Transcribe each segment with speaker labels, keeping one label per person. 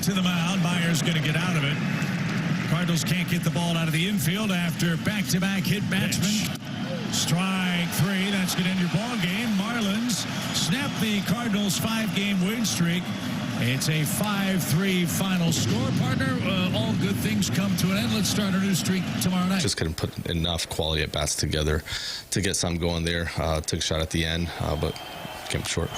Speaker 1: to the mound. Meyer's going to get out of it. Cardinals can't get the ball out of the infield after back-to-back hit batsman. Strike three. That's going to end your ball game. Marlins snap the Cardinals' 5-game win streak. It's a 5-3 final score, partner. All good things come to an end. Let's start our new streak tomorrow night.
Speaker 2: Just couldn't put enough quality at bats together to get something going there. Took a shot at the end, but came up short.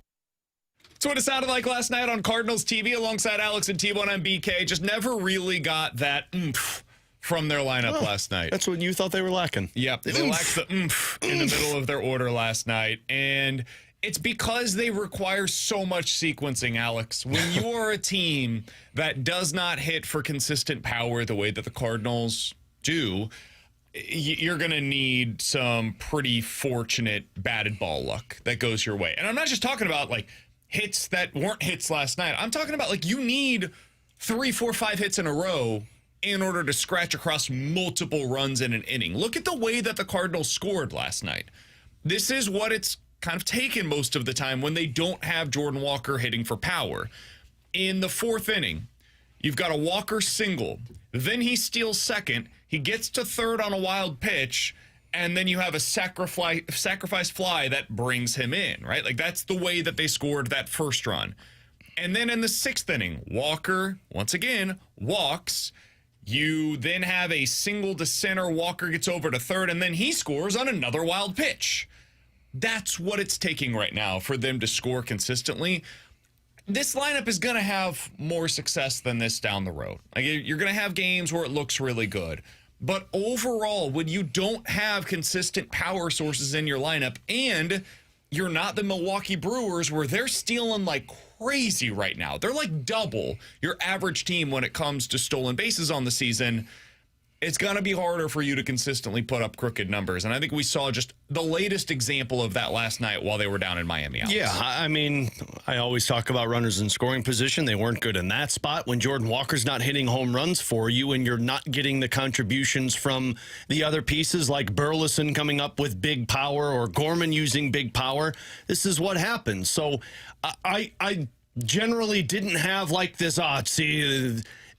Speaker 3: That's what it sounded like last night on Cardinals TV alongside Alex and T1 on BK. Just never really got that oomph from their lineup last night.
Speaker 4: That's what you thought they were lacking.
Speaker 3: Yep, they lacked the oomph in the middle of their order last night. And it's because they require so much sequencing, Alex. When you are a team that does not hit for consistent power the way that the Cardinals do, you're going to need some pretty fortunate batted ball luck that goes your way. And I'm not just talking about, like, hits that weren't hits last night. I'm talking about, like, you need 3, 4, 5 hits in a row in order to scratch across multiple runs in an inning. Look at the way that the Cardinals scored last night. This is what it's kind of taken most of the time when they don't have Jordan Walker hitting for power. In the 4th inning, you've got a Walker single. Then he steals second. He gets to third on a wild pitch. And then you have a sacrifice fly that brings him in, right? Like, that's the way that they scored that first run. And then in the 6th inning, Walker, once again, walks. You then have a single to center. Walker gets over to third, and then he scores on another wild pitch. That's what it's taking right now for them to score consistently. This lineup is going to have more success than this down the road. Like, you're going to have games where it looks really good. But overall, when you don't have consistent power sources in your lineup, and you're not the Milwaukee Brewers where they're stealing like crazy right now. They're like double your average team when it comes to stolen bases on the season. It's going to be harder for you to consistently put up crooked numbers. And I think we saw just the latest example of that last night while they were down in Miami. Alex.
Speaker 4: Yeah, I mean, I always talk about runners in scoring position. They weren't good in that spot. When Jordan Walker's not hitting home runs for you and you're not getting the contributions from the other pieces like Burleson coming up with big power or Gorman using big power, this is what happens. So I generally didn't have like this,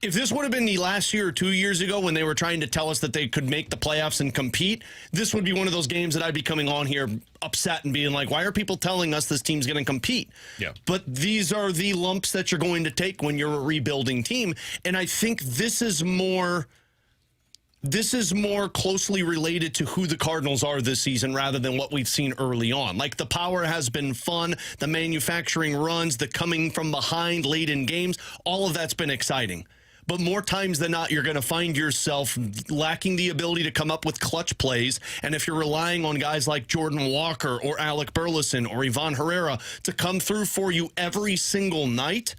Speaker 4: if this would have been the last year or 2 years ago when they were trying to tell us that they could make the playoffs and compete, this would be one of those games that I'd be coming on here upset and being like, why are people telling us this team's going to compete?
Speaker 3: Yeah.
Speaker 4: But these are the lumps that you're going to take when you're a rebuilding team. And I think this is more closely related to who the Cardinals are this season rather than what we've seen early on. Like, the power has been fun, the manufacturing runs, the coming from behind late in games, all of that's been exciting. But more times than not, you're going to find yourself lacking the ability to come up with clutch plays. And if you're relying on guys like Jordan Walker or Alec Burleson or Ivan Herrera to come through for you every single night,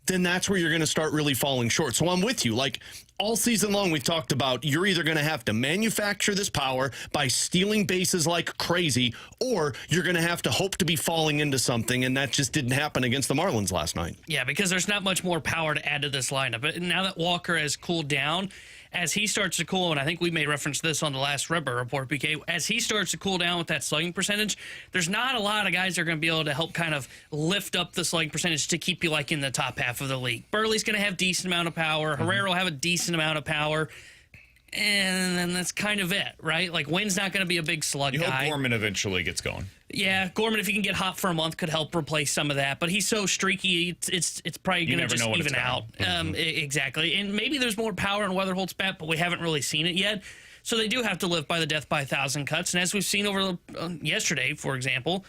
Speaker 4: then that's where you're going to start really falling short. So I'm with you. Like, all season long, we've talked about you're either going to have to manufacture this power by stealing bases like crazy, or you're going to have to hope to be falling into something, and that just didn't happen against the Marlins last night.
Speaker 5: Yeah, because there's not much more power to add to this lineup. But now that Walker has cooled down, as he starts to cool, and I think we may reference this on the last Redbird Report, BK, as he starts to cool down with that slugging percentage, there's not a lot of guys that are going to be able to help kind of lift up the slugging percentage to keep you like in the top half of the league. Burley's going to have decent amount of power. Herrera will have a decent amount of power. And then that's kind of it, right? Like, Wynn's not going to be a big slug guy.
Speaker 3: You hope Gorman eventually gets going.
Speaker 5: Yeah, Gorman, if he can get hot for a month, could help replace some of that. But he's so streaky, it's probably going to just even out. Exactly. And maybe there's more power in Weatherholt's bat, but we haven't really seen it yet. So they do have to live by the death by 1,000 cuts. And as we've seen over yesterday, for example,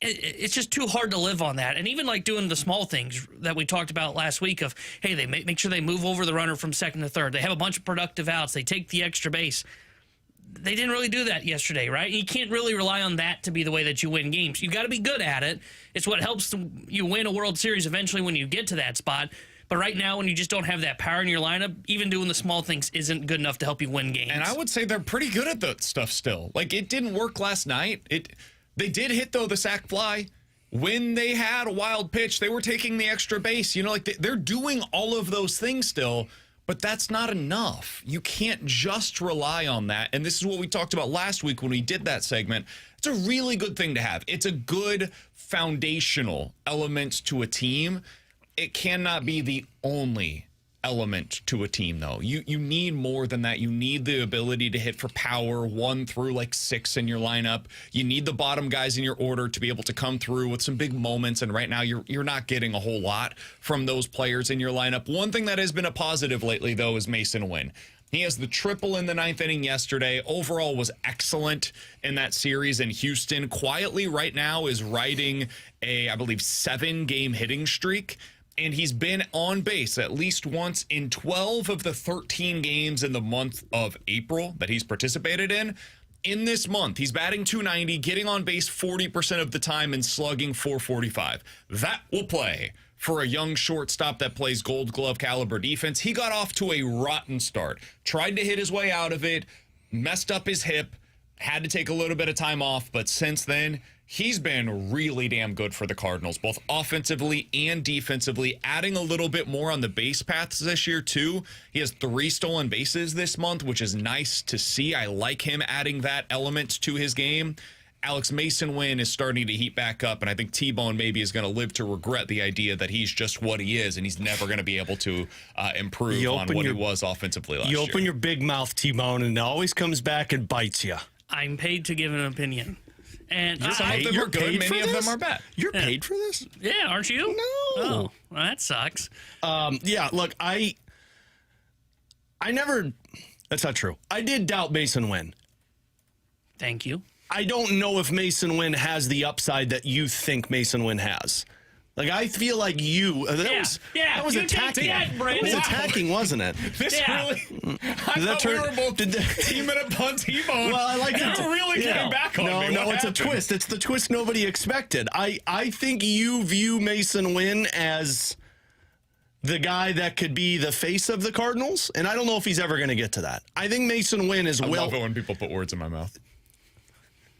Speaker 5: it's just too hard to live on that. And even like doing the small things that we talked about last week of, hey, they make sure they move over the runner from second to third. They have a bunch of productive outs. They take the extra base. They didn't really do that yesterday, right? You can't really rely on that to be the way that you win games. You got to be good at it. It's what helps you win a World Series eventually when you get to that spot. But right now, when you just don't have that power in your lineup, even doing the small things isn't good enough to help you win games.
Speaker 3: And I would say they're pretty good at that stuff still. Like, it didn't work last night. They did hit, though, the sac fly. When they had a wild pitch, they were taking the extra base. You know, like, they're doing all of those things still, but that's not enough. You can't just rely on that. And this is what we talked about last week when we did that segment. It's a really good thing to have. It's a good foundational element to a team. It cannot be the only element to a team, though. You need more than that. You need the ability to hit for power 1 through like 6 in your lineup. You need the bottom guys in your order to be able to come through with some big moments, and right now you're not getting a whole lot from those players in your lineup. One thing that has been a positive lately, though, is Masyn Winn. He has the triple in the 9th inning yesterday. Overall was excellent in that series, and Houston quietly right now is riding a, I believe, 7-game hitting streak. And he's been on base at least once in 12 of the 13 games in the month of April that he's participated in. In this month, he's batting .290, getting on base 40% of the time, and slugging .445. That will play for a young shortstop that plays Gold Glove caliber defense. He got off to a rotten start, tried to hit his way out of it, messed up his hip, had to take a little bit of time off, but since then, he's been really damn good for the Cardinals, both offensively and defensively, adding a little bit more on the base paths this year, too. He has 3 stolen bases this month, which is nice to see. I like him adding that element to his game. Alex, Masyn Winn is starting to heat back up, and I think T-Bone maybe is going to live to regret the idea that he's just what he is, and he's never going to be able to improve on what he was offensively last year.
Speaker 4: You open your big mouth, T-Bone, and it always comes back and bites you.
Speaker 5: I'm paid to give an opinion. And
Speaker 3: some of them are good, many of them are bad.
Speaker 4: You're paid for this?
Speaker 5: Yeah, aren't you?
Speaker 4: No.
Speaker 5: Oh, well, that sucks.
Speaker 4: Yeah, look, I never, that's not true. I did doubt Masyn Winn.
Speaker 5: Thank you.
Speaker 4: I don't know if Masyn Winn has the upside that you think Masyn Winn has. Like, I feel like that was attacking. That was attacking, wasn't it?
Speaker 3: Really? I thought we were both teaming up on T-Bone.
Speaker 4: Well, I like
Speaker 3: to really getting back on me.
Speaker 4: No, it's a twist. It's the twist nobody expected. I think you view Masyn Winn as the guy that could be the face of the Cardinals, and I don't know if he's ever going to get to that. I think Masyn Winn is
Speaker 3: I love it when people put words in my mouth.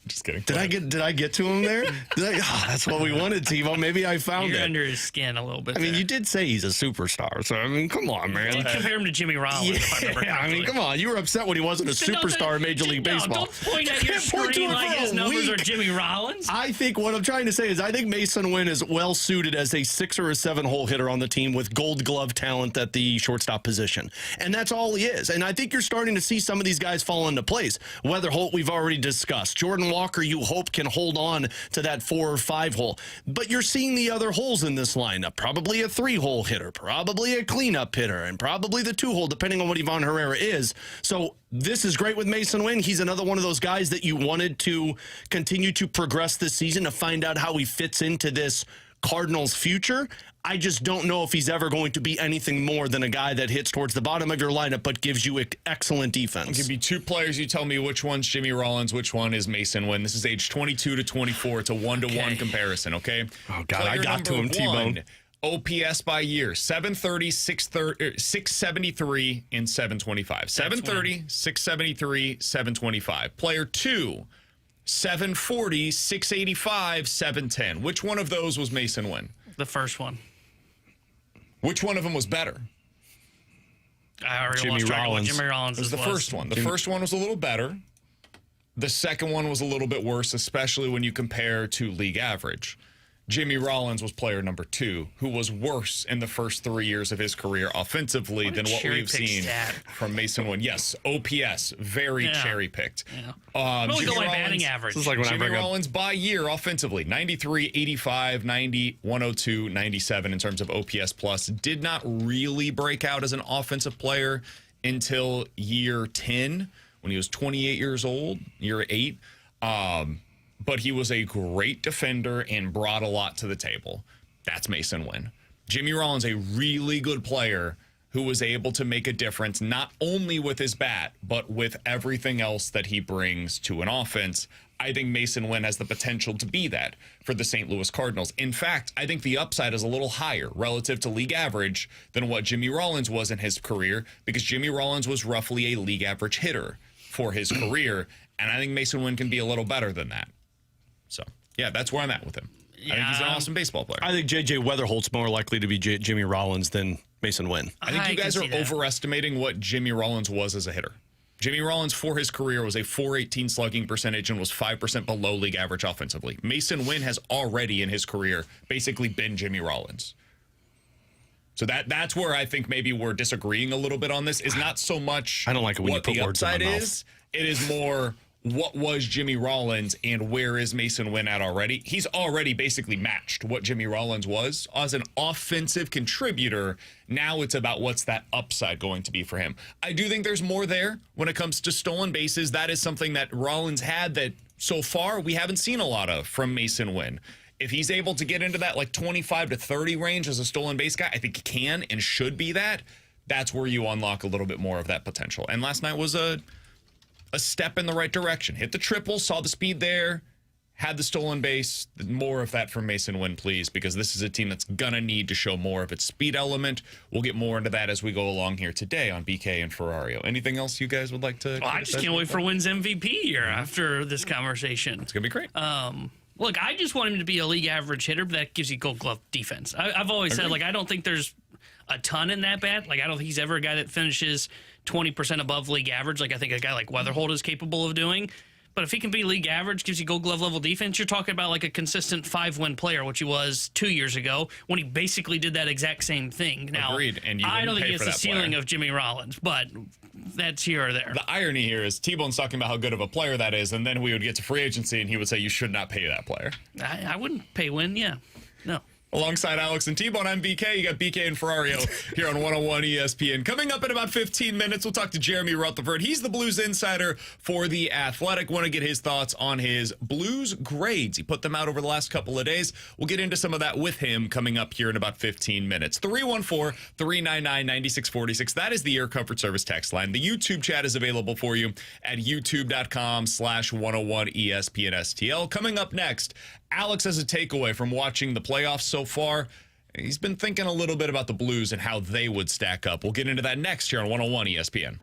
Speaker 3: Just kidding.
Speaker 4: Did I get to him there? That's what we wanted, T-Bone. Maybe I found
Speaker 5: You're
Speaker 4: it.
Speaker 5: under his skin a little bit.
Speaker 4: I mean, you did say he's a superstar, so I mean, come on, man.
Speaker 5: You did compare him to Jimmy Rollins. If I remember correctly.
Speaker 4: I mean, come on. You were upset when he wasn't a superstar in Major League Baseball.
Speaker 5: Don't point at your screen like his numbers are Jimmy Rollins.
Speaker 4: I think what I'm trying to say is I think Masyn Winn is well suited as a 6 or a 7 hole hitter on the team with Gold Glove talent at the shortstop position, and that's all he is. And I think you're starting to see some of these guys fall into place. Weatherholt, we've already discussed. Jordan Walker, you hope can hold on to that 4 or 5 hole. But you're seeing the other holes in this lineup. Probably a 3-hole hitter, probably a cleanup hitter, and probably the 2-hole, depending on what Ivan Herrera is. So this is great with Masyn Winn. He's another one of those guys that you wanted to continue to progress this season to find out how he fits into this Cardinals future. I just don't know if he's ever going to be anything more than a guy that hits towards the bottom of your lineup but gives you excellent defense.
Speaker 3: I'll give you 2 players. You tell me which one's Jimmy Rollins, which one is Masyn Winn. This is age 22 to 24. It's a 1-to-1 comparison, okay?
Speaker 4: Oh, God, I got to him, T-Bone.
Speaker 3: OPS by year, 730, 673, and 725. 730, 673, 725. Player 2, 740, 685, 710. Which one of those was Masyn Winn?
Speaker 5: The first one.
Speaker 3: Which one of them was better?
Speaker 5: I already lost track of what Jimmy Rollins was.
Speaker 3: The first one. The first one was a little better. The second one was a little bit worse, especially when you compare to league average. Jimmy Rollins was player number 2, who was worse in the first 3 years of his career offensively than what we've seen from Masyn Winn. Yes, OPS, very cherry-picked.
Speaker 5: Yeah. Jimmy Rollins, batting average.
Speaker 4: This is like when
Speaker 3: Jimmy Rollins by year offensively, 93, 85, 90, 102, 97 in terms of OPS plus. Did not really break out as an offensive player until year 10 when he was 28 years old, year 8. But he was a great defender and brought a lot to the table. That's Masyn Winn. Jimmy Rollins, a really good player who was able to make a difference not only with his bat, but with everything else that he brings to an offense. I think Masyn Winn has the potential to be that for the St. Louis Cardinals. In fact, I think the upside is a little higher relative to league average than what Jimmy Rollins was in his career, because Jimmy Rollins was roughly a league average hitter for his career, and I think Masyn Winn can be a little better than that. So, yeah, that's where I'm at with him. I think he's an awesome baseball player.
Speaker 4: I think J.J. Weatherholt's more likely to be Jimmy Rollins than Masyn Winn.
Speaker 3: I think you guys are overestimating what Jimmy Rollins was as a hitter. Jimmy Rollins, for his career, was a .418 slugging percentage and was 5% below league average offensively. Masyn Winn has already, in his career, basically been Jimmy Rollins. So that's where I think maybe we're disagreeing a little bit on this. Is not so much
Speaker 4: I don't like it when you
Speaker 3: what
Speaker 4: put
Speaker 3: the
Speaker 4: words in my
Speaker 3: upside
Speaker 4: mouth.
Speaker 3: is. It is more what was Jimmy Rollins and where is Masyn Winn at already? He's already basically matched what Jimmy Rollins was as an offensive contributor. Now it's about what's that upside going to be for him. I do think there's more there when it comes to stolen bases. That is something that Rollins had that so far we haven't seen a lot of from Masyn Winn. If he's able to get into that like 25 to 30 range as a stolen base guy, I think he can and should be that. That's where you unlock a little bit more of that potential. And last night was a step in the right direction. Hit the triple, saw the speed there, had the stolen base. More of that from Masyn Winn, please, because this is a team that's going to need to show more of its speed element. We'll get more into that as we go along here today on BK and Ferrario. Anything else you guys would like to?
Speaker 5: Well, I just can't wait for Wynn's MVP year after this conversation.
Speaker 3: It's going to be great.
Speaker 5: Look, I just want him to be a league average hitter, but that gives you Gold Glove defense. I've always said, like, I don't think there's a ton in that bat. Like, I don't think he's ever a guy that finishes 20% above league average. Like, I think a guy like Weatherholt is capable of doing. But if he can be league average, gives you Gold Glove level defense, you're talking about like a consistent 5-win player, which he was 2 years ago when he basically did that exact same thing. Now,
Speaker 3: Agreed. And you
Speaker 5: I don't think
Speaker 3: pay
Speaker 5: he has
Speaker 3: for
Speaker 5: the
Speaker 3: that
Speaker 5: ceiling
Speaker 3: player.
Speaker 5: of Jimmy Rollins, but that's here or there.
Speaker 3: The irony here is T-Bone's talking about how good of a player that is, and then we would get to free agency and he would say you should not pay that player.
Speaker 5: I wouldn't pay Winn, yeah. No.
Speaker 3: Alongside Alex and T-Bone, I'm BK. You got BK and Ferrario here on 101 ESPN. Coming up in about 15 minutes, we'll talk to Jeremy Rutherford. He's the Blues insider for The Athletic. Want to get his thoughts on his Blues grades. He put them out over the last couple of days. We'll get into some of that with him coming up here in about 15 minutes. 314-399-9646. That is the Air Comfort Service text line. The YouTube chat is available for you at youtube.com/101ESPNSTL. Coming up next, Alex has a takeaway from watching the playoffs so far. He's been thinking a little bit about the Blues and how they would stack up. We'll get into that next here on 101 ESPN.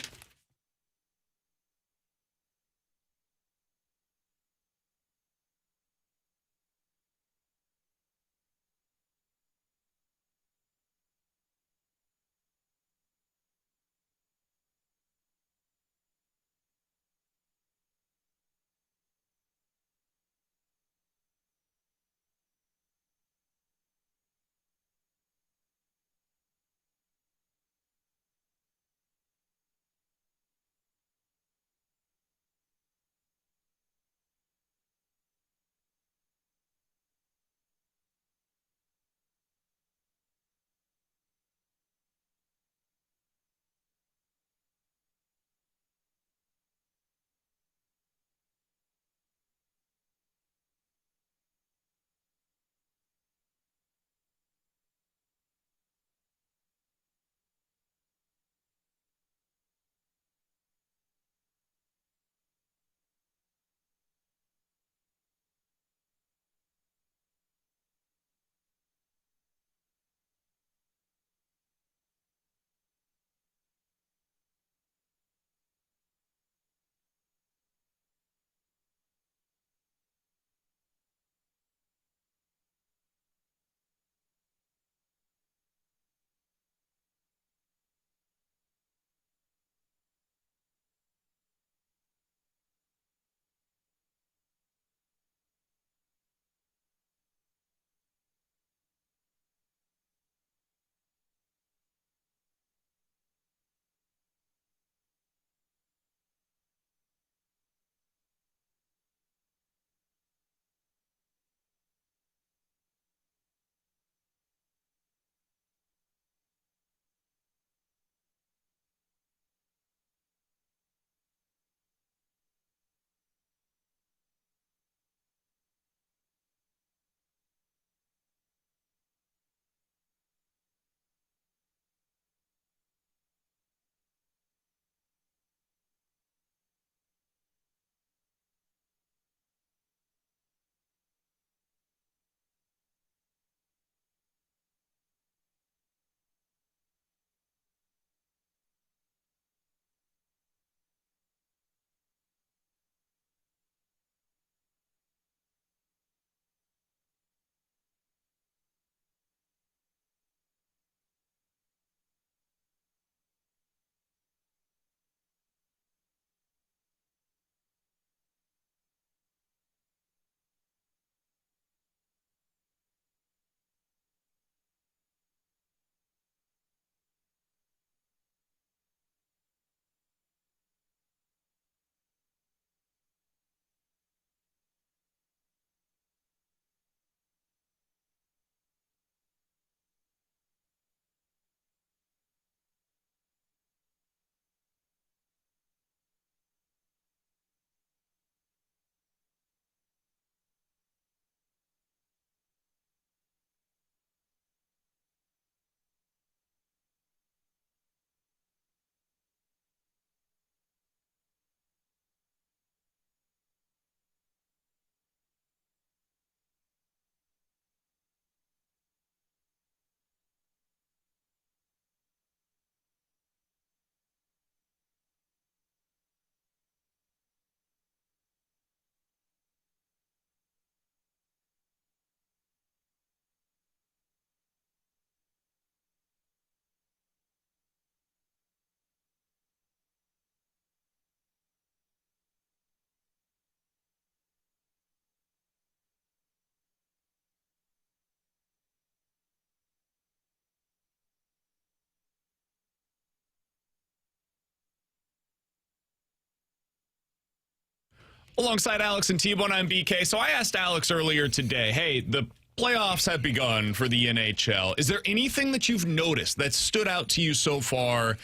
Speaker 3: Alongside Alex and T-Bone, I'm BK. So I asked Alex earlier today, hey, the playoffs have begun for the NHL. Is there anything that you've noticed that stood out to you so far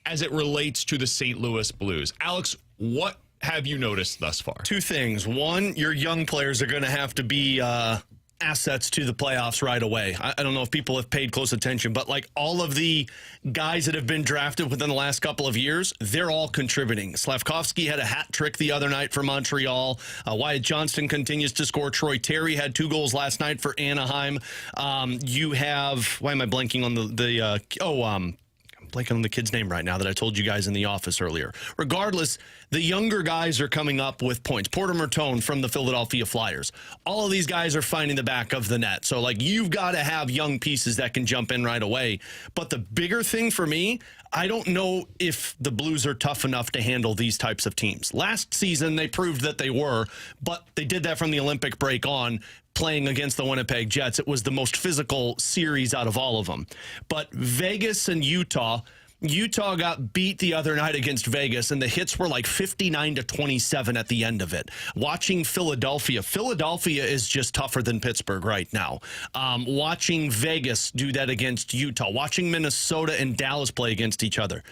Speaker 3: as it relates to the St. Louis Blues? Alex, what have you noticed thus far?
Speaker 4: Two things. One, your young players are going to have to be assets to the playoffs right away. I don't know if people have paid close attention, but like all of the guys that have been drafted within the last couple of years, they're all contributing. Slavkovsky had a hat trick the other night for Montreal. Wyatt Johnston continues to score. Troy Terry had 2 goals last night for Anaheim. You have, why am I blanking on I'm blanking on the kid's name right now that I told you guys in the office earlier. Regardless, the younger guys are coming up with points. Porter Martone from the Philadelphia Flyers. All of these guys are finding the back of the net. So, like, you've got to have young pieces that can jump in right away. But the bigger thing for me, I don't know if the Blues are tough enough to handle these types of teams. Last season, they proved that they were, but they did that from the Olympic break on, playing against the Winnipeg Jets. It was the most physical series out of all of them. But Vegas and Utah got beat the other night against Vegas, and the hits were like 59-27 at the end of it. Watching Philadelphia is just tougher than Pittsburgh right now. Watching Vegas do that against Utah. Watching Minnesota and Dallas play against each other.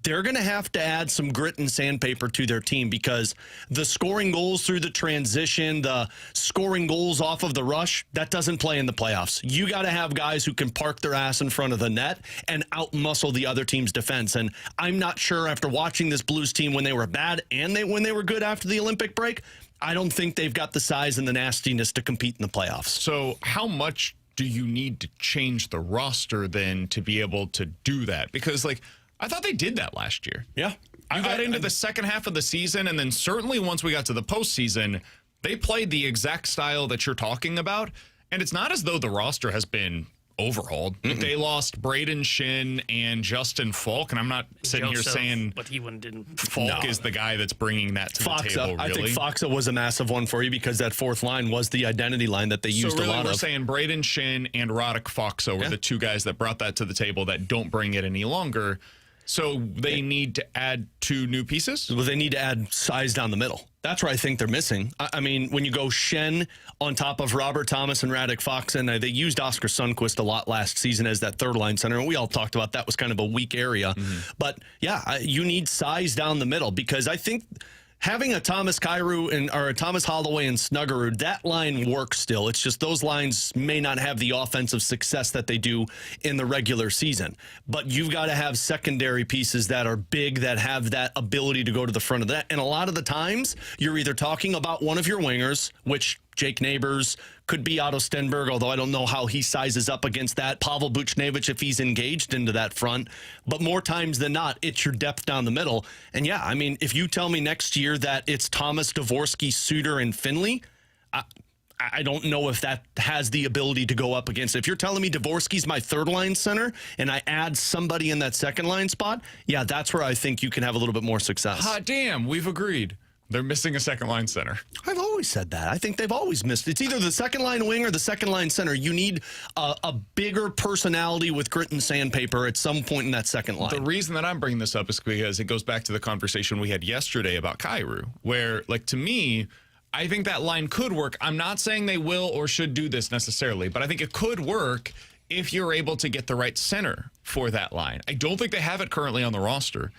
Speaker 4: They're going to have to add some grit and sandpaper to their team because the scoring goals through the transition, the scoring goals off of the rush, that doesn't play in the playoffs. You got to have guys who can park their ass in front of the net and outmuscle the other team's defense. And I'm not sure after watching this Blues team when they were bad and when they were good after the Olympic break, I don't think they've got the size and the nastiness to compete in the playoffs.
Speaker 3: So how much do you need to change the roster then to be able to do that? Because, like, I thought they did that last year.
Speaker 4: Yeah.
Speaker 3: You got into the second half of the season, and then certainly once we got to the postseason, they played the exact style that you're talking about. And it's not as though the roster has been overhauled. They lost Braden Shin and Justin Falk, and I'm not sitting here saying
Speaker 5: but he didn't.
Speaker 3: Falk is the guy that's bringing that to the table, really.
Speaker 4: I think Foxa was a massive one for you because that fourth line was the identity line that they used
Speaker 3: really
Speaker 4: a lot
Speaker 3: we're
Speaker 4: of.
Speaker 3: saying Braden Shin and Roddick Foxa were the two guys that brought that to the table that don't bring it any longer. So they need to add 2 new pieces?
Speaker 4: Well, they need to add size down the middle. That's where I think they're missing. I mean, when you go Shen on top of Robert Thomas and Radek Fox, and they used Oscar Sundqvist a lot last season as that third line center, and we all talked about that was kind of a weak area. But, yeah, you need size down the middle because I think having a Thomas Kyrou or a Thomas Holloway and Snuggerud, that line works still. It's just those lines may not have the offensive success that they do in the regular season. But you've got to have secondary pieces that are big, that have that ability to go to the front of that. And a lot of the times, you're either talking about one of your wingers, which Jake Neighbors could be Otto Stenberg, although I don't know how he sizes up against that. Pavel Buchnevich, if he's engaged into that front. But more times than not, it's your depth down the middle. And yeah, I mean, if you tell me next year that it's Thomas, Dvorsky, Suter, and Finley, I don't know if that has the ability to go up against it. If you're telling me Dvorsky's my third line center and I add somebody in that second line spot, yeah, that's where I think you can have a little bit more success.
Speaker 3: Hot damn, we've agreed. They're missing a second line center.
Speaker 4: I've always said that. I think they've always missed. It's either the second line wing or the second line center. You need a bigger personality with grit and sandpaper at some point in that second line.
Speaker 3: The reason that I'm bringing this up is because it goes back to the conversation we had yesterday about Kyrou, where, like, to me, I think that line could work. I'm not saying they will or should do this necessarily, but I think it could work if you're able to get the right center for that line. I don't think they have it currently on the roster.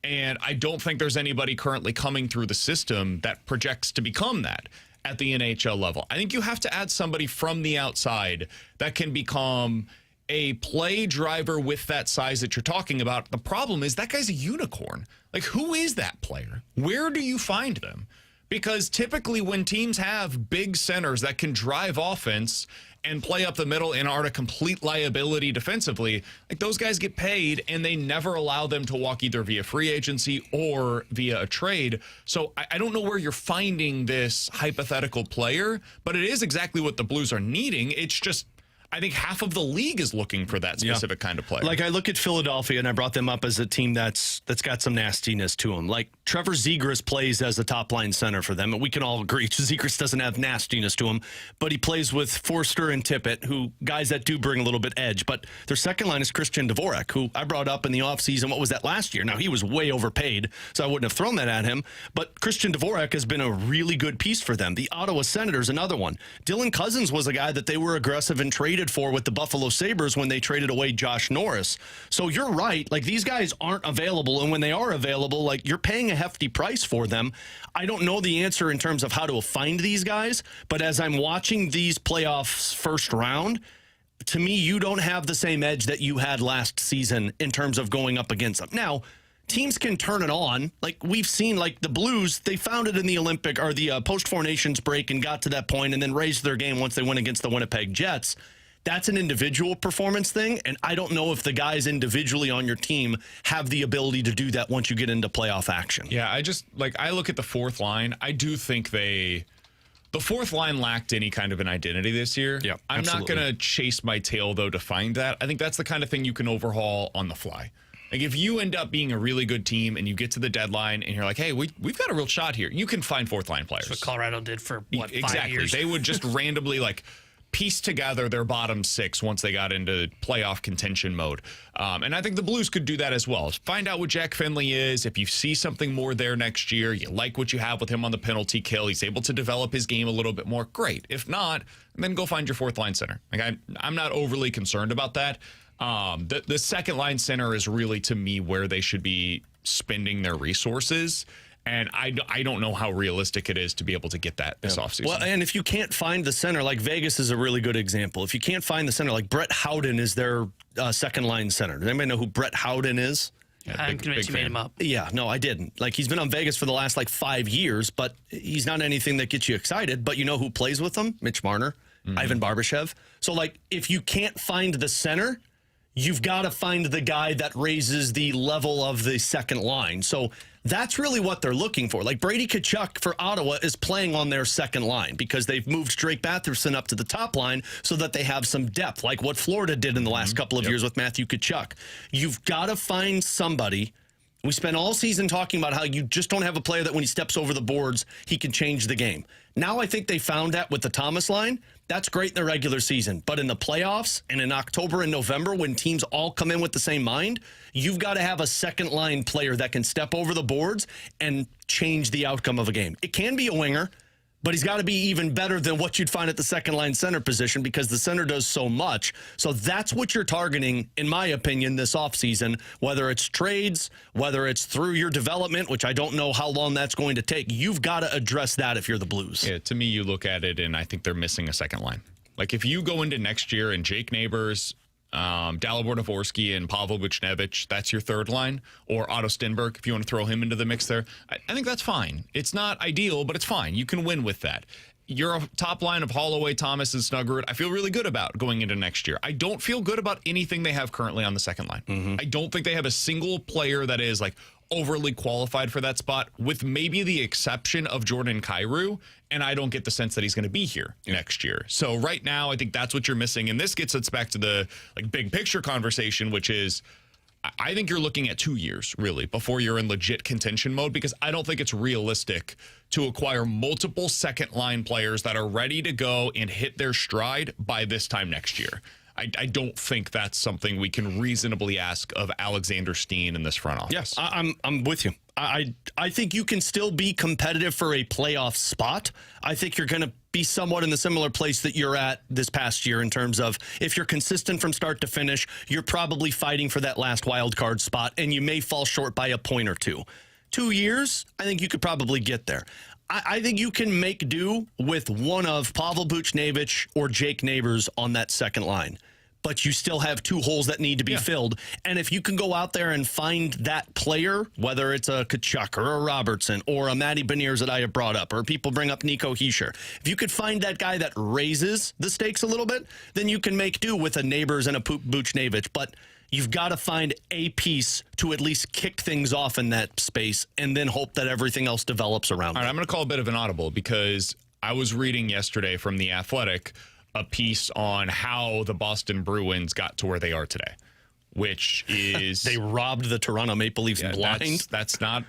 Speaker 3: And I don't think there's anybody currently coming through the system that projects to become that at the NHL level. I think you have to add somebody from the outside that can become a play driver with that size that you're talking about. The problem is that guy's a unicorn. Like, who is that player? Where do you find them? Because typically when teams have big centers that can drive offense and play up the middle and are a complete liability defensively, like, those guys get paid and they never allow them to walk either via free agency or via a trade. So I don't know where you're finding this hypothetical player, but it is exactly what the Blues are needing. It's just, I think half of the league is looking for that specific kind of player.
Speaker 4: Like, I look at Philadelphia, and I brought them up as a team that's got some nastiness to them. Like, Trevor Zegras plays as a top-line center for them, and we can all agree Zegras doesn't have nastiness to him, but he plays with Forster and Tippett, who guys that do bring a little bit edge. But their second line is Christian Dvorak, who I brought up in the offseason. What was that last year? Now, he was way overpaid, so I wouldn't have thrown that at him. But Christian Dvorak has been a really good piece for them. The Ottawa Senators, another one. Dylan Cousins was a guy that they were aggressive and traded for with the Buffalo Sabres when they traded away Josh Norris. So you're right. Like, these guys aren't available, and when they are available, like, you're paying a hefty price for them. I don't know the answer in terms of how to find these guys, but as I'm watching these playoffs first round, to me, you don't have the same edge that you had last season in terms of going up against them. Now, teams can turn it on. Like, we've seen, like, the Blues, they found it in the Olympic or the post-Four Nations break and got to that point and then raised their game once they went against the Winnipeg Jets. That's an individual performance thing, and I don't know if the guys individually on your team have the ability to do that once you get into playoff action.
Speaker 3: Yeah, I look at the fourth line. I do think the fourth line lacked any kind of an identity this year.
Speaker 4: Yeah,
Speaker 3: I'm not going to chase my tail, though, to find that. I think that's the kind of thing you can overhaul on the fly. Like, if you end up being a really good team and you get to the deadline and you're like, hey, we've got a real shot here, you can find fourth line players.
Speaker 5: That's what Colorado did for, 5
Speaker 3: exactly.
Speaker 5: years?
Speaker 3: They would just randomly, like, piece together their bottom six once they got into playoff contention mode. And I think the Blues could do that as well. Find out what Jack Finley is. If you see something more there next year, you like what you have with him on the penalty kill, he's able to develop his game a little bit more, great. If not, then go find your fourth line center. Like, I'm not overly concerned about that. The second line center is really, to me, where they should be spending their resources. And I don't know how realistic it is to be able to get that this offseason.
Speaker 4: Well, and if you can't find the center, like Vegas is a really good example. If you can't find the center, like Brett Howden is their second line center. Does anybody know who Brett Howden is?
Speaker 5: Yeah, I'm convinced you made him up.
Speaker 4: Yeah, no, I didn't. Like, he's been on Vegas for the last, 5 years, but he's not anything that gets you excited. But you know who plays with him? Mitch Marner, Ivan Barbashev. So, if you can't find the center, you've got to find the guy that raises the level of the second line. So that's really what they're looking for. Like, Brady Tkachuk for Ottawa is playing on their second line because they've moved Drake Batherson up to the top line so that they have some depth, like what Florida did in the last couple of years with Matthew Tkachuk. You've got to find somebody. We spent all season talking about how you just don't have a player that when he steps over the boards, he can change the game. Now I think they found that with the Thomas line. That's great in the regular season. But in the playoffs and in October and November, when teams all come in with the same mind, you've got to have a second line player that can step over the boards and change the outcome of a game. It can be a winger, but he's got to be even better than what you'd find at the second line center position because the center does so much. So that's what you're targeting, in my opinion, this offseason, whether it's trades, whether it's through your development, which I don't know how long that's going to take. You've got to address that if you're the Blues.
Speaker 3: Yeah, to me, you look at it, and I think they're missing a second line. Like, if you go into next year and Jake Neighbors, Dalibor Dvorsky and Pavel Buchnevich, that's your third line, or Otto Stenberg, if you want to throw him into the mix there, I think that's fine. It's not ideal, but it's fine. You can win with that. You're a top line of Holloway, Thomas, and Snuggerud. I feel really good about going into next year. I don't feel good about anything they have currently on the second line. I don't think they have a single player that is, overly qualified for that spot, with maybe the exception of Jordan Kyrou, and I don't get the sense that he's going to be here next year. So right now, I think that's what you're missing, and this gets us back to the big picture conversation, which is I think you're looking at 2 years, really, before you're in legit contention mode, because I don't think it's realistic to acquire multiple second-line players that are ready to go and hit their stride by this time next year. I don't think that's something we can reasonably ask of Alexander Steen in this front office.
Speaker 4: Yes, I'm with you. I think you can still be competitive for a playoff spot. I think you're going to be somewhat in the similar place that you're at this past year in terms of if you're consistent from start to finish, you're probably fighting for that last wild card spot, and you may fall short by a point or two. 2 years, I think you could probably get there. I think you can make do with one of Pavel Buchnevich or Jake Neighbors on that second line. But you still have two holes that need to be filled. And if you can go out there and find that player, whether it's a Tkachuk or a Robertson or a Matty Beniers that I have brought up, or people bring up Nico Hischier, if you could find that guy that raises the stakes a little bit, then you can make do with a Neighbors and a Buchnevich. But you've got to find a piece to at least kick things off in that space and then hope that everything else develops around it.
Speaker 3: All right, I'm going to call a bit of an audible because I was reading yesterday from The Athletic a piece on how the Boston Bruins got to where they are today, which is...
Speaker 4: They robbed the Toronto Maple Leafs blind.
Speaker 3: That's not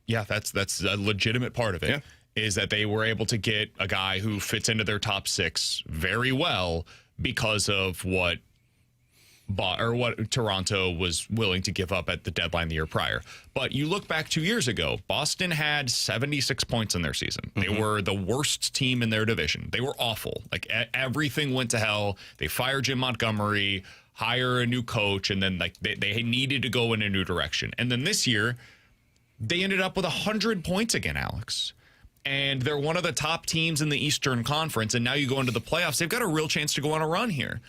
Speaker 3: Yeah, that's a legitimate part of it.
Speaker 4: Yeah.
Speaker 3: Is that they were able to get a guy who fits into their top 6 very well because of what Toronto was willing to give up at the deadline the year prior. But you look back 2 years ago, Boston had 76 points in their season. They were the worst team in their division. They were awful. Like everything went to hell. They fired Jim Montgomery, hire a new coach, and then like they needed to go in a new direction. And then this year, they ended up with 100 points again, Alex. And they're one of the top teams in the Eastern Conference. And now you go into the playoffs. They've got a real chance to go on a run here.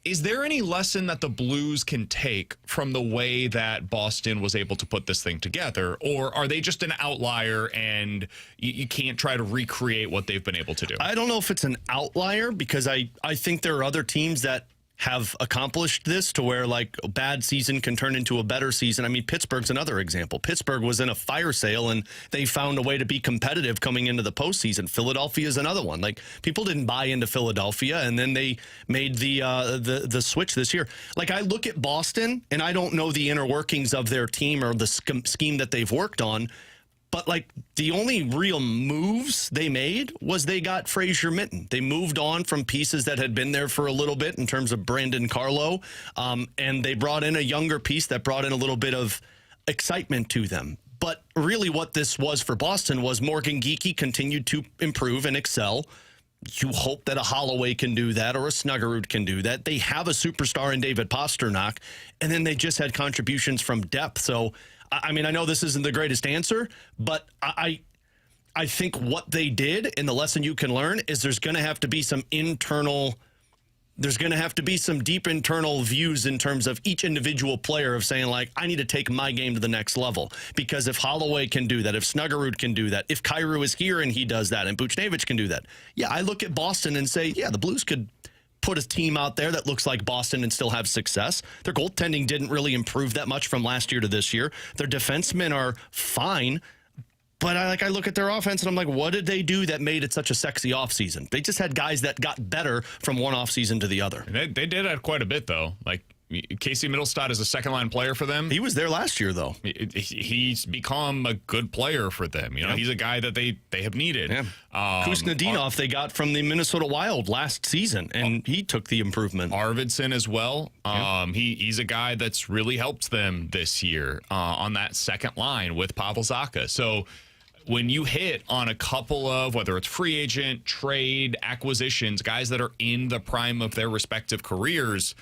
Speaker 3: Is there any lesson that the Blues can take from the way that Boston was able to put this thing together? Or are they just an outlier and you can't try to recreate what they've been able to do?
Speaker 4: I don't know if it's an outlier because I think there are other teams that have accomplished this to where like a bad season can turn into a better season. I mean, Pittsburgh's another example. Pittsburgh was in a fire sale and they found a way to be competitive coming into the postseason. Philadelphia is another one. Like people didn't buy into Philadelphia and then they made the switch this year. Like I look at Boston and I don't know the inner workings of their team or the scheme that they've worked on. But, like, the only real moves they made was they got Frazier Mitten. They moved on from pieces that had been there for a little bit in terms of Brandon Carlo, and they brought in a younger piece that brought in a little bit of excitement to them. But really what this was for Boston was Morgan Geekie continued to improve and excel. You hope that a Holloway can do that or a Snuggerud can do that. They have a superstar in David Pasternak, and then they just had contributions from depth. So, I mean, I know this isn't the greatest answer, but I think what they did and the lesson you can learn is there's going to have to be some deep internal views in terms of each individual player of saying, like, I need to take my game to the next level. Because if Holloway can do that, if Snuggerud can do that, if Kyrou is here and he does that, and Buchnevich can do that. Yeah, I look at Boston and say, yeah, the Blues could put a team out there that looks like Boston and still have success. Their goaltending didn't really improve that much from last year to this year. Their defensemen are fine, but I look at their offense and I'm like, what did they do that made it such a sexy offseason? They just had guys that got better from one offseason to the other.
Speaker 3: They did that quite a bit, though. Like, Casey Middlestad is a second-line player for them.
Speaker 4: He was there last year, though.
Speaker 3: He's become a good player for them. You know, He's a guy that they have needed.
Speaker 4: Yeah. Kuznetsov they got from the Minnesota Wild last season, and he took the improvement.
Speaker 3: Arvidsson as well. He's a guy that's really helped them this year on that second line with Pavel Zacha. So when you hit on a couple of, whether it's free agent, trade, acquisitions, guys that are in the prime of their respective careers,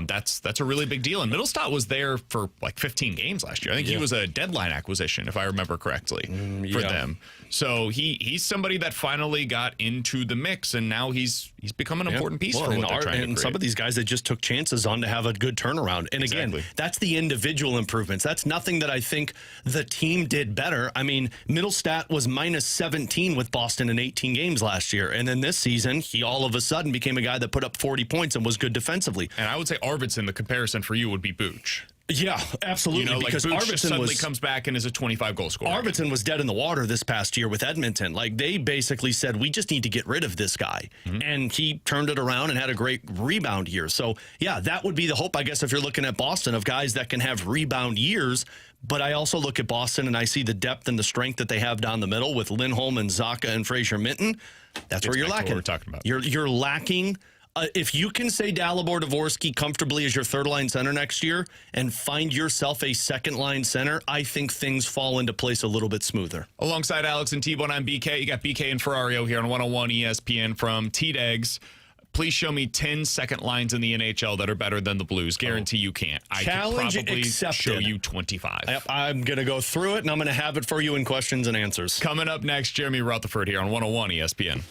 Speaker 3: that's a really big deal. And Middlestat was there for like 15 games last year. I think he was a deadline acquisition, if I remember correctly, for them. So he's somebody that finally got into the mix, and now he's become an important piece for what they're trying to create.
Speaker 4: And some of these guys that just took chances on to have a good turnaround. And again, that's the individual improvements. That's nothing that I think the team did better. I mean, Middlestat was minus 17 with Boston in 18 games last year. And then this season, he all of a sudden became a guy that put up 40 points and was good defensively.
Speaker 3: And I would say Arvidsson, the comparison for you would be Booch.
Speaker 4: Yeah, absolutely.
Speaker 3: You know,
Speaker 4: because
Speaker 3: like
Speaker 4: Arvidsson
Speaker 3: suddenly comes back and is a 25-goal scorer.
Speaker 4: Arvidsson was dead in the water this past year with Edmonton. Like, they basically said, we just need to get rid of this guy. And he turned it around and had a great rebound year. So, yeah, that would be the hope, I guess, if you're looking at Boston, of guys that can have rebound years. But I also look at Boston and I see the depth and the strength that they have down the middle with Lindholm and Zacha and Fraser Minten. That's where you're lacking.
Speaker 3: What we're talking about.
Speaker 4: You're lacking. If you can say Dalibor Dvorsky comfortably as your third-line center next year and find yourself a second-line center, I think things fall into place a little bit smoother.
Speaker 3: Alongside Alex and T-Bone, I'm BK. You got BK and Ferrario here on 101 ESPN from T-Degs. Please show me 10 second lines in the NHL that are better than the Blues. Guarantee you can't. I
Speaker 4: Challenge
Speaker 3: could probably
Speaker 4: accepted.
Speaker 3: show you 25.
Speaker 4: I'm going to go through it, and I'm going to have it for you in questions and answers.
Speaker 3: Coming up next, Jeremy Rutherford here on 101 ESPN.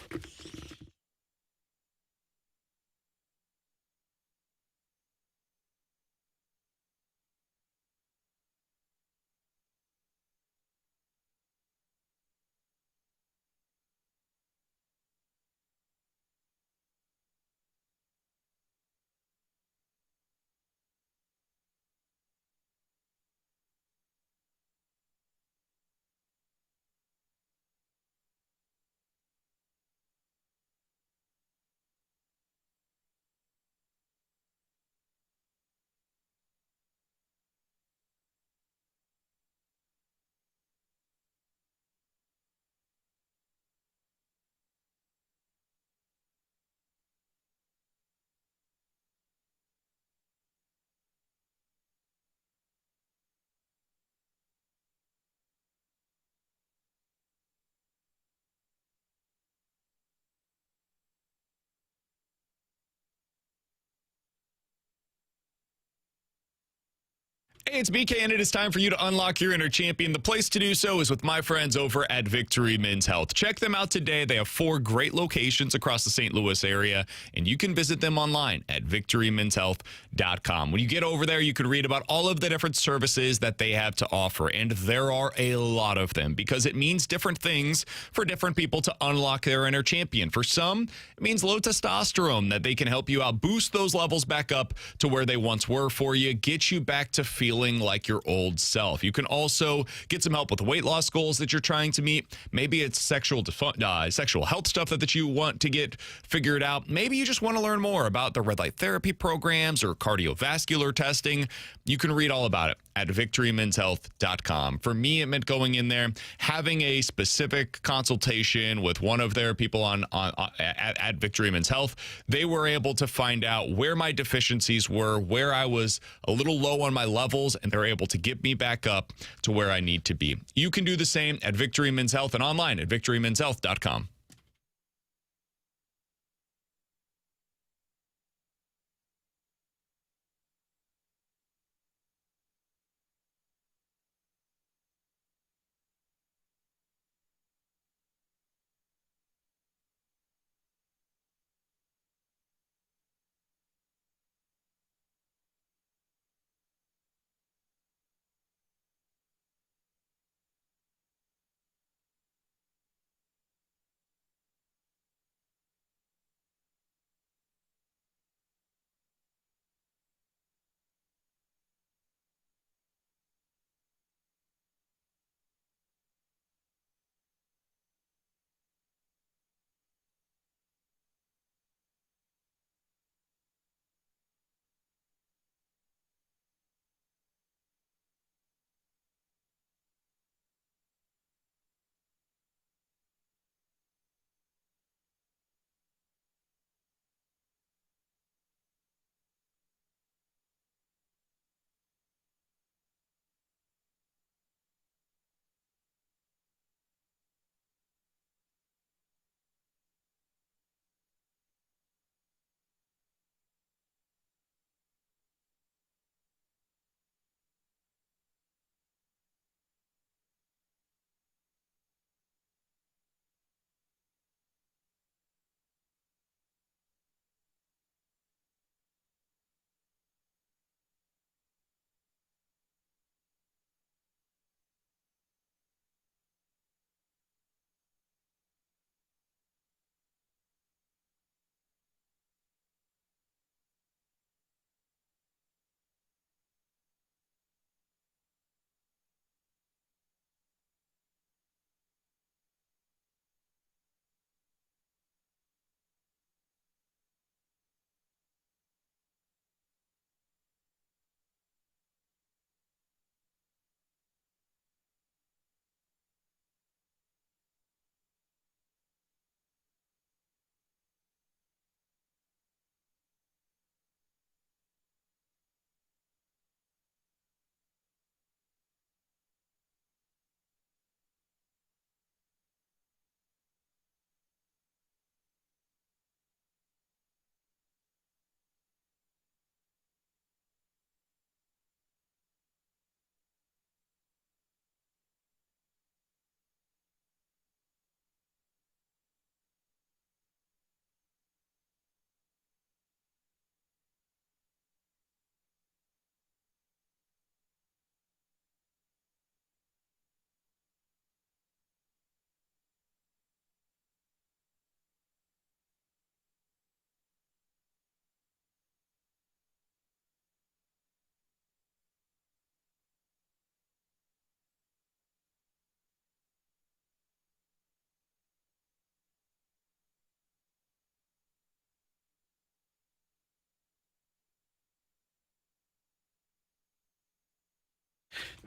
Speaker 3: Hey, it's BK, and it is time for you to unlock your inner champion. The place to do so is with my friends over at Victory Men's Health. Check them out today. They have 4 great locations across the St. Louis area, and you can visit them online at victorymenshealth.com. When you get over there, you can read about all of the different services that they have to offer, and there are a lot of them because it means different things for different people to unlock their inner champion. For some, it means low testosterone, that they can help you out, boost those levels back up to where they once were for you, get you back to feeling like your old self. You can also get some help with weight loss goals that you're trying to meet. Maybe it's sexual health stuff that you want to get figured out. Maybe you just want to learn more about the red light therapy programs or cardiovascular testing. You can read all about it at victorymenshealth.com. For me, it meant going in there, having a specific consultation with one of their people at Victory Men's Health. They were able to find out where my deficiencies were, where I was a little low on my levels, and they're able to get me back up to where I need to be. You can do the same at Victory Men's Health and online at victorymenshealth.com.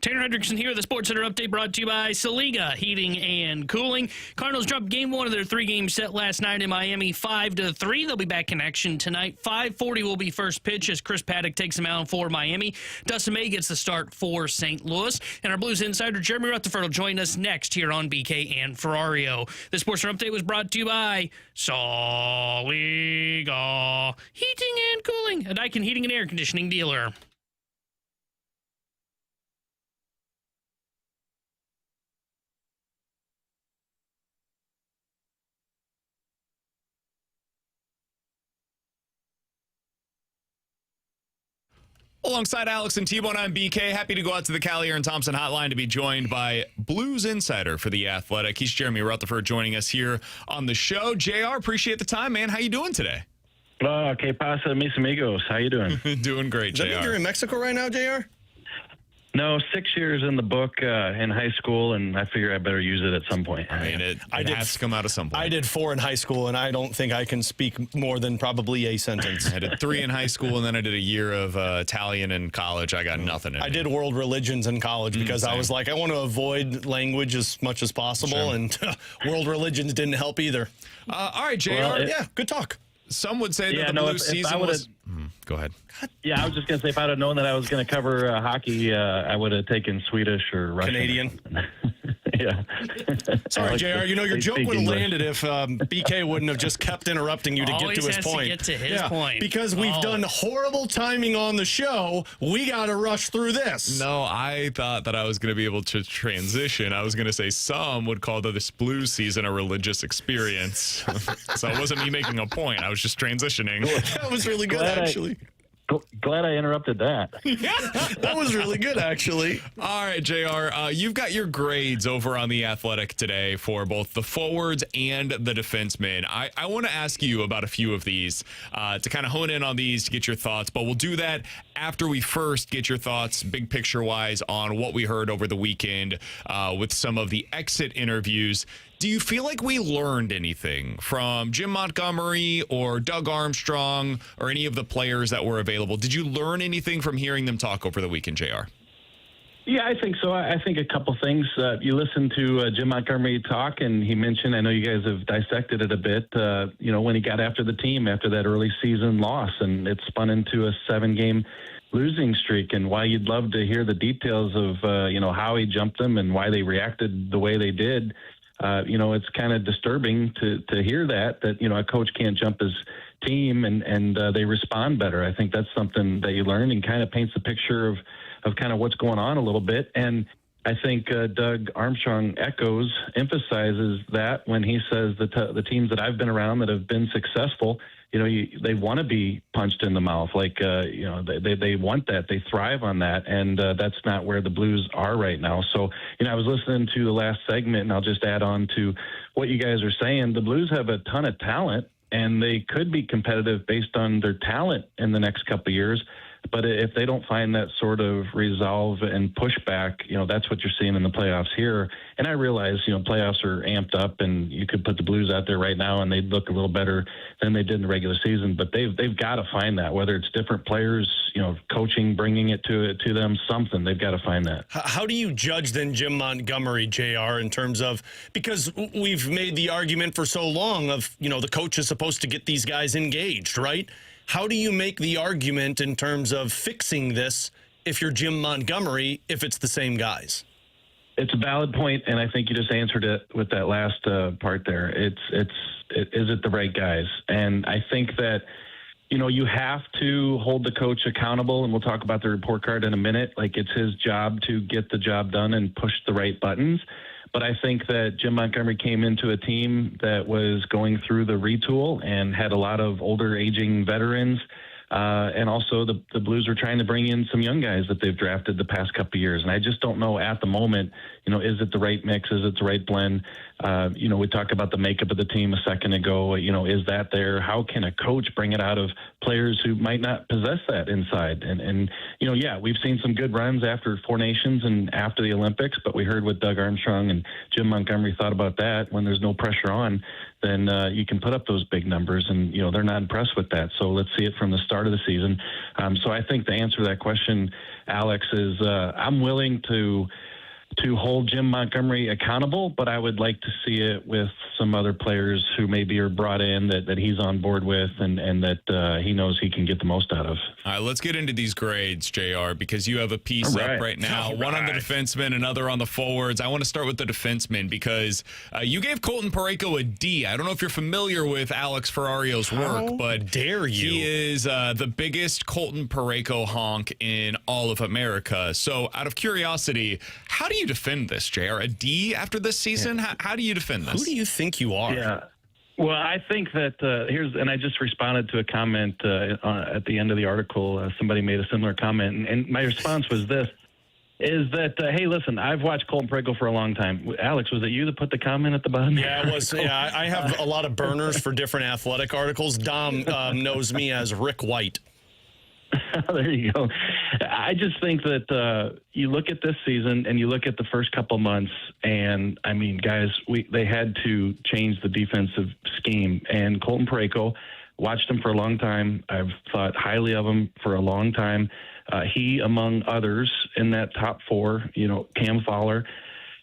Speaker 5: Tanner Hendrickson here. The Sports Center update brought to you by Saliga Heating and Cooling. Cardinals dropped game 1 of their 3-game set last night in Miami 5-3. They'll be back in action tonight. 5:40 will be first pitch as Chris Paddock takes them out for Miami. Dustin May gets the start for St. Louis. And our Blues insider Jeremy Rutherford will join us next here on BK and Ferrario. The Sports Center update was brought to you by Saliga Heating and Cooling, a Daikin heating and air conditioning dealer.
Speaker 3: Alongside Alex and T-Bone, I'm BK. Happy to go out to the Kiley and Thompson hotline to be joined by Blues insider for The Athletic. He's Jeremy Rutherford joining us here on the show. JR, appreciate the time, man. How you doing today?
Speaker 6: Que pasa, mis amigos? How you doing?
Speaker 3: Doing great,
Speaker 4: Does
Speaker 3: JR.
Speaker 4: that mean you're in Mexico right now, JR?
Speaker 6: No, 6 years in the book in high school, and I figure I better use it at some point.
Speaker 3: I mean, it has to come out of some point.
Speaker 4: I did 4 in high school, and I don't think I can speak more than probably a sentence.
Speaker 3: I did 3 in high school, and then I did a year of Italian in college. I got nothing in
Speaker 4: I
Speaker 3: me.
Speaker 4: did world religions in college because I was like, I want to avoid language as much as possible, and world religions didn't help either.
Speaker 3: All right, JR.
Speaker 4: Yeah, good talk.
Speaker 3: Some would say that the Blues season was... Go ahead.
Speaker 6: Yeah, I was just going to say, if I'd have known that I was going to cover hockey, I would have taken Swedish or Russian.
Speaker 4: Canadian.
Speaker 6: Yeah.
Speaker 4: Sorry, JR. You know, your joke would have landed if BK wouldn't have just kept interrupting you to
Speaker 5: Always
Speaker 4: get to his
Speaker 5: has
Speaker 4: point.
Speaker 5: to get to his point.
Speaker 4: Because we've done horrible timing on the show, we got to rush through this.
Speaker 3: No, I thought that I was going to be able to transition. I was going to say some would call this Blues season a religious experience. So it wasn't me making a point. I was just transitioning.
Speaker 4: That was really good, actually.
Speaker 6: Glad I interrupted that.
Speaker 4: That was really good, actually.
Speaker 3: All right, JR, you've got your grades over on The Athletic today for both the forwards and the defensemen. I want to ask you about a few of these to kind of hone in on these to get your thoughts, but we'll do that after we first get your thoughts, big picture-wise, on what we heard over the weekend with some of the exit interviews. Do you feel like we learned anything from Jim Montgomery or Doug Armstrong or any of the players that were available? Did you learn anything from hearing them talk over the weekend, JR?
Speaker 6: Yeah, I think so. I think a couple things. You listen to Jim Montgomery talk, and he mentioned, I know you guys have dissected it a bit, when he got after the team after that early season loss, and it spun into a 7-game losing streak, and why you'd love to hear the details of, how he jumped them and why they reacted the way they did. It's kind of disturbing to hear that a coach can't jump his team and they respond better. I think that's something that you learn and kind of paints a picture of kind of what's going on a little bit. And I think Doug Armstrong emphasizes that when he says the teams that I've been around that have been successful, they want to be punched in the mouth. Like, they want that. They thrive on that. And that's not where the Blues are right now. So, I was listening to the last segment, and I'll just add on to what you guys are saying. The Blues have a ton of talent, and they could be competitive based on their talent in the next couple of years. But if they don't find that sort of resolve and pushback, that's what you're seeing in the playoffs here. And I realize, playoffs are amped up, and you could put the Blues out there right now, and they'd look a little better than they did in the regular season. But they've got to find that, whether it's different players, coaching, bringing it to them, something. They've got to find that.
Speaker 4: How do you judge then Jim Montgomery, JR, in terms of, because we've made the argument for so long of, the coach is supposed to get these guys engaged, right? How do you make the argument in terms of fixing this if you're Jim Montgomery, if it's the same guys?
Speaker 6: It's a valid point, and I think you just answered it with that last part there. Is it the right guys? And I think that, you have to hold the coach accountable, and we'll talk about the report card in a minute. Like, it's his job to get the job done and push the right buttons. But I think that Jim Montgomery came into a team that was going through the retool and had a lot of older, aging veterans. And also the Blues are trying to bring in some young guys that they've drafted the past couple of years. And I just don't know at the moment, is it the right mix? Is it the right blend? We talked about the makeup of the team a second ago. Is that there? How can a coach bring it out of players who might not possess that inside? And we've seen some good runs after 4 Nations and after the Olympics, but we heard what Doug Armstrong and Jim Montgomery thought about that. When there's no pressure on, then you can put up those big numbers, and they're not impressed with that. So let's see it from the start of the season. So I think the answer to that question, Alex, is I'm willing to hold Jim Montgomery accountable, but I would like to see it with some other players who maybe are brought in that he's on board with and that he knows he can get the most out of.
Speaker 3: All right, let's get into these grades, JR, because you have a piece up right now, one on the defensemen, another on the forwards. I want to start with the defensemen because you gave Colton Parayko a D. I don't know if you're familiar with Alex Ferrario's work, but
Speaker 4: dare you?
Speaker 3: He is the biggest Colton Parayko honk in all of America. So out of curiosity, how do you defend this, JR? A D after this season? How do you defend this?
Speaker 4: Who do you think you are?
Speaker 6: Yeah. Well, I think that and I just responded to a comment at the end of the article. Somebody made a similar comment, and my response was this. Is that, hey, listen, I've watched Colton Parayko for a long time. Alex, was it you that put the comment at the bottom?
Speaker 4: Yeah, it was. Yeah, I have a lot of burners for different athletic articles. Dom knows me as Rick White.
Speaker 6: There you go. I just think that you look at this season and you look at the first couple months, and, I mean, guys, they had to change the defensive scheme. And Colton Parayko, watched him for a long time. I've thought highly of him for a long time. He, among others, in that top four, Cam Fowler,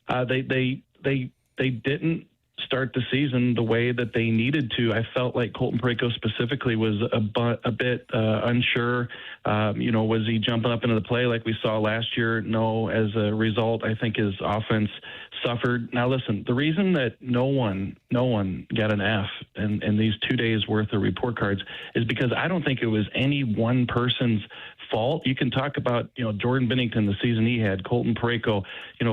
Speaker 6: they didn't start the season the way that they needed to. I felt like Colton Parayko specifically was a bit unsure. Was he jumping up into the play like we saw last year? No. As a result, I think his offense suffered. Now, listen, the reason that no one got an F in these 2 days worth of report cards is because I don't think it was any one person's fault. You can talk about, Jordan Binnington, the season he had, Colton Parayko,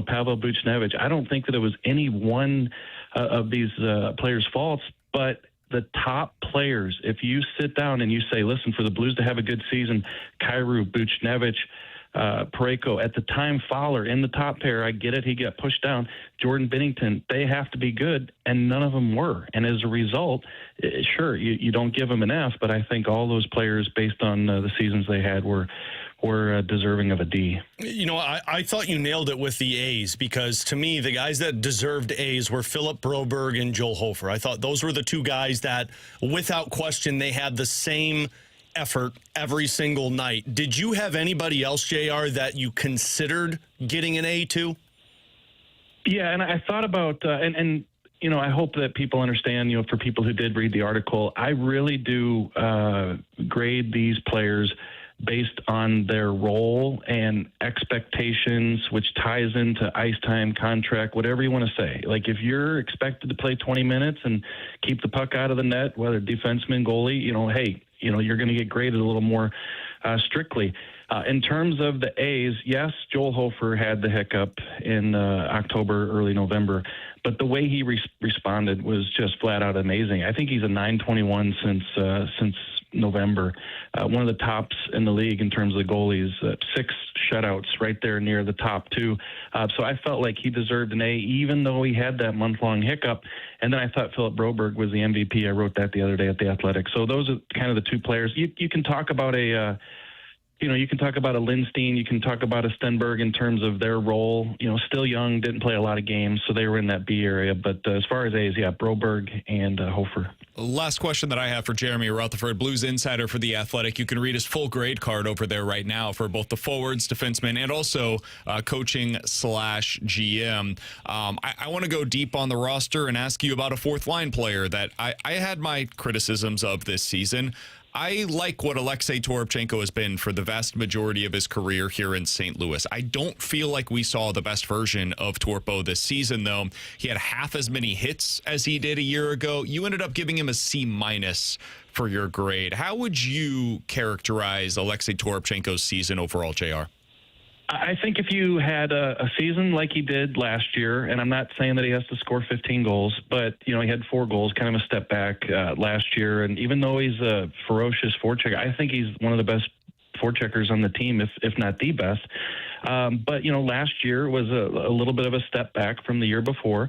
Speaker 6: Pavel Buchnevich. I don't think that it was any one of these players' faults, but the top players, if you sit down and you say, listen, for the Blues to have a good season, Kyrou, Buchnevich, Parayko, at the time Fowler in the top pair, I get it, he got pushed down, Jordan Binnington, they have to be good, and none of them were. And as a result, sure, you don't give them an F, but I think all those players, based on the seasons they had, were deserving of a D.
Speaker 4: I thought you nailed it with the A's, because to me, the guys that deserved A's were Philip Broberg and Joel Hofer. I thought those were the two guys that, without question, they had the same effort every single night. Did you have anybody else, JR, that you considered getting an A to?
Speaker 6: Yeah, and I thought about, and I hope that people understand, for people who did read the article, I really do grade these players based on their role and expectations, which ties into ice time, contract, whatever you want to say. Like, if you're expected to play 20 minutes and keep the puck out of the net, whether defenseman, goalie, hey, you're going to get graded a little more strictly. In terms of the A's, yes, Joel Hofer had the hiccup in October, early November, but the way he responded was just flat out amazing. I think he's a .921 since November, one of the tops in the league in terms of the goalies, 6 shutouts right there near the top 2. So I felt like he deserved an A, even though he had that month-long hiccup. And then I thought Philip Broberg was the MVP. I wrote that the other day at The Athletic. So those are kind of the two players. You can talk about you can talk about a Lindstein, you can talk about a Stenberg in terms of their role. Still young, didn't play a lot of games, so they were in that B area. But as far as A's, yeah, Broberg and Hofer.
Speaker 3: Last question that I have for Jeremy Rutherford, Blues insider for The Athletic. You can read his full grade card over there right now for both the forwards, defensemen, and also coaching/GM. I want to go deep on the roster and ask you about a fourth-line player that I had my criticisms of this season. I like what Alexei Toropchenko has been for the vast majority of his career here in St. Louis. I don't feel like we saw the best version of Torpo this season, though. He had half as many hits as he did a year ago. You ended up giving him a C- for your grade. How would you characterize Alexei Toropchenko's season overall, JR?
Speaker 6: I think if you had a season like he did last year, and I'm not saying that he has to score 15 goals, but, he had 4 goals, kind of a step back last year. And even though he's a ferocious forechecker, I think he's one of the best forecheckers on the team, if not the best. But, last year was a little bit of a step back from the year before.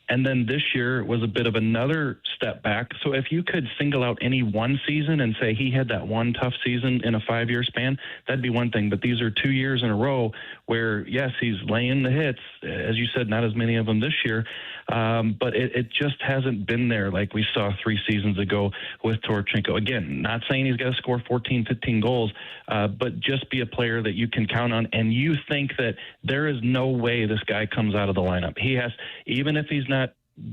Speaker 6: And then this year was a bit of another step back. So if you could single out any one season and say he had that one tough season in a 5-year span, that'd be one thing. But these are 2 years in a row where, yes, he's laying the hits. As you said, not as many of them this year. But it just hasn't been there like we saw 3 seasons ago with Toropchenko. Again, not saying he's got to score 14, 15 goals, but just be a player that you can count on. And you think that there is no way this guy comes out of the lineup. He has, even if he's not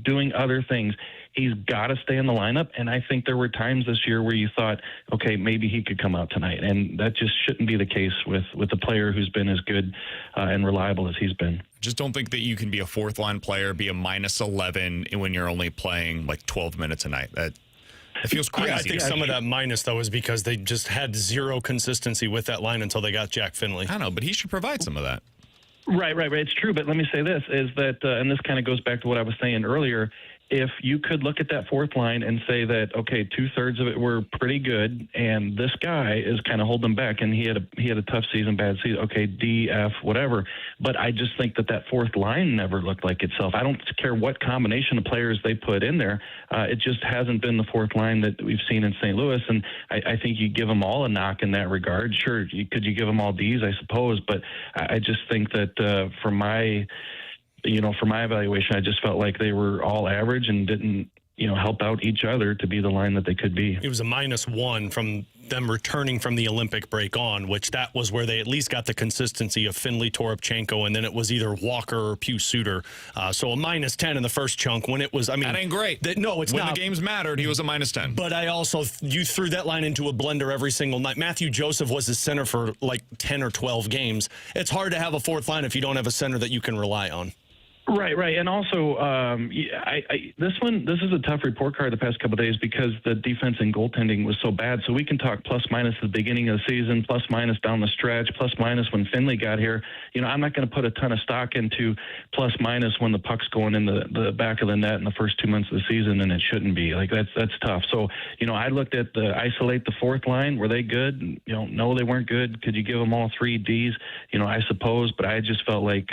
Speaker 6: doing other things, he's got to stay in the lineup. And I think there were times this year where you thought, okay, maybe he could come out tonight. And that just shouldn't be the case with a player who's been as good and reliable as he's been.
Speaker 3: Just don't think that you can be a fourth-line player, be a -11 when you're only playing like 12 minutes a night. That feels crazy.
Speaker 4: Yeah, I think some of that minus, though, is because they just had zero consistency with that line until they got Jack Finley.
Speaker 3: I know, but he should provide some of that.
Speaker 6: Right. It's true. But let me say this, is that, and this kind of goes back to what I was saying earlier, if you could look at that fourth line and say that, okay, 2/3 of it were pretty good, and this guy is kind of holding them back, and he had a tough season, bad season, okay, D, F, whatever. But I just think that fourth line never looked like itself. I don't care what combination of players they put in there. It just hasn't been the fourth line that we've seen in St. Louis, and I think you give them all a knock in that regard. Sure, could you give them all Ds, I suppose, but I just think that for my evaluation, I just felt like they were all average and didn't, help out each other to be the line that they could be.
Speaker 4: It was a -1 from them returning from the Olympic break on, which that was where they at least got the consistency of Finley, Toropchenko, and then it was either Walker or Pius Suter. So a -10 in the first chunk when it was, that
Speaker 3: ain't great.
Speaker 4: No, it's
Speaker 3: when
Speaker 4: not.
Speaker 3: When the games mattered, he was a -10.
Speaker 4: But you threw that line into a blender every single night. Matthew Joseph was the center for like 10 or 12 games. It's hard to have a fourth line if you don't have a center that you can rely on.
Speaker 6: Right. And also, this is a tough report card the past couple of days because the defense and goaltending was so bad. So we can talk plus minus at the beginning of the season, plus minus down the stretch, plus minus when Finley got here. I'm not going to put a ton of stock into plus minus when the puck's going in the back of the net in the first 2 months of the season, and it shouldn't be. Like that's tough. So I looked at isolate the fourth line. Were they good? No, they weren't good. Could you give them all 3 Ds? I suppose, but I just felt like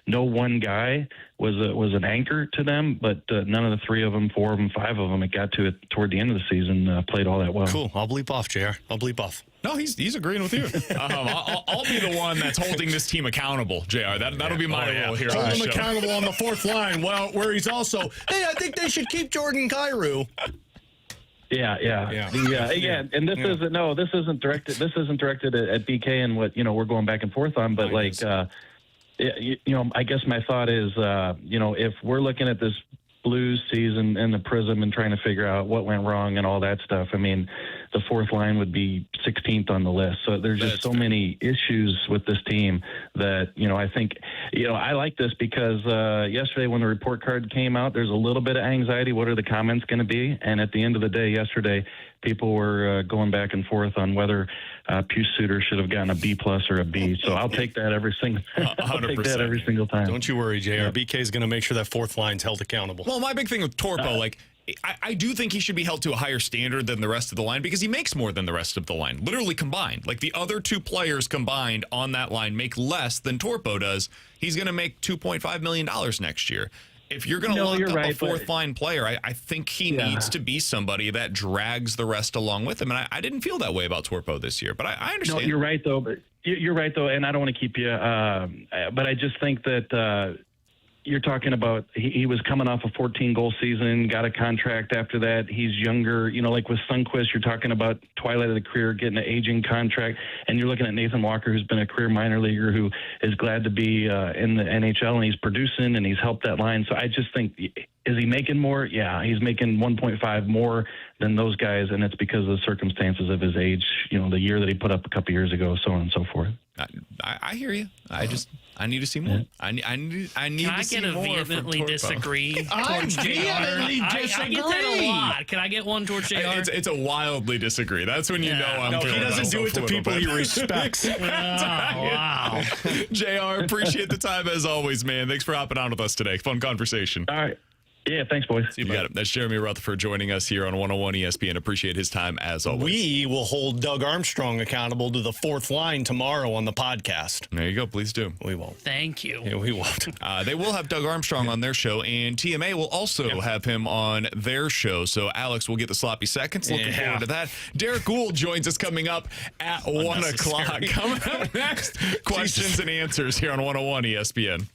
Speaker 6: no one guy was an anchor to them, but none of the 3 of them, 4 of them, 5 of them, it got to it toward the end of the season, played all that well.
Speaker 4: Cool. I'll bleep off, JR. I'll bleep off.
Speaker 3: No, he's agreeing with you. I'll be the one that's holding this team accountable, JR. That'll be my role here.
Speaker 4: Hold
Speaker 3: on the
Speaker 4: him
Speaker 3: show.
Speaker 4: accountable on the fourth line, where he's also, hey, I think they should keep Jordan Kyrou.
Speaker 6: Yeah. Again, and this isn't directed. This isn't directed at BK and what we're going back and forth on. But I guess my thought is, if we're looking at this Blues season and the prism and trying to figure out what went wrong and all that stuff, the fourth line would be 16th on the list. So there's just so many issues with this team that, I think, I like this because yesterday when the report card came out, there's a little bit of anxiety. What are the comments going to be? And at the end of the day, yesterday, people were going back and forth on whether Pius Suter should have gotten a B+ or a B. So I'll take that every single. I'll take that every single time.
Speaker 4: Don't you worry, JR. Yeah. BK is going to make sure that fourth line's held accountable.
Speaker 3: Well, my big thing with Torpo, I do think he should be held to a higher standard than the rest of the line because he makes more than the rest of the line, literally combined. Like the other 2 players combined on that line make less than Torpo does. He's going to make $2.5 million next year. If you're going to lock up a fourth line player, I think he needs to be somebody that drags the rest along with him. And I didn't feel that way about Torpo this year, but I understand.
Speaker 6: No, you're right, though. But you're right, though, and I don't want to keep you. But I just think that you're talking about he was coming off a 14-goal season, got a contract after that. He's younger. Like with Sundqvist, you're talking about twilight of the career, getting an aging contract. And you're looking at Nathan Walker, who's been a career minor leaguer, who is glad to be in the NHL, and he's producing, and he's helped that line. So I just think, is he making more? Yeah, he's making 1.5 more than those guys, and it's because of the circumstances of his age, the year that he put up a couple years ago, so on and so forth.
Speaker 3: I hear you. I need to see more. I need to see more.
Speaker 5: Can I vehemently disagree towards JR?
Speaker 4: vehemently disagree.
Speaker 5: I get that a lot. Can I get one towards JR?
Speaker 3: It's a wildly disagree. That's when you know I'm
Speaker 4: No, he doesn't do it to people he respects.
Speaker 5: Wow.
Speaker 3: JR, appreciate the time as always, man. Thanks for hopping on with us today. Fun conversation.
Speaker 6: All right. Yeah, thanks, boys.
Speaker 3: You got it. That's Jeremy Rutherford joining us here on 101 ESPN. Appreciate his time as always.
Speaker 4: We will hold Doug Armstrong accountable to the fourth line tomorrow on the podcast.
Speaker 3: There you go. Please do.
Speaker 4: We won't.
Speaker 5: Thank you.
Speaker 4: Yeah, we won't.
Speaker 3: They will have Doug Armstrong on their show, and TMA will also have him on their show. So Alex will get the sloppy seconds. Looking forward to that. Derrick Goold joins us coming up at 1 o'clock. Coming up next, questions and answers here on 101 ESPN.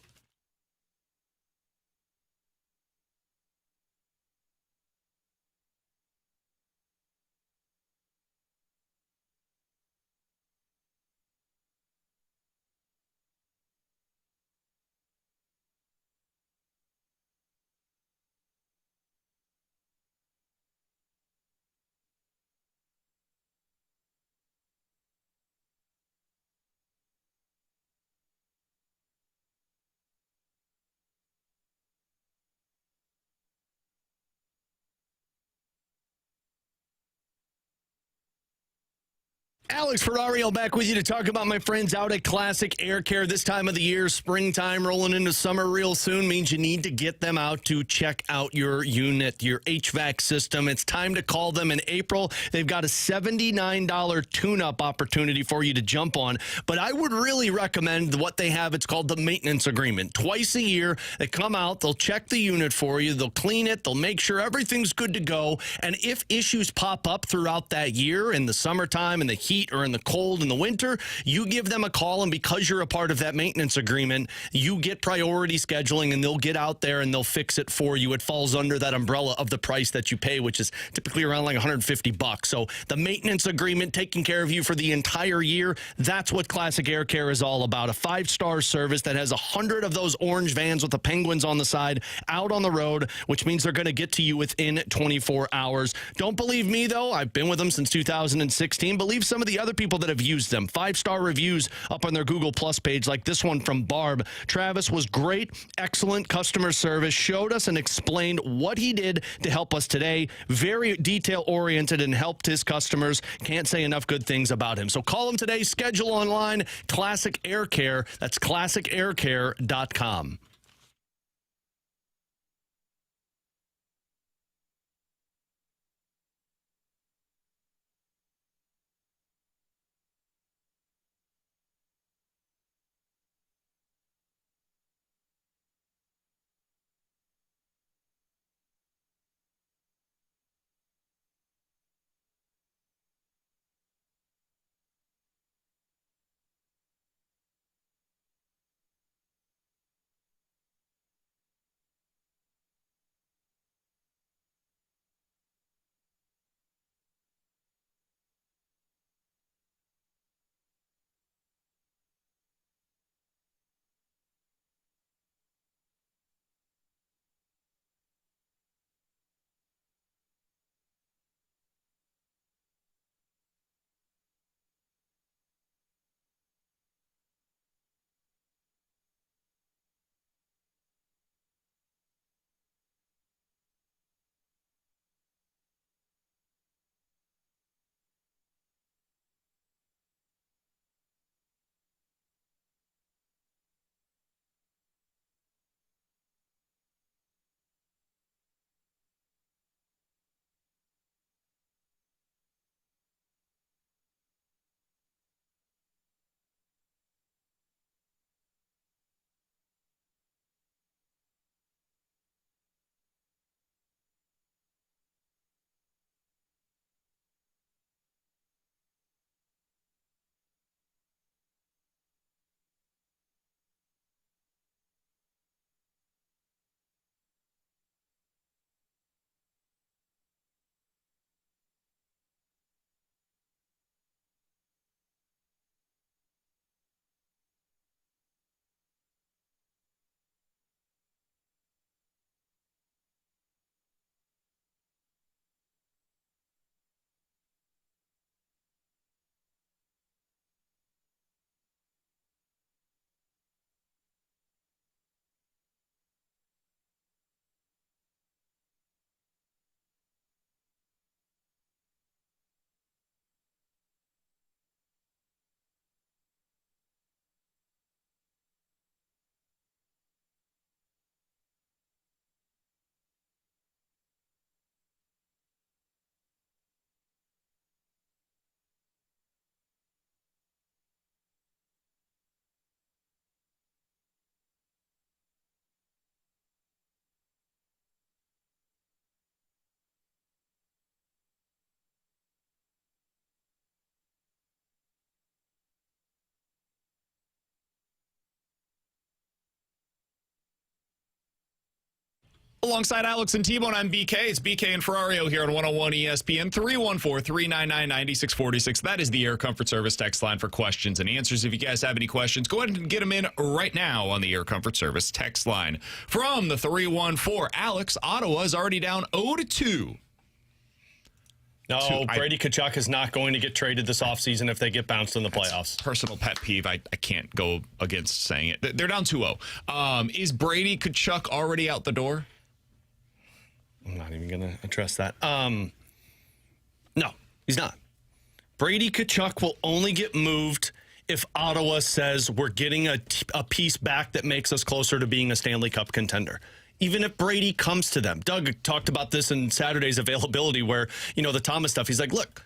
Speaker 4: Alex Ferrario back with you to talk about my friends out at Classic Air Care. This time of the year, springtime rolling into summer real soon, means you need to get them out to check out your unit, your HVAC system. It's time to call them in April. They've got a $79 tune-up opportunity for you to jump on. But I would really recommend what they have. It's called the maintenance agreement. Twice a year, they come out, they'll check the unit for you, they'll clean it, they'll make sure everything's good to go. And if issues pop up throughout that year in the summertime, in the heat, or in the cold in the winter, you give them a call, and because you're a part of that maintenance agreement, you get priority scheduling, and they'll get out there and they'll fix it for you. It falls under that umbrella of the price that you pay, which is typically around like $150. So the maintenance agreement, taking care of you for the entire year, that's what Classic Air Care is all about. A 5-star service that has 100 of those orange vans with the penguins on the side out on the road, which means they're going to get to you within 24 hours. Don't believe me, though. I've been with them since 2016. Believe some of the other people that have used them. 5-star reviews up on their Google Plus page, like this one from Barb. Travis was great, excellent customer service, showed us and explained what he did to help us today. Very detail-oriented and helped his customers. Can't say enough good things about him. So call him today. Schedule online. Classic Air Care. That's classicaircare.com.
Speaker 3: Alongside Alex and T-Bone, I'm BK. It's BK and Ferrario here on 101 ESPN, 314-399-9646. That is the Air Comfort Service text line for questions and answers. If you guys have any questions, go ahead and get them in right now on the Air Comfort Service text line. From the 314, Alex, Ottawa is already down 0-2.
Speaker 4: No, Brady Tkachuk is not going to get traded this offseason if they get bounced in the playoffs.
Speaker 3: Personal pet peeve. I can't go against saying it. They're down 2-0. Is Brady Tkachuk already out the door?
Speaker 4: I'm not even going to address that. No, he's not. Brady Tkachuk will only get moved if Ottawa says we're getting a piece back that makes us closer to being a Stanley Cup contender. Even if Brady comes to them. Doug talked about this in Saturday's availability where, the Thomas stuff. He's like, look,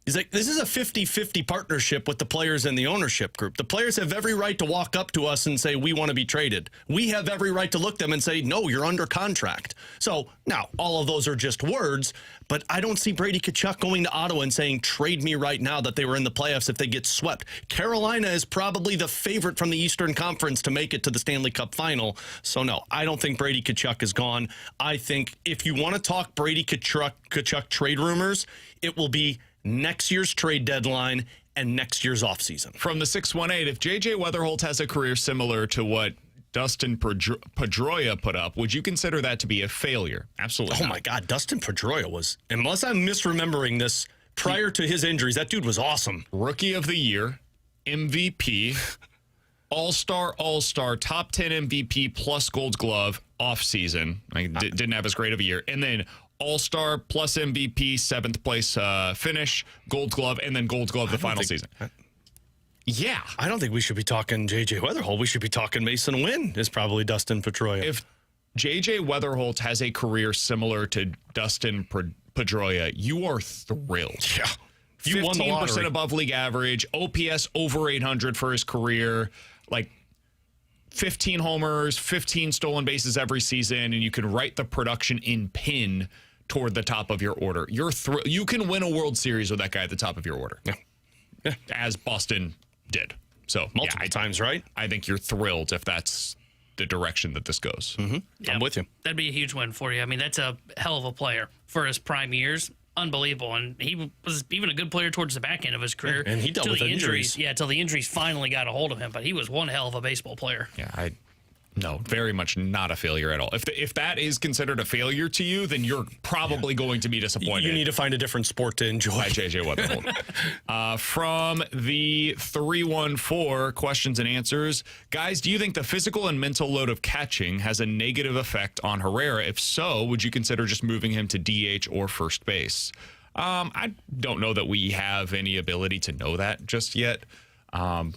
Speaker 4: this is a 50-50 partnership with the players and the ownership group. The players have every right to walk up to us and say, we want to be traded. We have every right to look them and say, no, you're under contract. So now all of those are just words, but I don't see Brady Tkachuk going to Ottawa and saying, trade me right now that they were in the playoffs if they get swept. Carolina is probably the favorite from the Eastern Conference to make it to the Stanley Cup final. So no, I don't think Brady Tkachuk is gone. I think if you want to talk Brady Tkachuk trade rumors, it will be next year's trade deadline and next year's offseason.
Speaker 3: From the 618, if J.J. Weatherholt has a career similar to what Dustin Pedroia put up, would you consider that to be a failure? Absolutely not.
Speaker 4: My God, Dustin Pedroia was, unless I'm misremembering this, prior to his injuries, that dude was awesome.
Speaker 3: Rookie of the Year, MVP, All-Star, top 10 MVP plus Gold Glove off-season. Didn't have as great of a year. And then All-Star plus MVP, 7th place finish, Gold Glove, and then Gold Glove the final season. Yeah.
Speaker 4: I don't think we should be talking J.J. Weatherholt. We should be talking Masyn Winn is probably Dustin Pedroia.
Speaker 3: If J.J. Weatherholt has a career similar to Dustin Pedroia, you are thrilled.
Speaker 4: Yeah. You won the lottery.
Speaker 3: 15% above league average, OPS over 800 for his career, 15 homers, 15 stolen bases every season, and you can write the production in pin toward the top of your order. You can win a World Series with that guy at the top of your order.
Speaker 4: Yeah.
Speaker 3: As Boston did. So
Speaker 4: multiple times, right?
Speaker 3: I think you're thrilled if that's the direction that this goes.
Speaker 4: Mm-hmm. Yeah, I'm with you.
Speaker 5: That'd be a huge win for you. I mean, that's a hell of a player for his prime years. Unbelievable. And he was even a good player towards the back end of his career.
Speaker 4: And he dealt with injuries.
Speaker 5: Yeah, until the injuries finally got a hold of him. But he was one hell of a baseball player.
Speaker 3: Yeah, no, very much not a failure at all. If that is considered a failure to you, then you're probably going to be disappointed.
Speaker 4: You need to find a different sport to enjoy.
Speaker 3: By J.J. Weatherholt. From the 314 questions and answers, guys, do you think the physical and mental load of catching has a negative effect on Herrera? If so, would you consider just moving him to DH or first base? I don't know that we have any ability to know that just yet.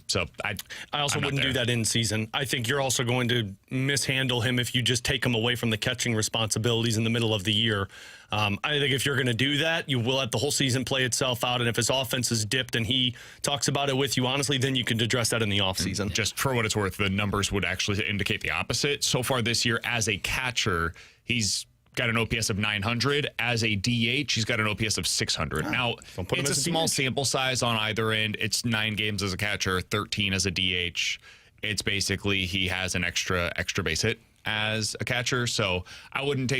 Speaker 3: So I
Speaker 4: also wouldn't do that in season. I think you're also going to mishandle him if you just take him away from the catching responsibilities in the middle of the year. I think if you're going to do that, you will let the whole season play itself out. And if his offense is dipped and he talks about it with you honestly, then you can address that in the offseason.
Speaker 3: Just for what it's worth, the numbers would actually indicate the opposite. So far this year, as a catcher, he's got an OPS of 900. As a DH, he's got an OPS of 600. Now, it's a small sample size on either end. It's 9 games as a catcher, 13 as a DH. It's basically he has an extra base hit as a catcher. So I wouldn't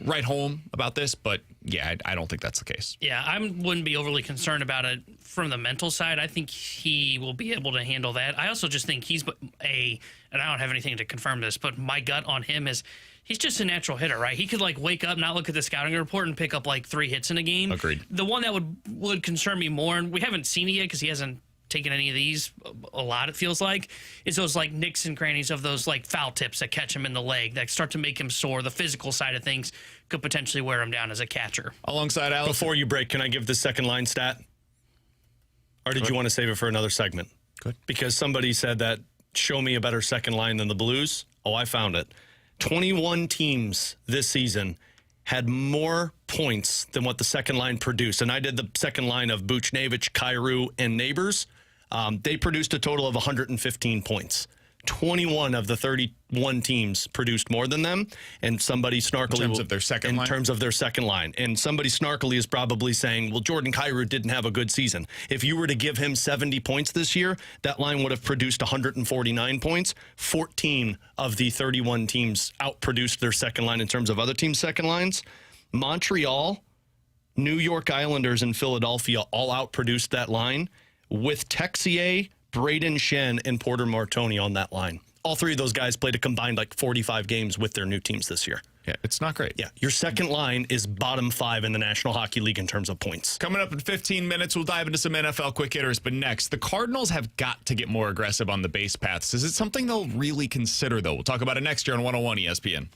Speaker 3: write home about this, but yeah, I don't think that's the case.
Speaker 5: Yeah, I wouldn't be overly concerned about it from the mental side. I think he will be able to handle that. I also just think he's and I don't have anything to confirm this, but my gut on him is he's just a natural hitter, right? He could wake up, not look at the scouting report, and pick up 3 hits in a game.
Speaker 3: Agreed.
Speaker 5: The one that would concern me more, and we haven't seen it yet because he hasn't taken any of these a lot, it feels like, is those nicks and crannies of those foul tips that catch him in the leg that start to make him sore. The physical side of things could potentially wear him down as a catcher.
Speaker 3: Alongside Alex.
Speaker 4: Before you break, can I give the second line stat? Or did you want to save it for another segment?
Speaker 3: Good.
Speaker 4: Because somebody said that, show me a better second line than the Blues. Oh, I found it. 21 teams this season had more points than what the second line produced. And I did the second line of Buchnevich, Kyrou, and Neighbors. They produced a total of 115 points. 21 of the 31 teams produced more than them, and somebody snarkily...
Speaker 3: In terms of their second line?
Speaker 4: In terms of their second line. And somebody snarkily is probably saying, well, Jordan Kyrou didn't have a good season. If you were to give him 70 points this year, that line would have produced 149 points. 14 of the 31 teams outproduced their second line in terms of other teams' second lines. Montreal, New York Islanders, and Philadelphia all outproduced that line with Texier, Braden Shen, and Porter Martoni on that line. All 3 of those guys played a combined 45 games with their new teams this year.
Speaker 3: Yeah, it's not great.
Speaker 4: Yeah, your second line is bottom 5 in the National Hockey League in terms of points.
Speaker 3: Coming up in 15 minutes, we'll dive into some NFL quick hitters. But next, the Cardinals have got to get more aggressive on the base paths. Is it something they'll really consider, though? We'll talk about it next year on 101 ESPN.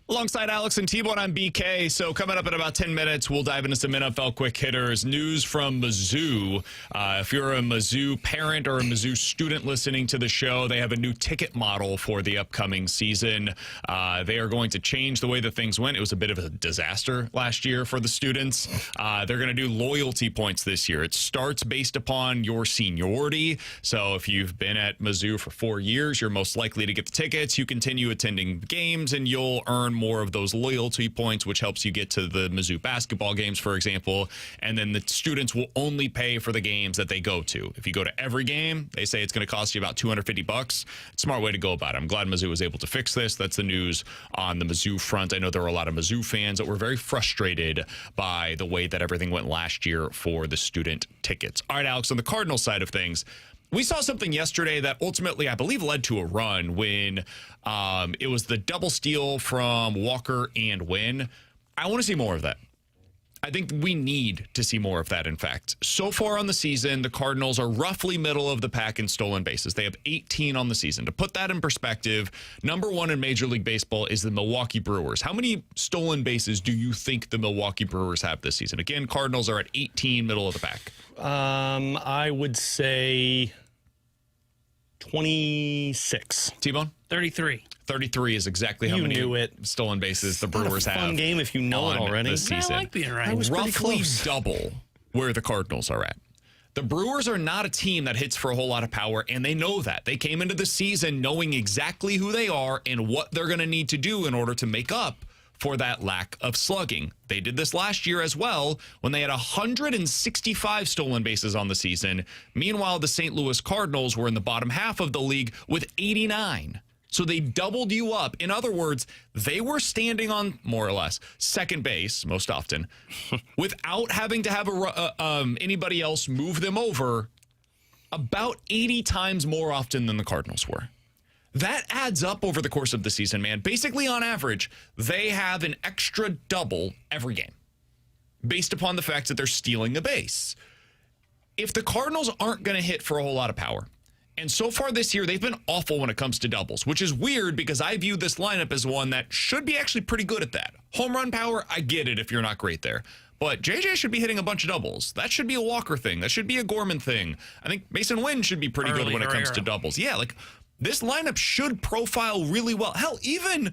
Speaker 3: Alongside Alex and T-Bone, I'm BK. So coming up in about 10 minutes, we'll dive into some NFL quick hitters. News from Mizzou. If you're a Mizzou parent or a Mizzou student listening to the show, they have a new ticket model for the upcoming season. They are going to change the way that things went. It was a bit of a disaster last year for the students. They're going to do loyalty points this year. It starts based upon your seniority. So if you've been at Mizzou for 4 years, you're most likely to get the tickets. You continue attending games, and you'll earn more of those loyalty points, which helps you get to the Mizzou basketball games, for example. And then the students will only pay for the games that they go to. If you go to every game, they say it's going to cost you about $250. It's a smart way to go about it. I'm glad Mizzou was able to fix this. That's the news on the Mizzou front. I know there were a lot of Mizzou fans that were very frustrated by the way that everything went last year for the student tickets. All right, Alex, on the Cardinals side of things, we saw something yesterday that ultimately, I believe, led to a run when it was the double steal from Walker and Winn. I want to see more of that. I think we need to see more of that, in fact. So far on the season, the Cardinals are roughly middle of the pack in stolen bases. They have 18 on the season. To put that in perspective, number one in Major League Baseball is the Milwaukee Brewers. How many stolen bases do you think the Milwaukee Brewers have this season? Again, Cardinals are at 18, middle of the pack.
Speaker 4: I would say 26.
Speaker 3: T-Bone?
Speaker 5: 33.
Speaker 3: 33 is exactly how many stolen bases the Brewers have.
Speaker 4: Fun game if you know it already.
Speaker 3: This season.
Speaker 5: I like being right.
Speaker 3: Roughly double where the Cardinals are at. The Brewers are not a team that hits for a whole lot of power, and they know that. They came into the season knowing exactly who they are and what they're going to need to do in order to make up for that lack of slugging. They did this last year as well when they had 165 stolen bases on the season. Meanwhile, the St. Louis Cardinals were in the bottom half of the league with 89. So they doubled you up. In other words, they were standing on, more or less, second base most often without having to have anybody else move them over about 80 times more often than the Cardinals were. That adds up over the course of the season, man. Basically, on average, they have an extra double every game based upon the fact that they're stealing a base. If the Cardinals aren't going to hit for a whole lot of power, and so far this year, they've been awful when it comes to doubles, which is weird because I view this lineup as one that should be actually pretty good at that. Home run power, I get it if you're not great there. But JJ should be hitting a bunch of doubles. That should be a Walker thing. That should be a Gorman thing. I think Masyn Winn should be pretty good when it comes to doubles. Yeah, like this lineup should profile really well. Hell, even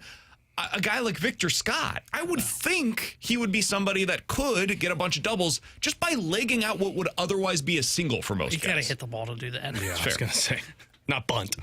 Speaker 3: a guy like Victor Scott, I would think he would be somebody that could get a bunch of doubles just by legging out what would otherwise be a single for most guys.
Speaker 5: You got to hit the ball to do that.
Speaker 4: Yeah, I was going to say, not bunt.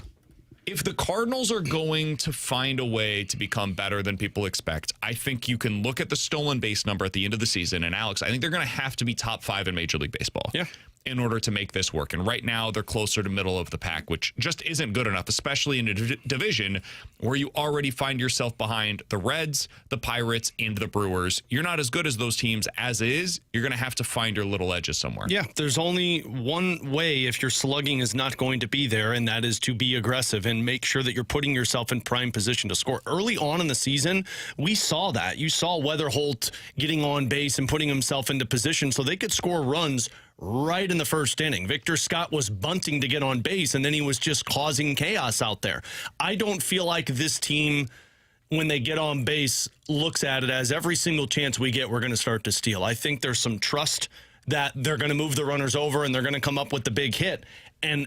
Speaker 3: If the Cardinals are going to find a way to become better than people expect, I think you can look at the stolen base number at the end of the season. And Alex, I think they're going to have to be top 5 in Major League Baseball.
Speaker 4: Yeah.
Speaker 3: In order to make this work. And right now, they're closer to middle of the pack, which just isn't good enough, especially in a division where you already find yourself behind the Reds, the Pirates, and the Brewers. You're not as good as those teams as is. You're going to have to find your little edges somewhere.
Speaker 4: Yeah, there's only one way if your slugging is not going to be there, and that is to be aggressive and make sure that you're putting yourself in prime position to score. Early on in the season, we saw that. You saw Weatherholt getting on base and putting himself into position so they could score runs right in the first inning. Victor Scott was bunting to get on base, and then he was just causing chaos out there. I don't feel like this team, when they get on base, looks at it as every single chance we get, we're going to start to steal. I think there's some trust that they're going to move the runners over and they're going to come up with the big hit. And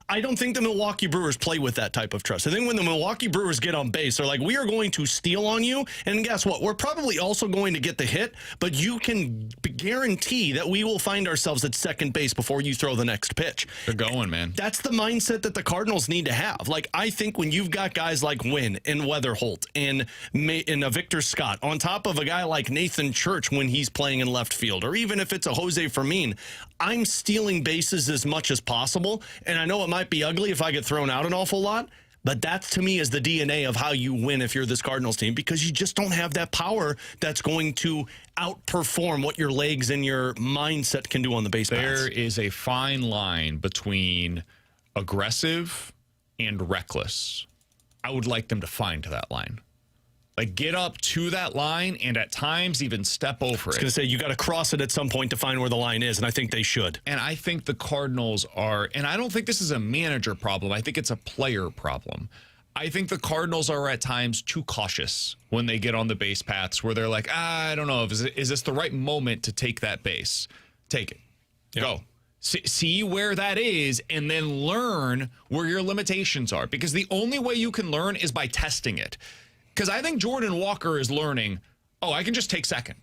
Speaker 4: I don't think the Milwaukee Brewers play with that type of trust. I think when the Milwaukee Brewers get on base, they're like, we are going to steal on you. And guess what? We're probably also going to get the hit, but you can guarantee that we will find ourselves at second base before you throw the next pitch.
Speaker 3: They're going, man.
Speaker 4: That's the mindset that the Cardinals need to have. Like, I think when you've got guys like Winn and Weatherholt and Victor Scott on top of a guy like Nathan Church when he's playing in left field, or even if it's a Jose Fermin, I'm stealing bases as much as possible. And I know it might be ugly if I get thrown out an awful lot, but that to me is the DNA of how you win if you're this Cardinals team, because you just don't have that power that's going to outperform what your legs and your mindset can do on the base paths.
Speaker 3: There is a fine line between aggressive and reckless. I would like them to find that line. Like, get up to that line and at times even step over it. I was
Speaker 4: going to say, you got to cross it at some point to find where the line is, and I think they should.
Speaker 3: And I think the Cardinals are, and I don't think this is a manager problem. I think it's a player problem. I think the Cardinals are at times too cautious when they get on the base paths where they're like, I don't know, is this the right moment to take that base? Take it. Yep. Go. See where that is and then learn where your limitations are. Because the only way you can learn is by testing it. Because I think Jordan Walker is learning, I can just take second.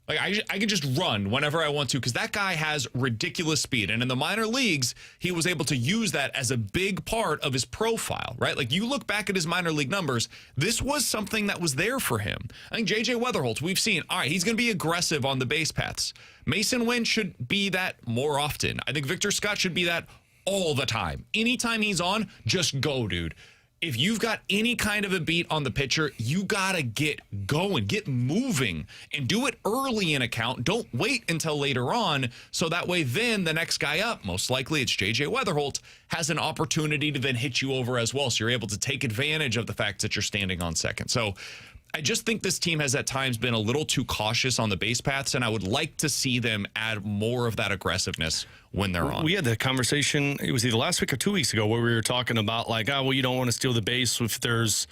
Speaker 3: Like, I can just run whenever I want to because that guy has ridiculous speed. And in the minor leagues, he was able to use that as a big part of his profile, right? Like, you look back at his minor league numbers, this was something that was there for him. I think J.J. Weatherholt, we've seen, all right, he's going to be aggressive on the base paths. Masyn Winn should be that more often. I think Victor Scott should be that all the time. Anytime he's on, just go, dude. If you've got any kind of a beat on the pitcher, you got to get going, get moving, and do it early in a count. Don't wait until later on, so that way then the next guy up, most likely it's J.J. Weatherholt, has an opportunity to then hit you over as well, so you're able to take advantage of the fact that you're standing on second. So I just think this team has at times been a little too cautious on the base paths, and I would like to see them add more of that aggressiveness when they're on.
Speaker 4: We had the conversation, it was either last week or 2 weeks ago, where we were talking about like, you don't want to steal the base if there's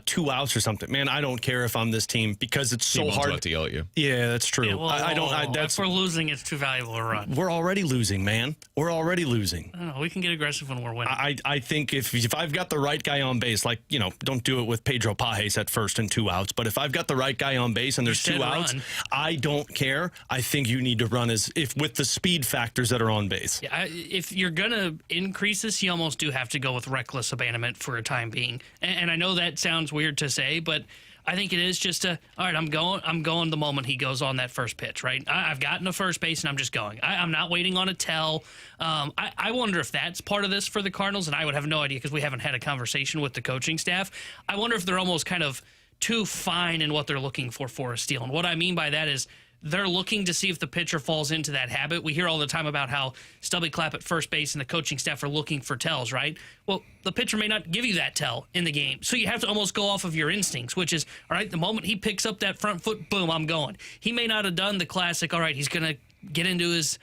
Speaker 4: 2 outs or something. Man, I don't care if I'm this team because it's so hard
Speaker 3: to yell at you.
Speaker 4: Yeah, that's true.
Speaker 5: Yeah, if we're losing, it's too valuable to run.
Speaker 4: We're already losing, man. We're already losing.
Speaker 5: I don't know. We can get aggressive when we're winning.
Speaker 4: I think if I've got the right guy on base, like, don't do it with Pedro Pajes at first and 2 outs, but if I've got the right guy on base and there's 2 outs, I don't care. I think you need to run with the speed factors that are on base.
Speaker 5: Yeah, if you're going to increase this, you almost do have to go with reckless abandonment for a time being. And I know that sounds weird to say, but I think it is just all right, I'm going the moment he goes on that first pitch, right? I've gotten to first base and I'm just going. I'm not waiting on a tell. I wonder if that's part of this for the Cardinals, and I would have no idea because we haven't had a conversation with the coaching staff. I wonder if they're almost kind of too fine in what they're looking for a steal. And what I mean by that is they're looking to see if the pitcher falls into that habit. We hear all the time about how Stubby Clapp at first base and the coaching staff are looking for tells, right? Well, the pitcher may not give you that tell in the game. So you have to almost go off of your instincts, which is, all right, the moment he picks up that front foot, boom, I'm going. He may not have done the classic, all right, he's going to get into his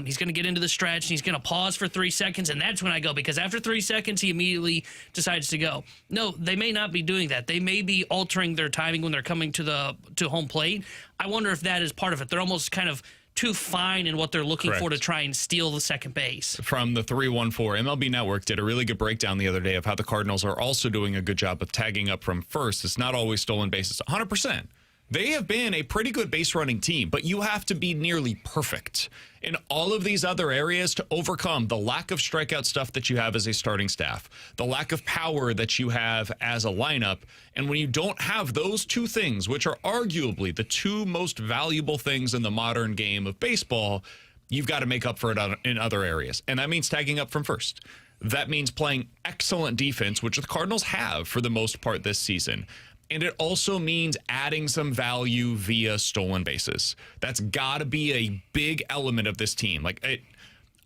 Speaker 5: he's going to get into the stretch, and he's going to pause for 3 seconds, and that's when I go, because after 3 seconds, he immediately decides to go. No, they may not be doing that. They may be altering their timing when they're coming to home plate. I wonder if that is part of it. They're almost kind of too fine in what they're looking for to try and steal the second base.
Speaker 3: From the 314, MLB Network did a really good breakdown the other day of how the Cardinals are also doing a good job of tagging up from first. It's not always stolen bases, 100%. They have been a pretty good base running team, but you have to be nearly perfect in all of these other areas to overcome the lack of strikeout stuff that you have as a starting staff, the lack of power that you have as a lineup. And when you don't have those two things, which are arguably the two most valuable things in the modern game of baseball, you've got to make up for it in other areas. And that means tagging up from first. That means playing excellent defense, which the Cardinals have for the most part this season. And it also means adding some value via stolen bases. That's got to be a big element of this team. Like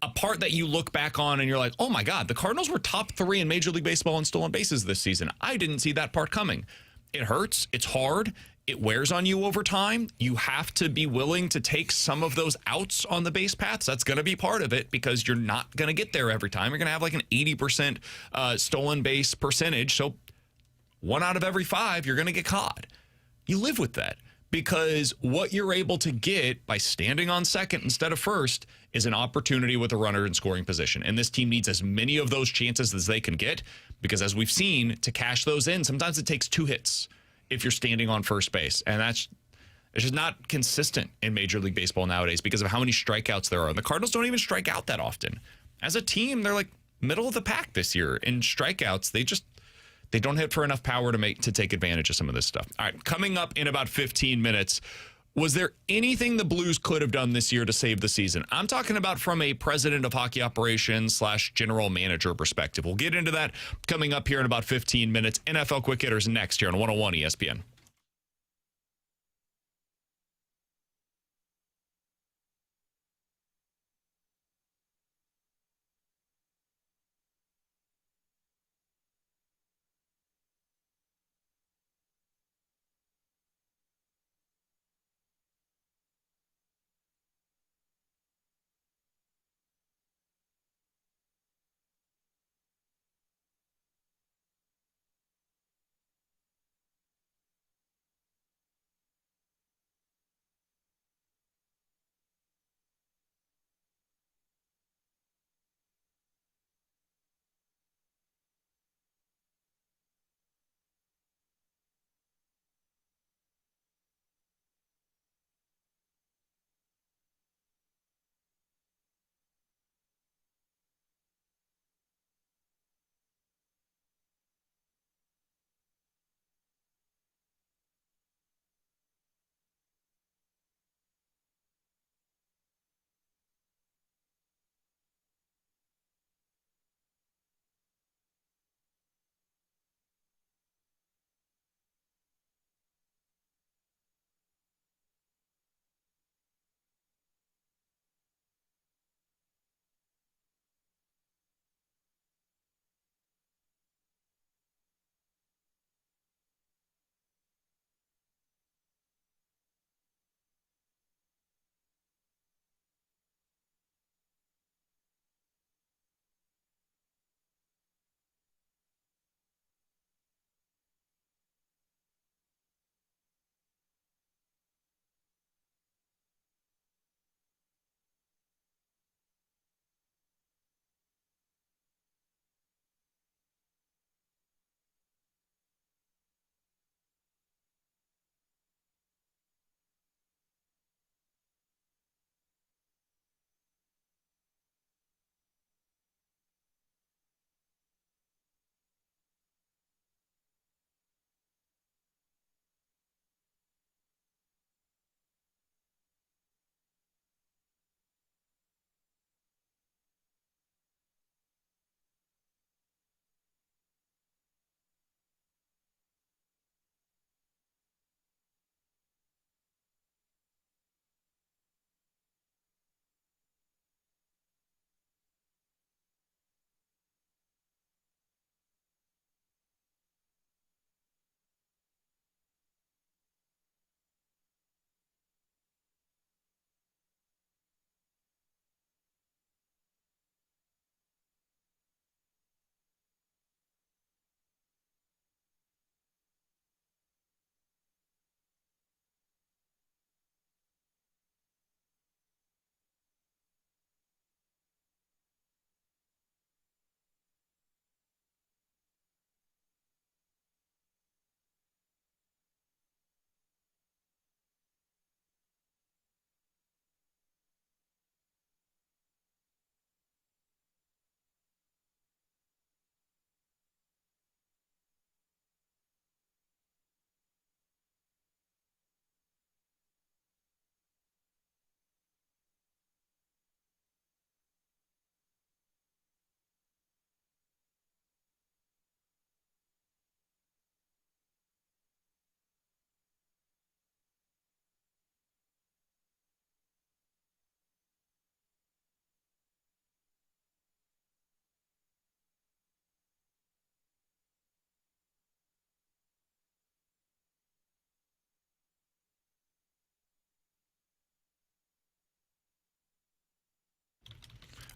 Speaker 3: a part that you look back on and you're like, oh my God, the Cardinals were top 3 in Major League Baseball in stolen bases this season. I didn't see that part coming. It hurts. It's hard. It wears on you over time. You have to be willing to take some of those outs on the base paths. That's going to be part of it because you're not going to get there every time. You're going to have like an 80% stolen base percentage. So 1 out of every 5, you're going to get caught. You live with that because what you're able to get by standing on second instead of first is an opportunity with a runner in scoring position. And this team needs as many of those chances as they can get because as we've seen, to cash those in, sometimes it takes 2 hits if you're standing on first base. And it's just not consistent in Major League Baseball nowadays because of how many strikeouts there are. And the Cardinals don't even strike out that often. As a team, they're like middle of the pack this year. In strikeouts, they don't hit for enough power to take advantage of some of this stuff. All right, coming up in about 15 minutes, was there anything the Blues could have done this year to save the season? I'm talking about from a president of hockey operations / general manager perspective. We'll get into that coming up here in about 15 minutes. NFL Quick Hitters next here on 101 ESPN.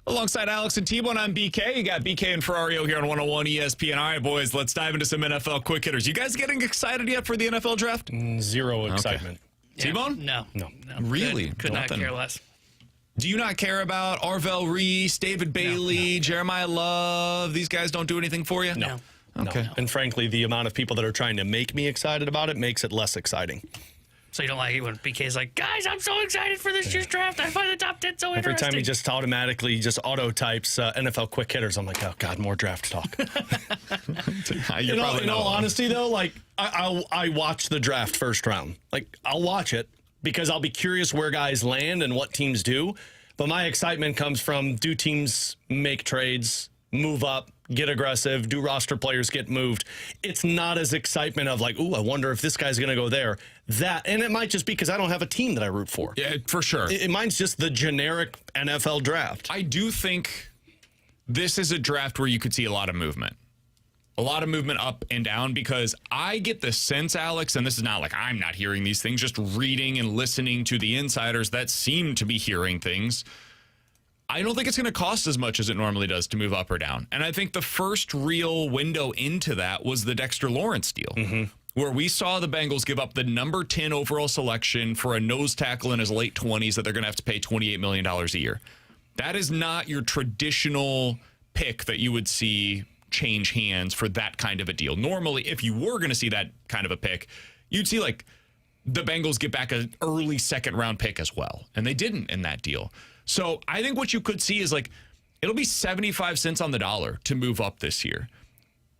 Speaker 3: Alongside Alex and T-Bone, I'm BK. You got BK and Ferrario here on 101 ESPN. All right, boys, let's dive into some NFL quick hitters. You guys getting excited yet for the NFL draft?
Speaker 4: Zero excitement.
Speaker 5: Yeah,
Speaker 3: T-Bone?
Speaker 5: No.
Speaker 3: Really?
Speaker 5: Could not care less.
Speaker 3: Do you not care about Arvell Reese, David Bailey, Jeremiah Love? These guys don't do anything for you?
Speaker 5: No.
Speaker 3: Okay.
Speaker 4: No. And frankly, the amount of people that are trying to make me excited about it makes it less exciting.
Speaker 5: So you don't like it when BK's like, guys, I'm so excited for this year's draft. I find the top 10 so
Speaker 4: Every
Speaker 5: interesting.
Speaker 4: time he just automatically auto types NFL quick hitters, I'm like, oh God, more draft talk. In all honesty, though, like I watch the draft first round. Like I'll watch it because I'll be curious where guys land and what teams do. But my excitement comes from, do teams make trades, move up, get aggressive, do roster players get moved? It's not as excitement of like, ooh, I wonder if this guy's going to go there. And it might just be because I don't have a team that I root for.
Speaker 3: Yeah, for sure.
Speaker 4: Mine's just the generic NFL draft.
Speaker 3: I do think this is a draft where you could see a lot of movement. A lot of movement up and down, because I get the sense, Alex, and this is not like I'm not hearing these things, just reading and listening to the insiders that seem to be hearing things. I don't think it's going to cost as much as it normally does to move up or down. And I think the first real window into that was the Dexter Lawrence deal, where we saw the Bengals give up the number 10 overall selection for a nose tackle in his late 20s that they're going to have to pay $28 million a year. That is not your traditional pick that you would see change hands for that kind of a deal. Normally, if you were going to see that kind of a pick, you'd see like the Bengals get back an early second round pick as well. And they didn't in that deal. So I think what you could see is like, it'll be 75 cents on the dollar to move up this year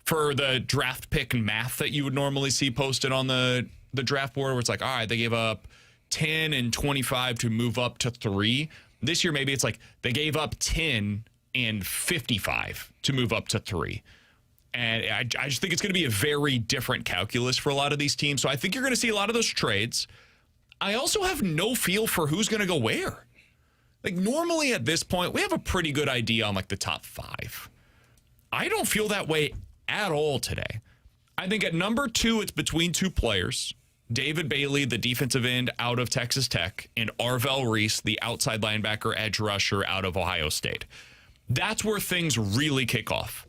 Speaker 3: for the draft pick math that you would normally see posted on the draft board, where it's like, all right, they gave up 10 and 25 to move up to 3. This year, maybe it's like they gave up 10 and 55 to move up to 3. And I just think it's going to be a very different calculus for a lot of these teams. So I think you're going to see a lot of those trades. I also have no feel for who's going to go where. Like normally at this point, we have a pretty good idea on like the top 5. I don't feel that way at all today. I think at number 2, it's between 2 players. David Bailey, the defensive end out of Texas Tech, and Arvell Reese, the outside linebacker edge rusher out of Ohio State. That's where things really kick off.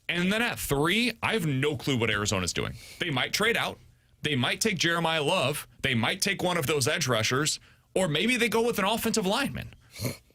Speaker 3: And then at 3, I have no clue what Arizona's doing. They might trade out. They might take Jeremiah Love. They might take one of those edge rushers. Or maybe they go with an offensive lineman.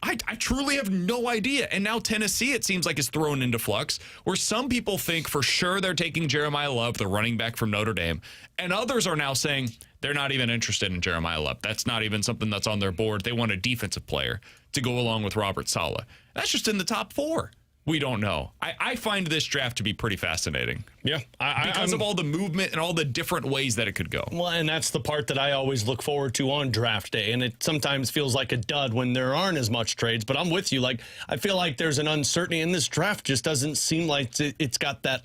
Speaker 3: I truly have no idea. And now Tennessee, it seems like, is thrown into flux, where some people think for sure they're taking Jeremiah Love, the running back from Notre Dame. And others are now saying they're not even interested in Jeremiah Love. That's not even something that's on their board. They want a defensive player to go along with Robert Saleh. That's just in the top 4. We don't know. I find this draft to be pretty fascinating.
Speaker 4: Yeah.
Speaker 3: Because of all the movement and all the different ways that it could go.
Speaker 4: Well, and that's the part that I always look forward to on draft day. And it sometimes feels like a dud when there aren't as much trades. But I'm with you. Like, I feel like there's an uncertainty. And this draft just doesn't seem like it's got that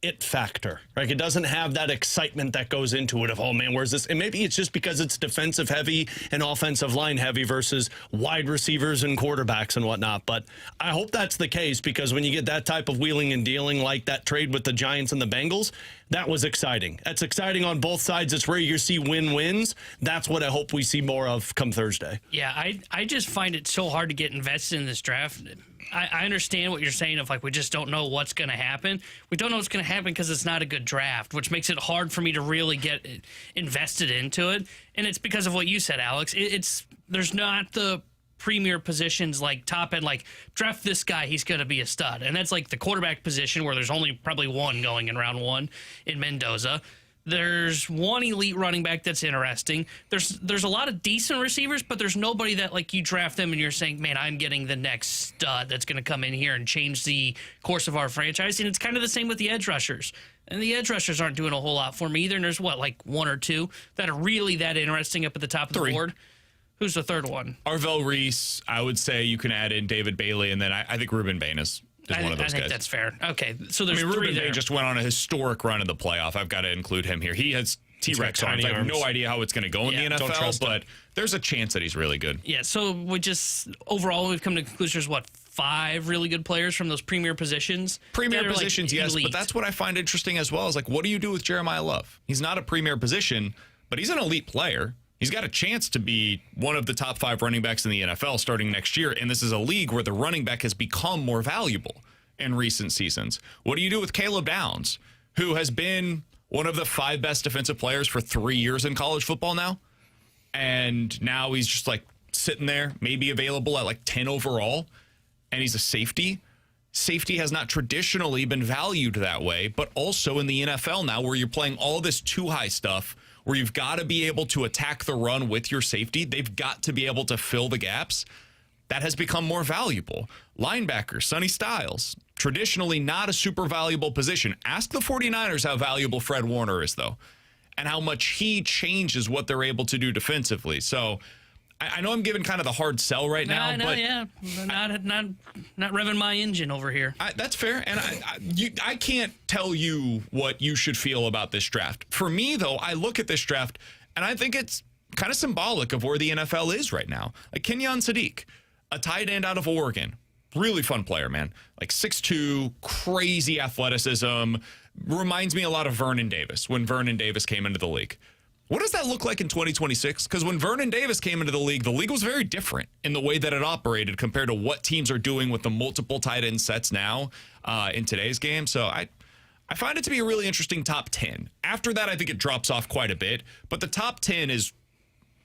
Speaker 4: it factor. Like, it doesn't have that excitement that goes into it of, oh man, where's this? And maybe it's just because it's defensive heavy and offensive line heavy versus wide receivers and quarterbacks and whatnot. But I hope that's the case, because when you get that type of wheeling and dealing, like that trade with the Giants and the Bengals, that was exciting. That's exciting on both sides. It's where you see win-wins. That's what I hope we see more of come Thursday.
Speaker 5: Yeah, I just find it so hard to get invested in this draft. I understand what you're saying of like, we just don't know what's going to happen. We don't know what's going to happen because it's not a good draft, which makes it hard for me to really get invested into it. And it's because of what you said, Alex. There's not the premier positions like top end, like draft this guy, he's going to be a stud. And that's like the quarterback position, where there's only probably one going in round 1 in Mendoza. There's one elite running back that's interesting. There's a lot of decent receivers, but there's nobody that like you draft them and you're saying, man, I'm getting the next stud that's going to come in here and change the course of our franchise. And it's kind of the same with the edge rushers. And the edge rushers aren't doing a whole lot for me either. And there's like 1 or 2 that are really that interesting up at the top of the board. Who's the third one?
Speaker 3: Arvell Reese. I would say you can add in David Bailey, and then I think Ruben Bain is one of those guys.
Speaker 5: I think that's fair. Okay, so there's 3
Speaker 3: Ruben
Speaker 5: there.
Speaker 3: Bain just went on a historic run in the playoff. I've got to include him here. He has T-Rex arms. I have no idea how it's going to go in the NFL, but there's a chance that he's really good.
Speaker 5: Yeah, so overall, we've come to conclusions, 5 really good players from those premier positions?
Speaker 3: Premier positions,
Speaker 5: like
Speaker 3: yes,
Speaker 5: elite.
Speaker 3: but that's what I find interesting as well, is like, what do you do with Jeremiah Love? He's not a premier position, but he's an elite player. He's got a chance to be one of the top 5 running backs in the NFL starting next year, and this is a league where the running back has become more valuable in recent seasons. What do you do with Caleb Downs, who has been one of the 5 best defensive players for 3 years in college football now? And now he's just like sitting there, maybe available at like 10 overall, and he's a safety. Safety has not traditionally been valued that way, but also in the NFL now where you're playing all this too high stuff, where you've got to be able to attack the run with your safety. They've got to be able to fill the gaps. That has become more valuable. Linebacker, Sonny Styles, traditionally not a super valuable position. Ask the 49ers how valuable Fred Warner is, though, and how much he changes what they're able to do defensively. So I know I'm giving kind of the hard sell right now, but
Speaker 5: not revving my engine over here.
Speaker 3: That's fair, and I can't tell you what you should feel about this draft. For me, though, I look at this draft, and I think it's kind of symbolic of where the NFL is right now. Like Kenyon Sadiq, a tight end out of Oregon, really fun player, man. Like 6'2", crazy athleticism, reminds me a lot of Vernon Davis when Vernon Davis came into the league. What does that look like in 2026? Because when Vernon Davis came into the league was very different in the way that it operated compared to what teams are doing with the multiple tight end sets now in today's game. So I find it to be a really interesting top 10. After that, I think it drops off quite a bit. But the top 10 is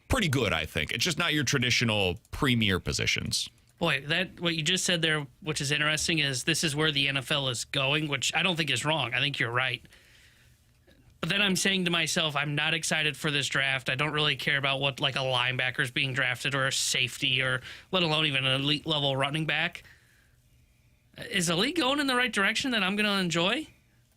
Speaker 3: pretty good, I think. It's just not your traditional premier positions.
Speaker 5: Boy, what you just said there, which is interesting, is this is where the NFL is going, which I don't think is wrong. I think you're right. But then I'm saying to myself, I'm not excited for this draft. I don't really care about what like a linebacker is being drafted or a safety or let alone even an elite level running back. Is the league going in the right direction that I'm going to enjoy?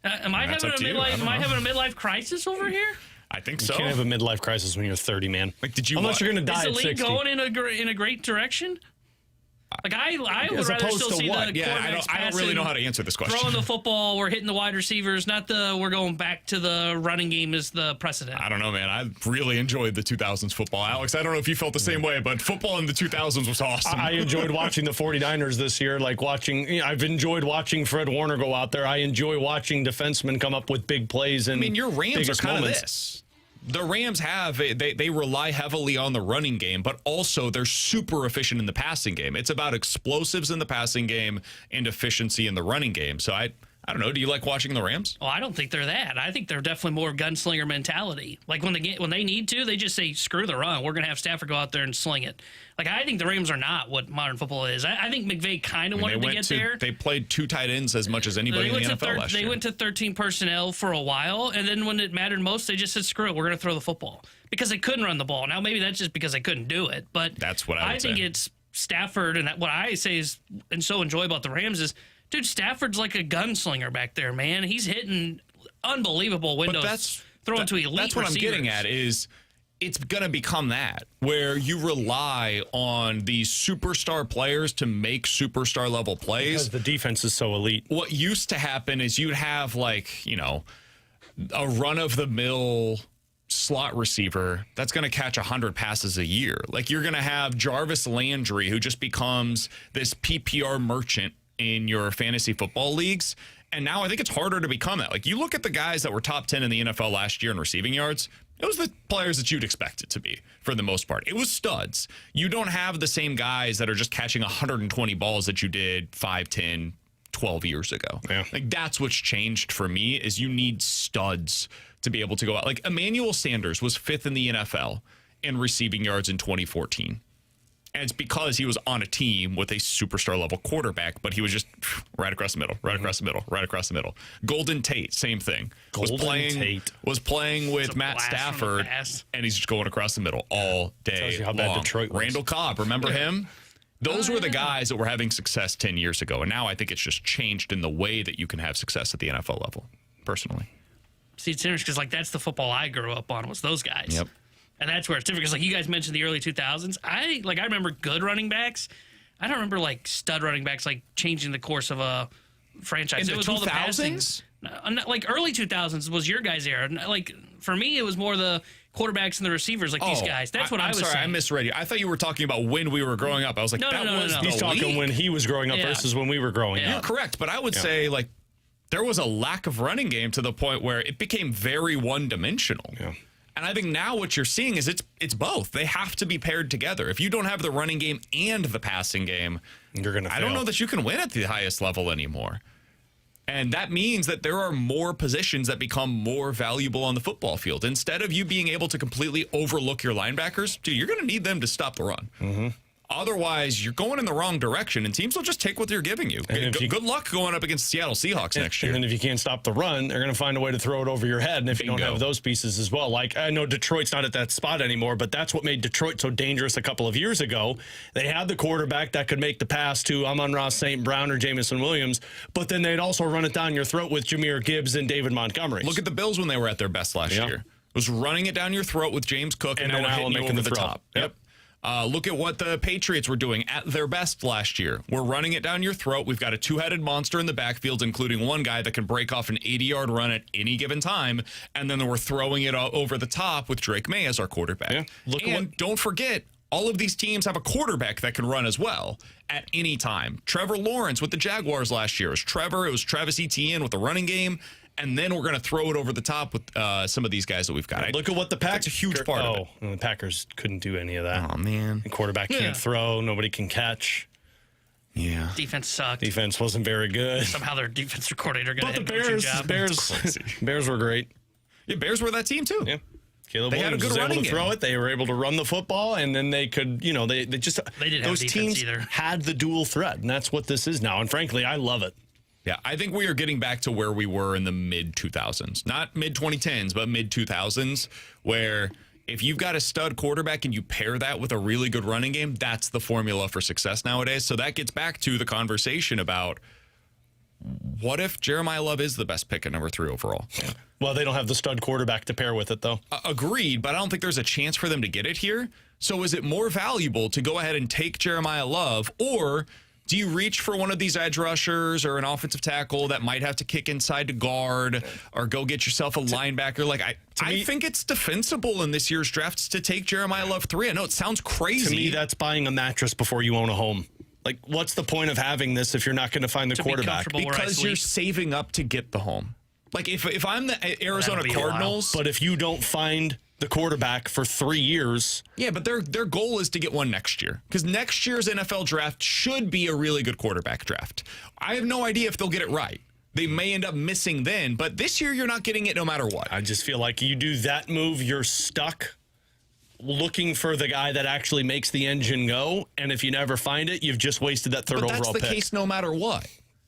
Speaker 5: Am I having a midlife crisis over here?
Speaker 3: I think so.
Speaker 4: You can't have a midlife crisis when you're 30, man.
Speaker 3: Like,
Speaker 4: unless you're going to die at 60.
Speaker 5: Is the league going in a great direction? Like I would rather still see
Speaker 3: what?
Speaker 5: the quarterbacks
Speaker 3: I don't really know how to answer this question.
Speaker 5: Throwing the football, we're hitting the wide receivers, not we're going back to the running game as the precedent.
Speaker 3: I don't know, man. I really enjoyed the 2000s football. Alex, I don't know if you felt the same way, but football in the 2000s was awesome.
Speaker 4: I enjoyed watching the 49ers this year. I've enjoyed watching Fred Warner go out there. I enjoy watching defensemen come up with big plays. And
Speaker 3: your Rams are kind
Speaker 4: moments.
Speaker 3: of this. The Rams they rely heavily on the running game, but also they're super efficient in the passing game. It's about explosives in the passing game and efficiency in the running game. So I don't know. Do you like watching the Rams?
Speaker 5: Oh, I don't think they're that. I think they're definitely more gunslinger mentality. Like when they need to, they just say, screw the run. We're going to have Stafford go out there and sling it. Like I think the Rams are not what modern football is. I think McVay kind of wanted to get there.
Speaker 3: They played 2 tight ends as much as anybody in the NFL last year.
Speaker 5: They went to 13 personnel for a while, and then when it mattered most, they just said, screw it, we're going to throw the football. Because they couldn't run the ball. Now, maybe that's just because they couldn't do it. But
Speaker 3: that's what I
Speaker 5: think it's Stafford, and what I say is, and so enjoy about the Rams is, dude, Stafford's like a gunslinger back there, man. He's hitting unbelievable windows, throwing to elite
Speaker 3: That's what
Speaker 5: receivers.
Speaker 3: I'm getting at is it's going to become that, where you rely on these superstar players to make superstar level plays.
Speaker 4: Because the defense is so elite.
Speaker 3: What used to happen is you'd have a run-of-the-mill slot receiver that's going to catch 100 passes a year. Like you're going to have Jarvis Landry, who just becomes this PPR merchant in your fantasy football leagues. And now I think it's harder to become that. Like you look at the guys that were top 10 in the NFL last year in receiving yards, it was the players that you'd expect it to be for the most part. It was studs. You don't have the same guys that are just catching 120 balls that you did 5, 10, 12 years ago.
Speaker 4: Yeah.
Speaker 3: Like that's what's changed for me is you need studs to be able to go out. Like Emmanuel Sanders was 5th in the NFL in receiving yards in 2014. And it's because he was on a team with a superstar level quarterback, but he was just right across the middle, right across the middle, right across the middle. Golden Tate, same thing. Was playing with Matt Stafford, and he's just going across the middle all day
Speaker 4: Tells you how
Speaker 3: long.
Speaker 4: bad Detroit was.
Speaker 3: Randall Cobb, remember him? Those were the guys that were having success 10 years ago, and now I think it's just changed in the way that you can have success at the NFL level, personally.
Speaker 5: See, it's interesting because that's the football I grew up on was those guys.
Speaker 3: Yep.
Speaker 5: And that's where it's different because you guys mentioned the early 2000s. I remember good running backs. I don't remember stud running backs changing the course of a franchise.
Speaker 3: In the 2000s?
Speaker 5: Early 2000s was your guys' era. For me, it was more the quarterbacks and the receivers these guys. That's what I was saying.
Speaker 3: I misread you. I thought you were talking about when we were growing up. I was like,
Speaker 5: No.
Speaker 4: He's talking when he was growing up versus when we were growing up.
Speaker 3: You're correct, but I would say there was a lack of running game to the point where it became very one-dimensional.
Speaker 4: Yeah.
Speaker 3: And I think now what you're seeing is it's both. They have to be paired together. If you don't have the running game and the passing game,
Speaker 4: you're going to fail.
Speaker 3: I don't know that you can win at the highest level anymore. And that means that there are more positions that become more valuable on the football field. Instead of you being able to completely overlook your linebackers, dude, you're going to need them to stop the run. Mm-hmm. Otherwise, you're going in the wrong direction, and teams will just take what they're giving you. Good luck going up against Seattle Seahawks next year.
Speaker 4: And then if you can't stop the run, they're going to find a way to throw it over your head. And if you don't have those pieces as well, like I know Detroit's not at that spot anymore, but that's what made Detroit so dangerous a couple of years ago. They had the quarterback that could make the pass to Amon-Ra St. Brown or Jamison Williams, but then they'd also run it down your throat with Jahmyr Gibbs and David Montgomery.
Speaker 3: Look at the Bills when they were at their best last year. It was running it down your throat with James Cook and then hitting you over the top. Yep. Look at what the Patriots were doing at their best last year. We're running it down your throat. We've got a two-headed monster in the backfield, including one guy that can break off an 80-yard run at any given time, and then we're throwing it over the top with Drake May as our quarterback. Yeah. Don't forget, all of these teams have a quarterback that can run as well at any time. Trevor Lawrence with the Jaguars last year. It was Travis Etienne with the running game. And then we're going to throw it over the top with some of these guys that we've got.
Speaker 4: Look at what the Packers...
Speaker 3: That's a huge part of it.
Speaker 4: The Packers couldn't do any of that.
Speaker 3: Oh, man.
Speaker 4: The quarterback can't throw. Nobody can catch.
Speaker 3: Yeah.
Speaker 5: Defense sucked.
Speaker 4: Defense wasn't very good.
Speaker 5: Somehow their defensive coordinator got a
Speaker 4: But
Speaker 5: the
Speaker 4: Bears were great.
Speaker 3: Yeah, Bears were that team, too.
Speaker 4: Yeah. Caleb
Speaker 3: they
Speaker 4: Williams
Speaker 3: had a good
Speaker 4: was able to throw
Speaker 3: game.
Speaker 4: it. They were able to run the football, and then they could, they just...
Speaker 5: They didn't
Speaker 4: those
Speaker 5: have
Speaker 4: teams
Speaker 5: either.
Speaker 4: had the dual threat, and that's what this is now. And frankly, I love it.
Speaker 3: Yeah, I think we are getting back to where we were in the mid-2000s. Not mid-2010s, but mid-2000s, where if you've got a stud quarterback and you pair that with a really good running game, that's the formula for success nowadays. So that gets back to the conversation about what if Jeremiah Love is the best pick at number 3 overall?
Speaker 4: Well, they don't have the stud quarterback to pair with it, though.
Speaker 3: Agreed, but I don't think there's a chance for them to get it here. So is it more valuable to go ahead and take Jeremiah Love, or... do you reach for one of these edge rushers or an offensive tackle that might have to kick inside to guard or go get yourself a linebacker? Like I think it's defensible in this year's drafts to take Jeremiah Love 3. I know it sounds crazy.
Speaker 4: To me, that's buying a mattress before you own a home. Like, what's the point of having this if you're not going to find the quarterback?
Speaker 3: Because you're saving up to get the home. Like, if I'm the Arizona Cardinals...
Speaker 4: But if you don't find... the quarterback for 3 years.
Speaker 3: Yeah, but their goal is to get one next year, because next year's NFL draft should be a really good quarterback draft. I have no idea if they'll get it right. They may end up missing then, but this year you're not getting it no matter what.
Speaker 4: I just feel like you do that move, you're stuck looking for the guy that actually makes the engine go, and if you never find it, you've just wasted that third overall pick.
Speaker 3: That's the case no matter what.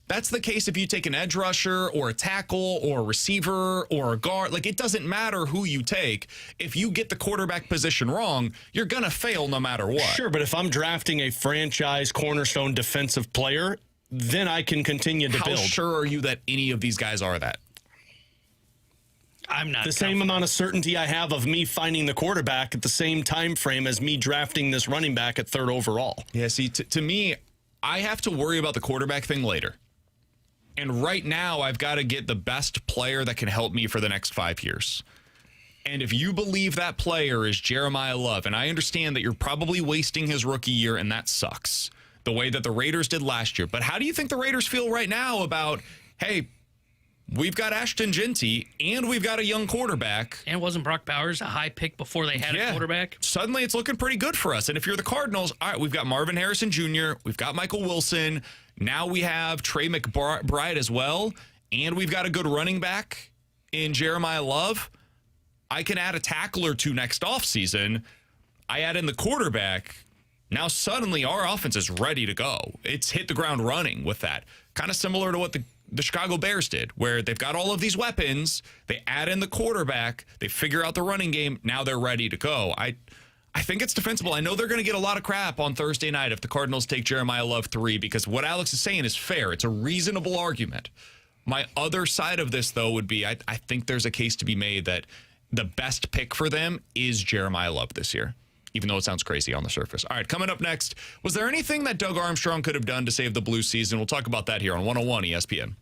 Speaker 3: That's the case if you take an edge rusher or a tackle or a receiver or a guard. Like, it doesn't matter who you take. If you get the quarterback position wrong, you're going to fail no matter what.
Speaker 4: Sure, but if I'm drafting a franchise cornerstone defensive player, then I can continue to build.
Speaker 3: How sure are you that any of these guys are that?
Speaker 5: I'm not.
Speaker 4: The same amount of certainty I have of me finding the quarterback at the same time frame as me drafting this running back at 3rd overall.
Speaker 3: Yeah, see, to me, I have to worry about the quarterback thing later. And right now, I've got to get the best player that can help me for the next 5 years. And if you believe that player is Jeremiah Love, and I understand that you're probably wasting his rookie year, and that sucks, the way that the Raiders did last year. But how do you think the Raiders feel right now about, hey, we've got Ashton Genty, and we've got a young quarterback.
Speaker 5: And wasn't Brock Bowers a high pick before they had a quarterback?
Speaker 3: Suddenly it's looking pretty good for us. And if you're the Cardinals, all right, we've got Marvin Harrison Jr., we've got Michael Wilson, now we have Trey McBride as well, and we've got a good running back in Jeremiah Love. I can add a tackle or two next offseason. I add in the quarterback. Now suddenly our offense is ready to go. It's hit the ground running with that. Kind of similar to what the Chicago Bears did, where they've got all of these weapons, they add in the quarterback, they figure out the running game, now they're ready to go. I think it's defensible. I know they're going to get a lot of crap on Thursday night if the Cardinals take Jeremiah Love 3, because what Alex is saying is fair. It's a reasonable argument. My other side of this, though, would be I think there's a case to be made that the best pick for them is Jeremiah Love this year, even though it sounds crazy on the surface. All right, coming up next, was there anything that Doug Armstrong could have done to save the Blues season? We'll talk about that here on 101 ESPN.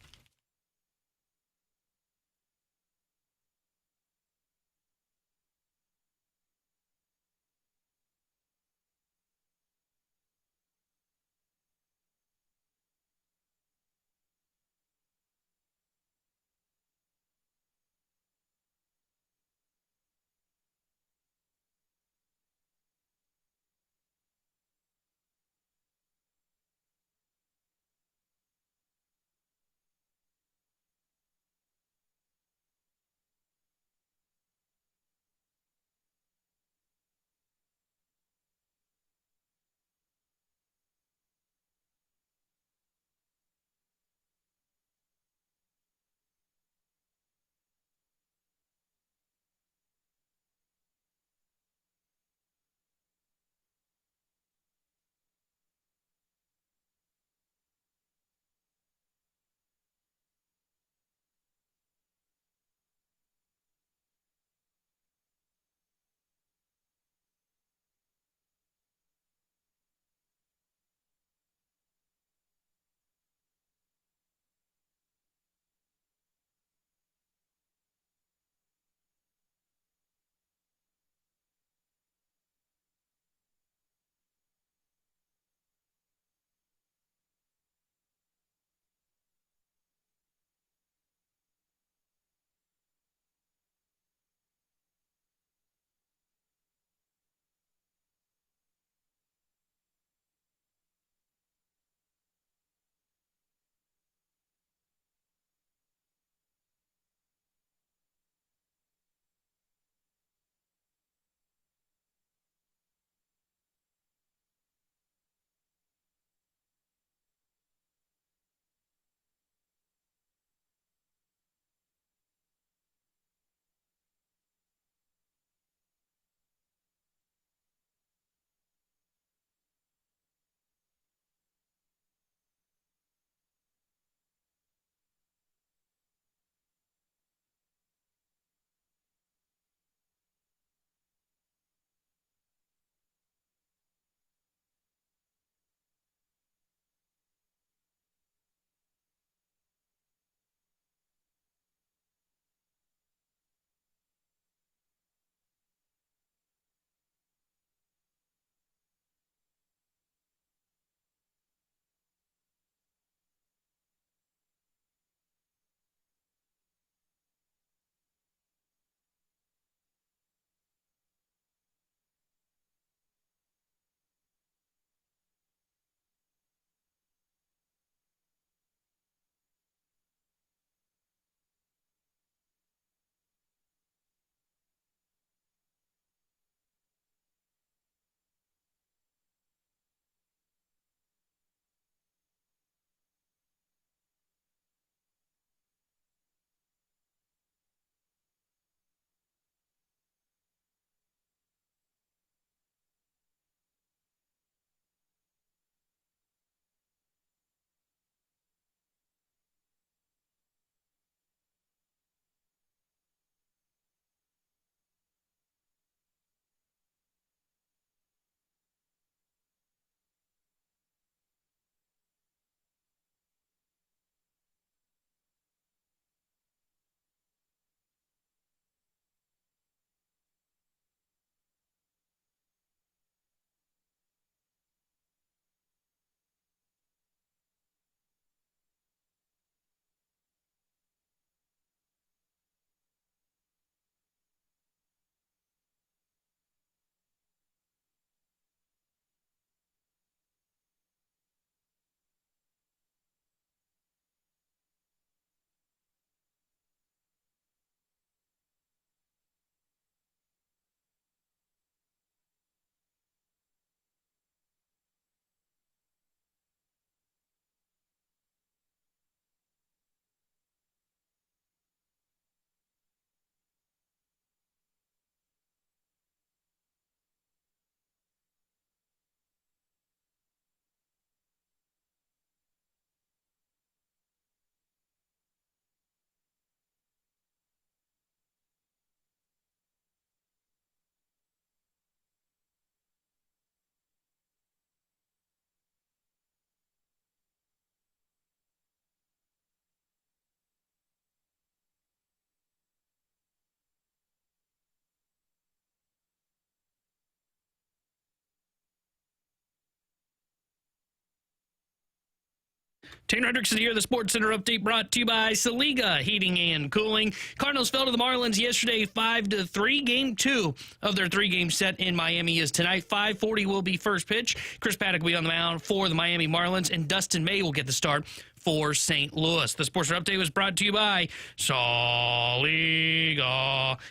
Speaker 5: Tanner Hendrickson here, the Sports Center update brought to you by Saliga Heating and Cooling. Cardinals fell to the Marlins yesterday 5-3. Game 2 of their 3-game set in Miami is tonight. 5:40 will be first pitch. Chris Paddock will be on the mound for the Miami Marlins, and Dustin May will get the start for St. Louis. The Sports Center update was brought to you by Saliga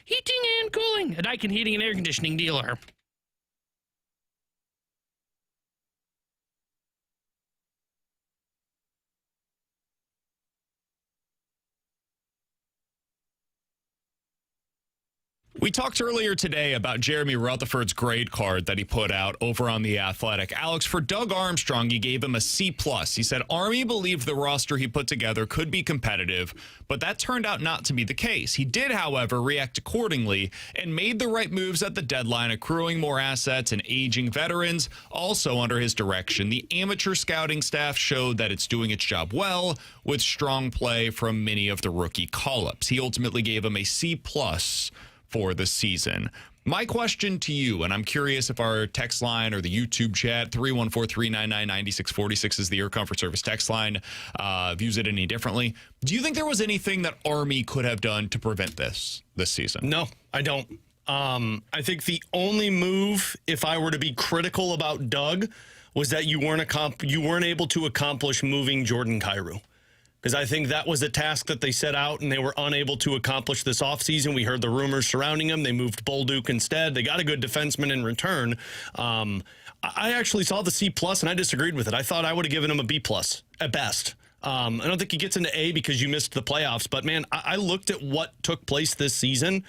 Speaker 5: Heating and Cooling, a Daikin heating and air conditioning dealer.
Speaker 3: We talked earlier today about Jeremy Rutherford's grade card that he put out over on The Athletic. Alex, for Doug Armstrong, he gave him a C+. He said Army believed the roster he put together could be competitive, but that turned out not to be the case. He did, however, react accordingly and made the right moves at the deadline, accruing more assets and aging veterans. Also under his direction, the amateur scouting staff showed that it's doing its job well, with strong play from many of the rookie call-ups. He ultimately gave him a C+ for the season. My question to you, and I'm curious if our text line or the YouTube chat, 314-399-9646 is the Air Comfort Service text line, views it any differently. Do you think there was anything that Army could have done to prevent this season?
Speaker 4: No, I don't. I think the only move, if I were to be critical about Doug, was that you weren't able to accomplish moving Jordan Kyrou. Because I think that was a task that they set out and they were unable to accomplish this offseason. We heard the rumors surrounding him. They moved Bolduc instead. They got a good defenseman in return. I actually saw the C+ and I disagreed with it. I thought I would have given him a B+ at best. I don't think he gets into A because you missed the playoffs. But, man, I looked at what took place this season.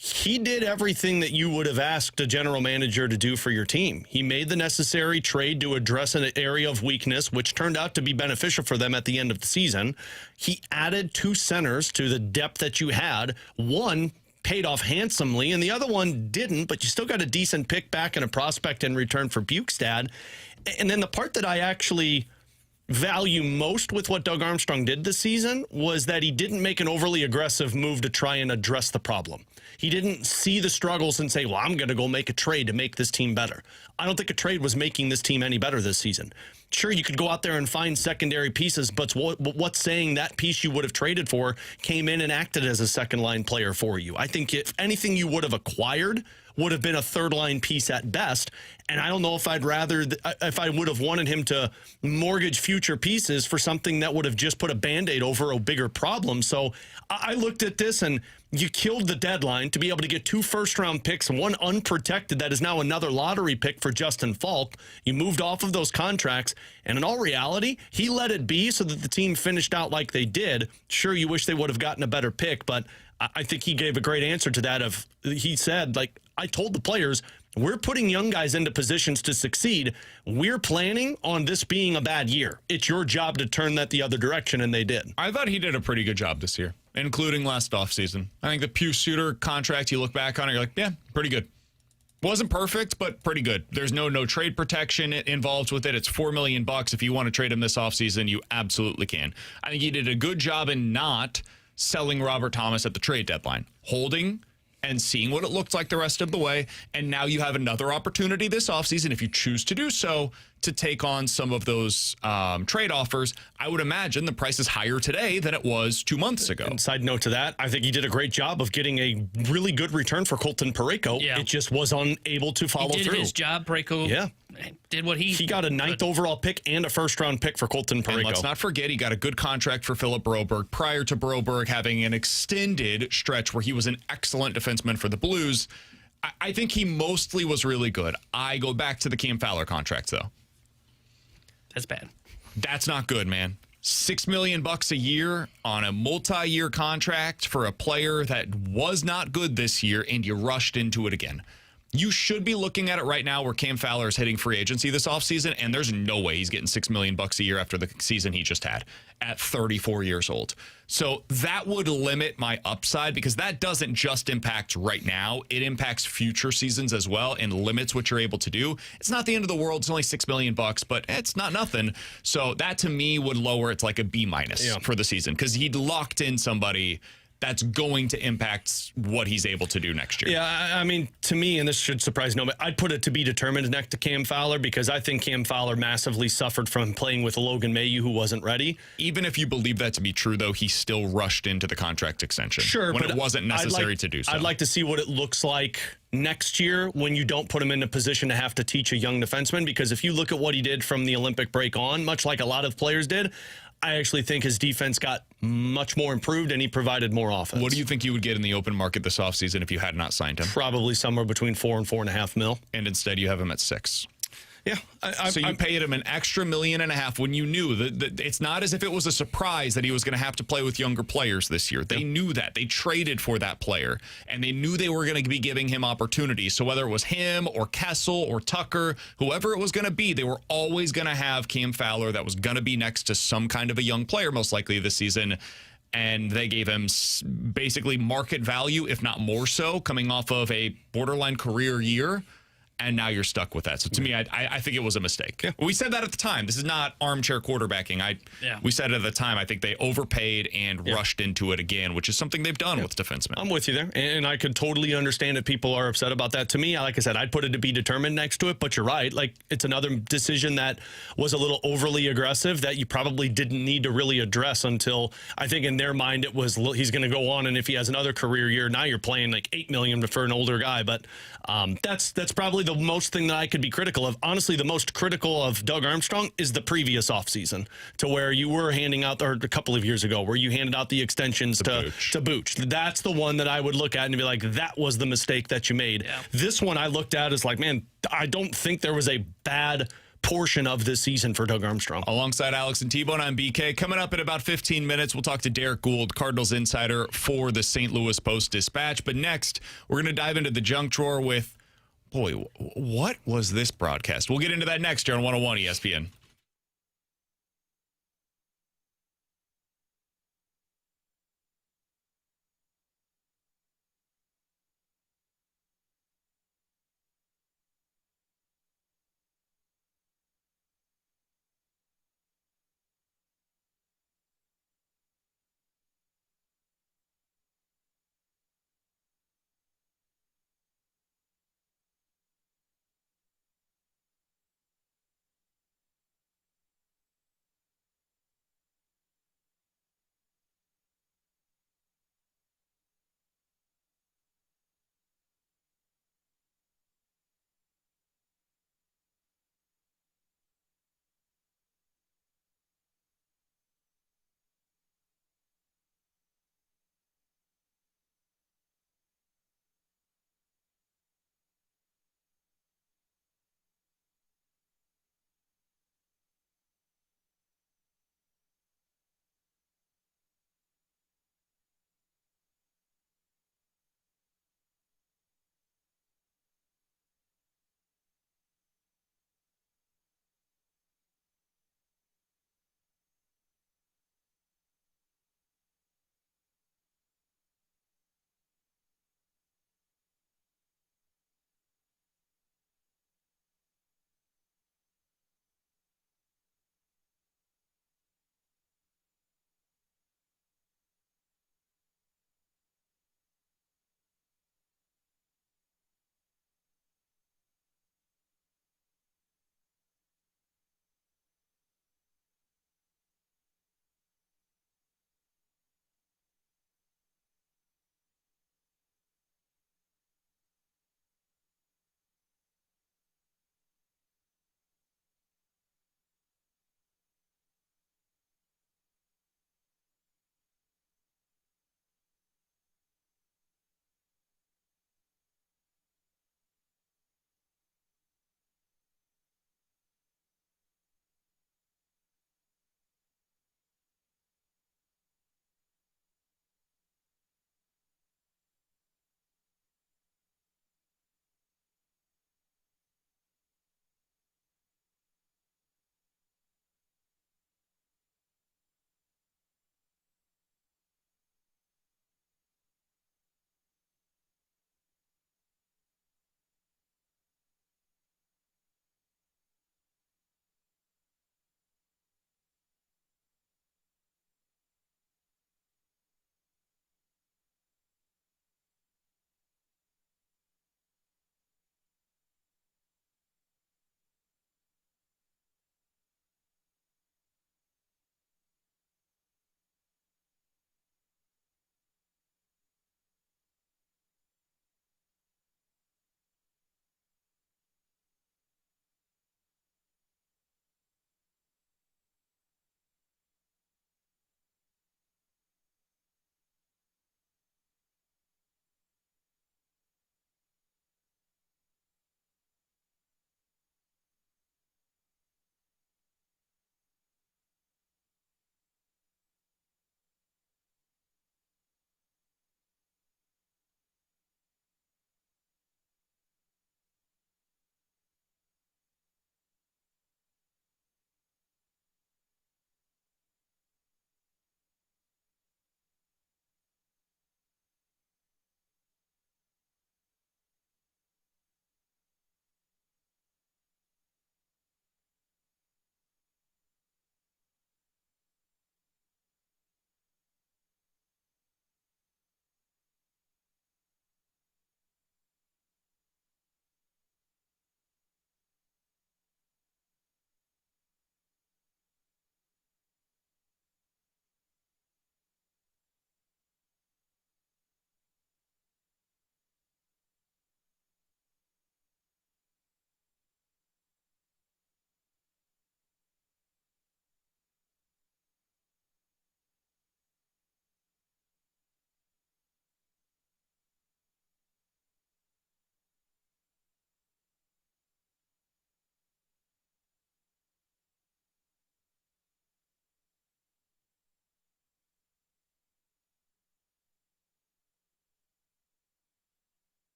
Speaker 4: He did everything that you would have asked a general manager to do for your team. He made the necessary trade to address an area of weakness, which turned out to be beneficial for them at the end of the season. He added 2 centers to the depth that you had. One paid off handsomely, and the other one didn't, but you still got a decent pick back and a prospect in return for Bukestad. And then the part that I actually value most with what Doug Armstrong did this season was that he didn't make an overly aggressive move to try and address the problem. He didn't see the struggles and say, well, I'm going to go make a trade to make this team better. I don't think a trade was making this team any better this season. Sure, you could go out there and find secondary pieces, but what's saying that piece you would have traded for came in and acted as a second-line player for you? I think if anything you would have acquired would have been a third-line piece at best, and I don't know if I would have wanted him to mortgage future pieces for something that would have just put a Band-Aid over a bigger problem. So I looked at this, and you killed the deadline to be able to get 2 first-round picks and 1 unprotected that is now another lottery pick for Justin Falk. You moved off of those contracts, and in all reality, he let it be so that the team finished out like they did. Sure, you wish they would have gotten a better pick, but I think he gave a great answer to that. He said, like, I told the players, we're putting young guys into positions to succeed. We're planning on this being a bad year. It's your job to turn that the other direction, and they did.
Speaker 3: I thought he did a pretty good job this year, including last offseason. I think the Pius Suter contract, you look back on it, you're like, yeah, pretty good. Wasn't perfect, but pretty good. There's no trade protection involved with it. It's $4 million. If you want to trade him this offseason, you absolutely can. I think he did a good job in not selling Robert Thomas at the trade deadline, holding and seeing what it looked like the rest of the way. And now you have another opportunity this offseason, if you choose to do so, to take on some of those trade offers. I would imagine the price is higher today than it was 2 months ago.
Speaker 4: And side note to that, I think he did a great job of getting a really good return for Colton Parayko. Yeah. It just was unable to follow through.
Speaker 5: He did his job. Parayko did what he
Speaker 4: got a 9th overall pick and a first-round pick for Colton Parayko.
Speaker 3: And let's not forget, he got a good contract for Philip Broberg prior to Broberg having an extended stretch where he was an excellent defenseman for the Blues. I think he mostly was really good. I go back to the Cam Fowler contract, though.
Speaker 5: That's bad.
Speaker 3: That's not good, man. $6 million a year on a multi-year contract for a player that was not good this year, and you rushed into it again. You should be looking at it right now where Cam Fowler is hitting free agency this offseason, and there's no way he's getting $6 million a year after the season he just had at 34 years old. So that would limit my upside, because that doesn't just impact right now. It impacts future seasons as well and limits what you're able to do. It's not the end of the world. It's only $6 million, but it's not nothing. So that to me would lower it to like a B- for the season, because he'd locked in somebody that's going to impact what he's able to do next year.
Speaker 4: Yeah, I mean, to me, and this should surprise nobody, I'd put it to be determined next to Cam Fowler because I think Cam Fowler massively suffered from playing with Logan Mailloux, who wasn't ready.
Speaker 3: Even if you believe that to be true, though, he still rushed into the contract extension.
Speaker 4: Sure,
Speaker 3: when
Speaker 4: but
Speaker 3: it wasn't necessary to do so.
Speaker 4: I'd like to see what it looks like next year when you don't put him in a position to have to teach a young defenseman, because if you look at what he did from the Olympic break on, much like a lot of players did, I actually think his defense got much more improved and he provided more offense.
Speaker 3: What do you think you would get in the open market this offseason if you had not signed him?
Speaker 4: Probably somewhere between $4 and $4.5 million.
Speaker 3: And instead you have him at $6 million.
Speaker 4: Yeah.
Speaker 3: So you paid him an extra $1.5 million when you knew that it's not as if it was a surprise that he was going to have to play with younger players this year. They knew that. They traded for that player, and they knew they were going to be giving him opportunities. So whether it was him or Kessel or Tucker, whoever it was going to be, they were always going to have Cam Fowler that was going to be next to some kind of a young player, most likely this season. And they gave him basically market value, if not more so, coming off of a borderline career year. And now you're stuck with that. So to me, I think it was a mistake. Yeah. We said that at the time. This is not armchair quarterbacking. We said it at the time. I think they overpaid and rushed into it again, which is something they've done with defensemen.
Speaker 4: I'm with you there. And I could totally understand if people are upset about that. To me, like I said, I'd put it to be determined next to it. But you're right. Like, it's another decision that was a little overly aggressive that you probably didn't need to really address until, I think in their mind, it was he's going to go on. And if he has another career year, now you're playing like $8 million for an older guy. But that's probably the most thing that I could be critical of. Honestly, the most critical of Doug Armstrong is the previous offseason, to where you were handing out, or a couple of years ago, where you handed out the extensions to Booch. That's the one that I would look at and be like, that was the mistake that you made. Yeah. This one I looked at as like, man, I don't think there was a bad portion of this season for Doug Armstrong.
Speaker 3: Alongside Alex and T-Bone, I'm BK. Coming up in about 15 minutes, we'll talk to Derrick Goold, Cardinals insider for the St. Louis Post-Dispatch. But next, we're going to dive into the junk drawer with, boy, what was this broadcast? We'll get into that next here on 101 ESPN.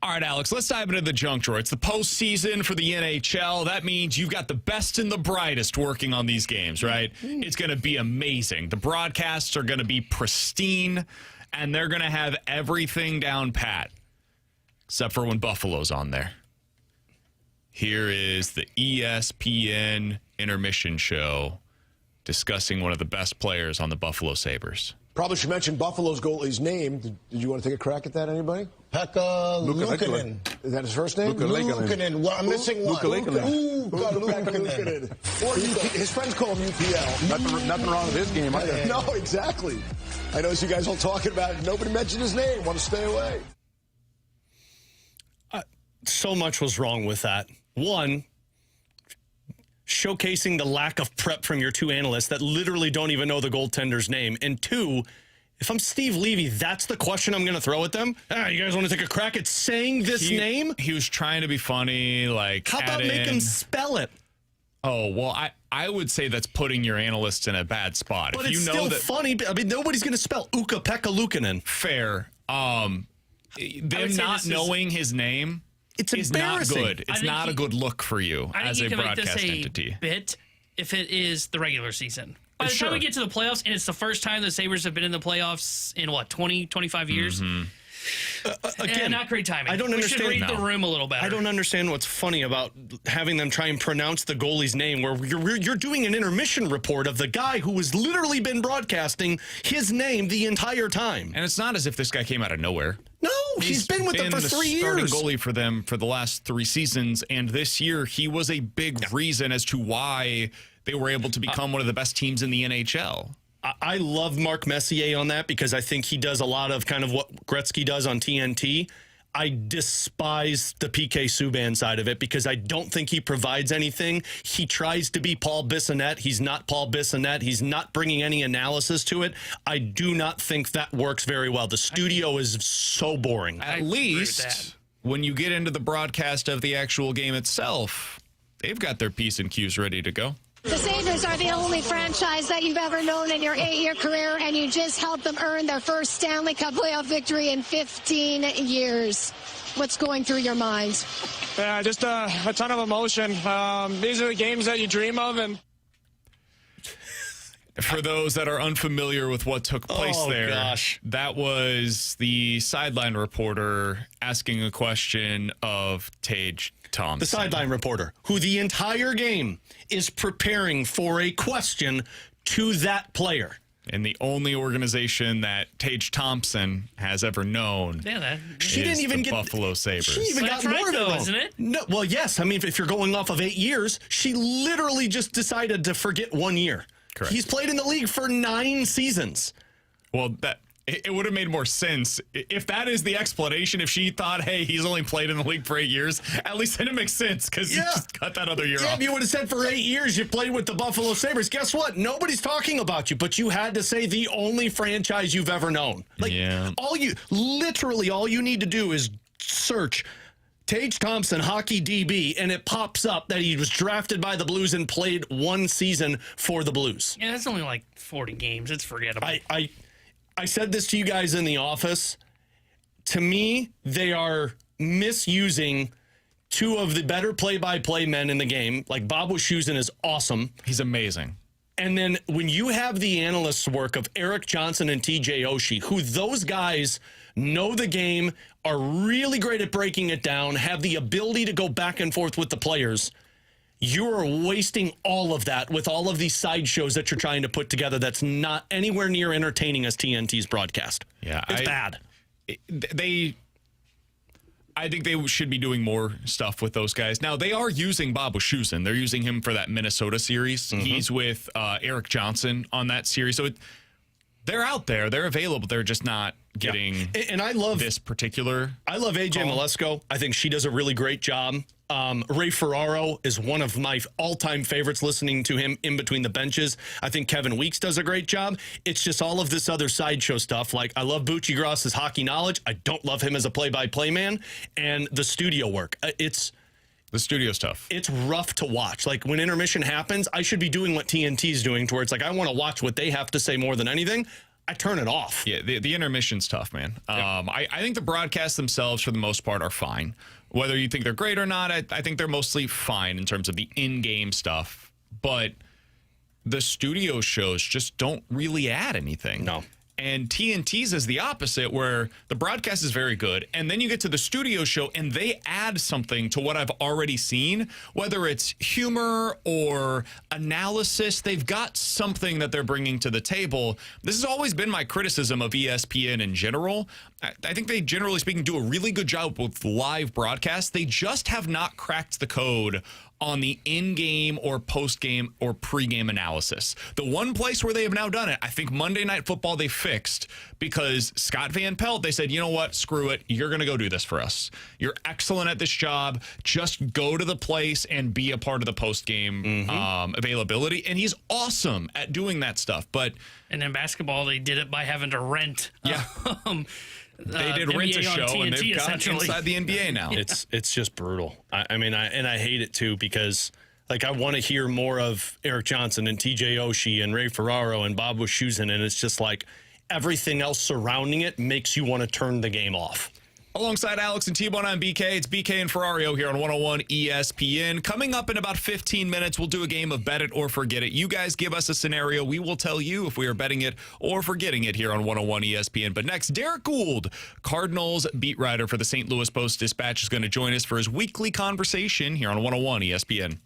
Speaker 3: All right, Alex, let's dive into the junk drawer. It's the postseason for the NHL. That means you've got the best and the brightest working on these games, right? It's going to be amazing. The broadcasts are going to be pristine, and they're going to have everything down pat, except for when Buffalo's on there. Here is the ESPN intermission show discussing one of the best players on the Buffalo Sabres.
Speaker 7: Probably should mention Buffalo's goalie's name. Did you want to take a crack at that, anybody?
Speaker 8: Pekka Luukkonen.
Speaker 7: Is that his first name?
Speaker 8: Luukkonen. Well, I'm missing one.
Speaker 7: Luukkonen. Or his friends call him UPL.
Speaker 9: Nothing wrong with his game either.
Speaker 7: No, exactly. I noticed you guys all talking about it. Nobody mentioned his name. Want to stay away.
Speaker 4: So much was wrong with that. One, showcasing the lack of prep from your two analysts that literally don't even know the goaltender's name. And two, if I'm Steve Levy, that's the question I'm going to throw at them. You guys want to take a crack at saying this name?
Speaker 3: He was trying to be funny. Like,
Speaker 4: how about make him spell it?
Speaker 3: Oh, well, I would say that's putting your analysts in a bad spot.
Speaker 4: But
Speaker 3: if
Speaker 4: it's
Speaker 3: you know
Speaker 9: still
Speaker 4: funny. I mean, nobody's going to spell Ukko-Pekka Luukkonen.
Speaker 3: Fair. Them not knowing his name is not good. It's not a good look for you as a broadcast entity.
Speaker 5: Bit if it is the regular season. By the time we get to the playoffs, and it's the first time the Sabres have been in the playoffs in, 20, 25 years? Again, not great timing.
Speaker 4: I don't understand.
Speaker 5: We should read the room a little better.
Speaker 4: I don't understand what's funny about having them try and pronounce the goalie's name where you're doing an intermission report of the guy who has literally been broadcasting his name the entire time.
Speaker 3: And it's not as if this guy came out of nowhere.
Speaker 4: No, he's been with them for 3 years.
Speaker 3: Starting goalie for them for the last 3 seasons, and this year he was a big reason as to why they were able to become one of the best teams in the NHL.
Speaker 4: I love Mark Messier on that because I think he does a lot of kind of what Gretzky does on TNT. I despise the PK Subban side of it because I don't think he provides anything. He tries to be Paul Bissonnette. He's not Paul Bissonnette. He's not bringing any analysis to it. I do not think that works very well. The studio is so boring.
Speaker 3: At least when you get into the broadcast of the actual game itself, they've got their P's and Q's ready to go.
Speaker 10: The Sabres are the only franchise that you've ever known in your 8-year career, and you just helped them earn their first Stanley Cup playoff victory in 15 years. What's going through your mind?
Speaker 11: Yeah, just a ton of emotion. These are the games that you dream of. And
Speaker 3: for those that are unfamiliar with what took place that was the sideline reporter asking a question of Tage Thompson.
Speaker 4: The sideline reporter, who the entire game is preparing for a question to that player.
Speaker 3: And the only organization that Tage Thompson has ever known
Speaker 4: she didn't even
Speaker 3: the Buffalo Sabres.
Speaker 4: She even got more of it wrong, isn't it? No, well, yes. I mean, if you're going off of 8 years, she literally just decided to forget 1 year.
Speaker 3: Correct.
Speaker 4: He's played in the league for 9 seasons.
Speaker 3: Well, it would have made more sense if that is the explanation. If she thought, hey, he's only played in the league for 8 years, at least then it makes sense because you just got that other year off.
Speaker 4: If you would have said for 8 years you played with the Buffalo Sabres, guess what? Nobody's talking about you, but you had to say the only franchise you've ever known. All you need to do is search Tage Thompson, hockey DB, and it pops up that he was drafted by the Blues and played 1 season for the Blues.
Speaker 5: Yeah, that's only like 40 games. It's forgettable.
Speaker 4: I said this to you guys in the office. To me, they are misusing 2 of the better play-by-play men in the game. Like Bob Wischusen is awesome.
Speaker 3: He's amazing.
Speaker 4: And then when you have the analysts' work of Eric Johnson and TJ Oshie, who those guys know the game, are really great at breaking it down, have the ability to go back and forth with the players, you are wasting all of that with all of these sideshows that you're trying to put together that's not anywhere near entertaining as TNT's broadcast.
Speaker 3: Yeah,
Speaker 4: it's bad.
Speaker 3: I think they should be doing more stuff with those guys. Now, they are using Bob Wischusen. They're using him for that Minnesota series. He's with Eric Johnson on that series. So they're out there. They're available. They're just not getting
Speaker 4: and I love
Speaker 3: this particular
Speaker 4: I love AJ Malesko. I think she does a really great job. Ray Ferraro is one of my all-time favorites, listening to him in between the benches. I think Kevin Weeks does a great job. It's just all of this other sideshow stuff. Like, I love Bucci Gross's hockey knowledge. I don't love him as a play-by-play man. And the studio work.
Speaker 3: The studio stuff.
Speaker 4: It's rough to watch. Like, when intermission happens, I should be doing what TNT's doing, to where it's like, I want to watch what they have to say more than anything. I turn it off.
Speaker 3: Yeah, the intermission's tough, man. I think the broadcasts themselves, for the most part, are fine. Whether you think they're great or not, I think they're mostly fine in terms of the in-game stuff. But the studio shows just don't really add anything.
Speaker 4: No.
Speaker 3: And TNT's is the opposite, where the broadcast is very good, and then you get to the studio show, and they add something to what I've already seen, whether it's humor or analysis. They've got something that they're bringing to the table. This has always been my criticism of ESPN in general. I think they, generally speaking, do a really good job with live broadcasts. They just have not cracked the code on the in-game or post-game or pre-game analysis. The one place where they have now done it, I think Monday Night Football they fixed, because Scott Van Pelt, they said, you know what, screw it, you're going to go do this for us. You're excellent at this job. Just go to the place and be a part of the post-game availability. And he's awesome at doing that stuff. But
Speaker 5: and in basketball, they did it by having to rent.
Speaker 3: Yeah. They did rent a show, and they've got inside the NBA now.
Speaker 4: It's just brutal. I mean, I hate it too, because like I want to hear more of Eric Johnson and TJ Oshie and Ray Ferraro and Bob Wischusen, and it's just like everything else surrounding it makes you want to turn the game off.
Speaker 3: Alongside Alex and T-Bone, I'm BK. It's BK and Ferrario here on 101 ESPN. Coming up in about 15 minutes, we'll do a game of Bet It or Forget It. You guys give us a scenario. We will tell you if we are betting it or forgetting it here on 101 ESPN. But next, Derrick Goold, Cardinals beat writer for the St. Louis Post-Dispatch, is going to join us for his weekly conversation here on 101 ESPN.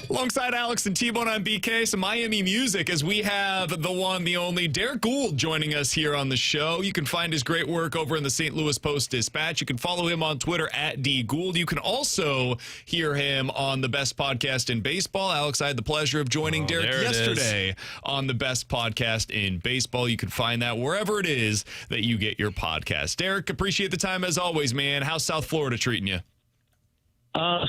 Speaker 3: Alongside Alex and T-Bone on BK, some Miami music as we have the one, the only Derrick Goold joining us here on the show. You can find his great work over in the St. Louis Post-Dispatch. You can follow him on Twitter at DGould. You can also hear him on the best podcast in baseball. Alex, I had the pleasure of joining Derrick yesterday on the best podcast in baseball. You can find that wherever it is that you get your podcast. Derrick, appreciate the time as always, man. How's South Florida treating you?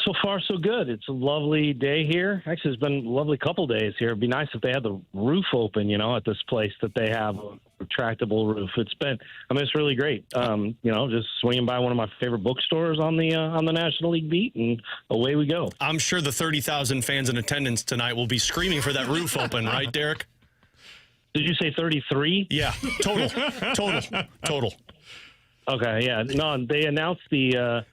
Speaker 9: So far, so good. It's a lovely day here. Actually, it's been a lovely couple days here. It'd be nice if they had the roof open, at this place that they have a retractable roof. It's really great. Just swinging by one of my favorite bookstores on the National League beat, and away we go.
Speaker 4: I'm sure the 30,000 fans in attendance tonight will be screaming for that roof open, right, Derrick?
Speaker 9: Did you say 33?
Speaker 4: Yeah, total.
Speaker 9: Okay, yeah. No, they announced the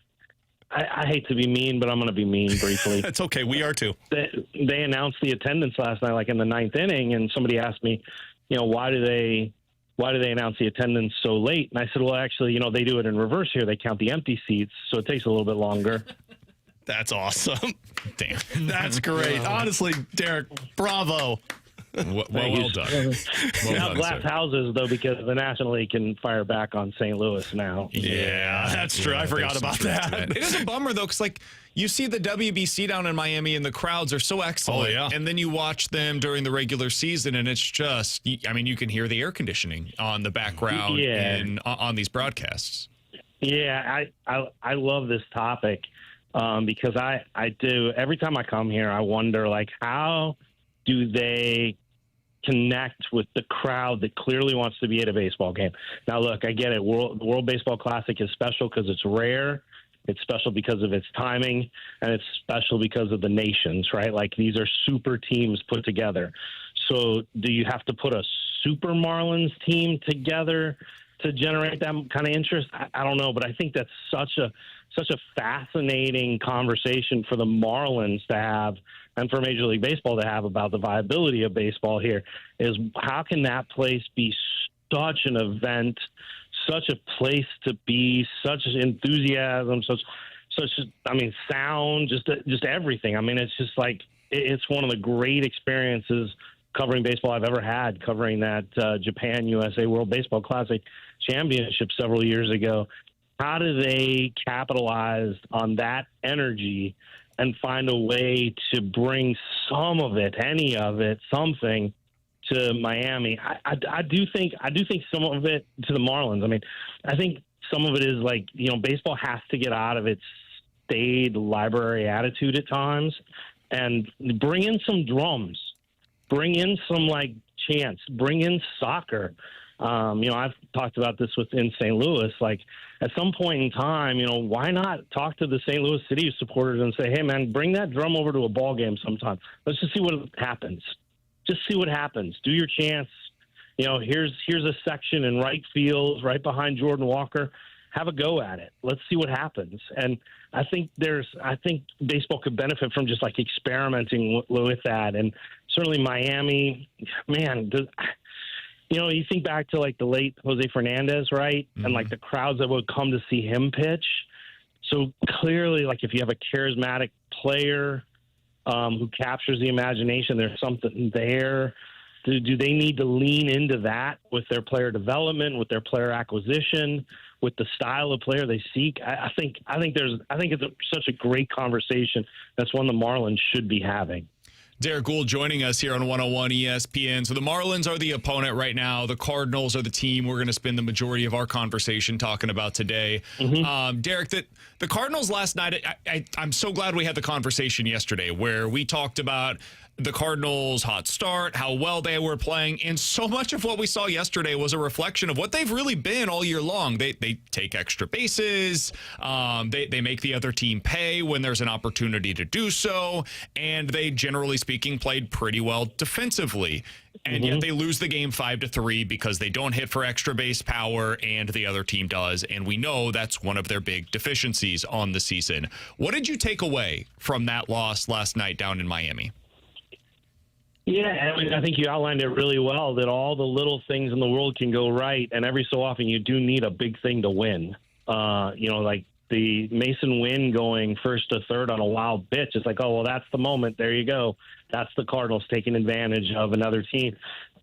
Speaker 9: I hate to be mean, but I'm going to be mean briefly.
Speaker 4: That's okay. We are too.
Speaker 9: They announced the attendance last night, like in the ninth inning, and somebody asked me, why do they announce the attendance so late? And I said, well, actually, they do it in reverse here. They count the empty seats, so it takes a little bit longer.
Speaker 4: That's awesome.
Speaker 3: Damn.
Speaker 4: That's great. Honestly, Derrick, bravo.
Speaker 3: Well done.
Speaker 9: Now glass houses, though, because the National League can fire back on St. Louis now.
Speaker 4: Yeah, that's true. I forgot about that.
Speaker 3: It is a bummer, though, because, you see the WBC down in Miami, and the crowds are so excellent.
Speaker 4: Oh, yeah.
Speaker 3: And then you watch them during the regular season, and it's just, you can hear the air conditioning on the background and on these broadcasts.
Speaker 9: Yeah, I love this topic because I do. Every time I come here, I wonder, how do they connect with the crowd that clearly wants to be at a baseball game? Now, look, I get it. The World Baseball Classic is special because it's rare. It's special because of its timing, and it's special because of the nations, right? These are super teams put together. So do you have to put a super Marlins team together to generate that kind of interest? I don't know, but I think that's such a fascinating conversation for the Marlins to have and for Major League Baseball to have about the viability of baseball here is how can that place be such an event, such a place to be, such enthusiasm, sound, just everything. It's just it's one of the great experiences covering baseball I've ever had, covering that Japan USA World Baseball Classic Championship several years ago. How do they capitalize on that energy and find a way to bring some of it, any of it, something to Miami? I do think some of it to the Marlins. I think some of it is baseball has to get out of its staid library attitude at times and bring in some drums, bring in some chants, bring in soccer. I've talked about this within St. Louis. At some point in time, why not talk to the St. Louis City supporters and say, hey, man, bring that drum over to a ball game sometime. Let's just see what happens. Just see what happens. Do your chants. Here's a section in right field, right behind Jordan Walker. Have a go at it. Let's see what happens. And I think baseball could benefit from just experimenting with that. And certainly Miami, man, you think back to the late Jose Fernandez, right? Mm-hmm. And the crowds that would come to see him pitch. So clearly, if you have a charismatic player who captures the imagination, there's something there. Do they need to lean into that with their player development, with their player acquisition, with the style of player they seek? I think it's such a great conversation. That's one the Marlins should be having.
Speaker 3: Derrick Goold joining us here on 101 ESPN. So the Marlins are the opponent right now. The Cardinals are the team we're going to spend the majority of our conversation talking about today. Mm-hmm. Derrick, the Cardinals last night, I'm so glad we had the conversation yesterday where we talked about the Cardinals' hot start, how well they were playing, and so much of what we saw yesterday was a reflection of what they've really been all year long. They take extra bases, they make the other team pay when there's an opportunity to do so, and they, generally speaking, played pretty well defensively. And yet they lose the game 5-3 because they don't hit for extra base power and the other team does. And we know that's one of their big deficiencies on the season. What did you take away from that loss last night down in Miami?
Speaker 9: Yeah, I think you outlined it really well, that all the little things in the world can go right, and every so often you do need a big thing to win. the Masyn Winn going first to third on a wild pitch. It's like, oh, well, that's the moment. There you go. That's the Cardinals taking advantage of another team.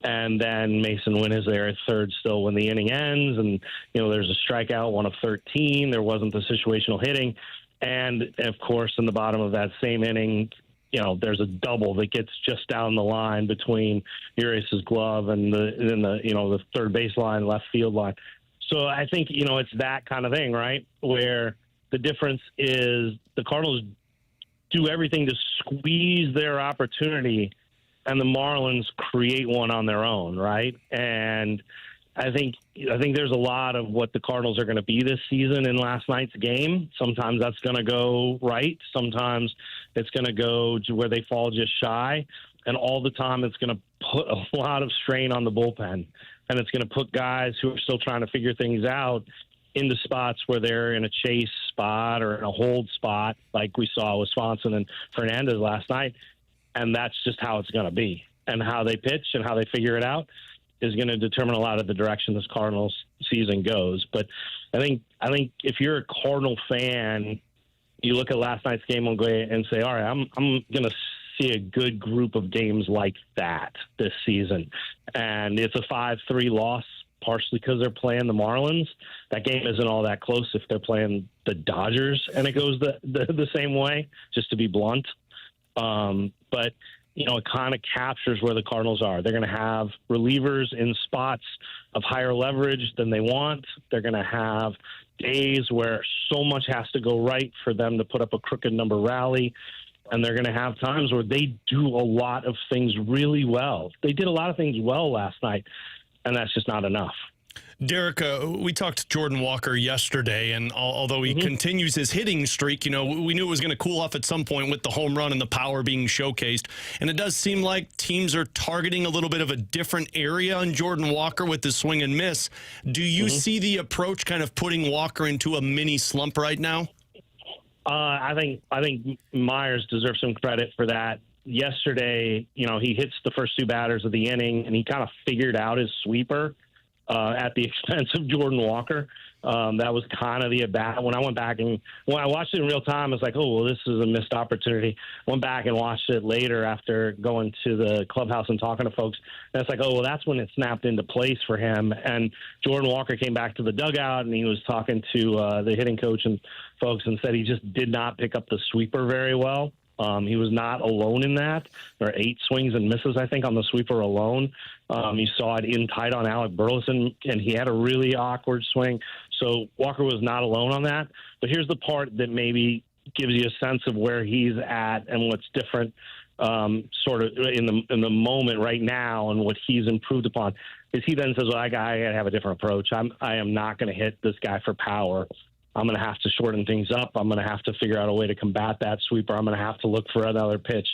Speaker 9: And then Masyn Winn is there at third still when the inning ends. And, there's a strikeout, 1 of 13. There wasn't the situational hitting. And, of course, in the bottom of that same inning, there's a double that gets just down the line between Urias's glove and the third baseline, left field line. So I think, it's that kind of thing, right, where the difference is the Cardinals do everything to squeeze their opportunity, and the Marlins create one on their own, right? And I think there's a lot of what the Cardinals are going to be this season in last night's game. Sometimes that's going to go right. Sometimes it's going to go to where they fall just shy. And all the time it's going to put a lot of strain on the bullpen. And it's going to put guys who are still trying to figure things out into spots where they're in a chase spot or in a hold spot like we saw with Swanson and Fernandez last night. And that's just how it's going to be. And how they pitch and how they figure it out is going to determine a lot of the direction this Cardinals season goes. But I think if you're a Cardinal fan, you look at last night's game and say, all right, I'm going to see a good group of games like that this season. And it's a 5-3 loss, partially because they're playing the Marlins. That game isn't all that close if they're playing the Dodgers and it goes the same way, just to be blunt. But it kind of captures where the Cardinals are. They're going to have relievers in spots of higher leverage than they want. They're going to have days where so much has to go right for them to put up a crooked number rally. And they're going to have times where they do a lot of things really well. They did a lot of things well last night, and that's just not enough.
Speaker 4: Derrick, we talked to Jordan Walker yesterday, and although he continues his hitting streak, we knew it was going to cool off at some point with the home run and the power being showcased. And it does seem like teams are targeting a little bit of a different area on Jordan Walker with the swing and miss. Do you see the approach kind of putting Walker into a mini slump right now?
Speaker 9: I think Myers deserves some credit for that. Yesterday, he hits the first 2 batters of the inning, and he kind of figured out his sweeper at the expense of Jordan Walker. That was kind of the at-bat. When I went back and when I watched it in real time, I was like, oh, well, this is a missed opportunity. Went back and watched it later after going to the clubhouse and talking to folks. And it's like, oh, well, that's when it snapped into place for him. And Jordan Walker came back to the dugout, and he was talking to the hitting coach and folks and said he just did not pick up the sweeper very well. He was not alone in that. There are 8 swings and misses, I think, on the sweeper alone. You saw it in tight on Alec Burleson, and he had a really awkward swing. So Walker was not alone on that. But here's the part that maybe gives you a sense of where he's at and what's different sort of in the moment right now and what he's improved upon. Is he then says, well, I got to have a different approach. I am not going to hit this guy for power. I'm going to have to shorten things up. I'm going to have to figure out a way to combat that sweeper. I'm going to have to look for another pitch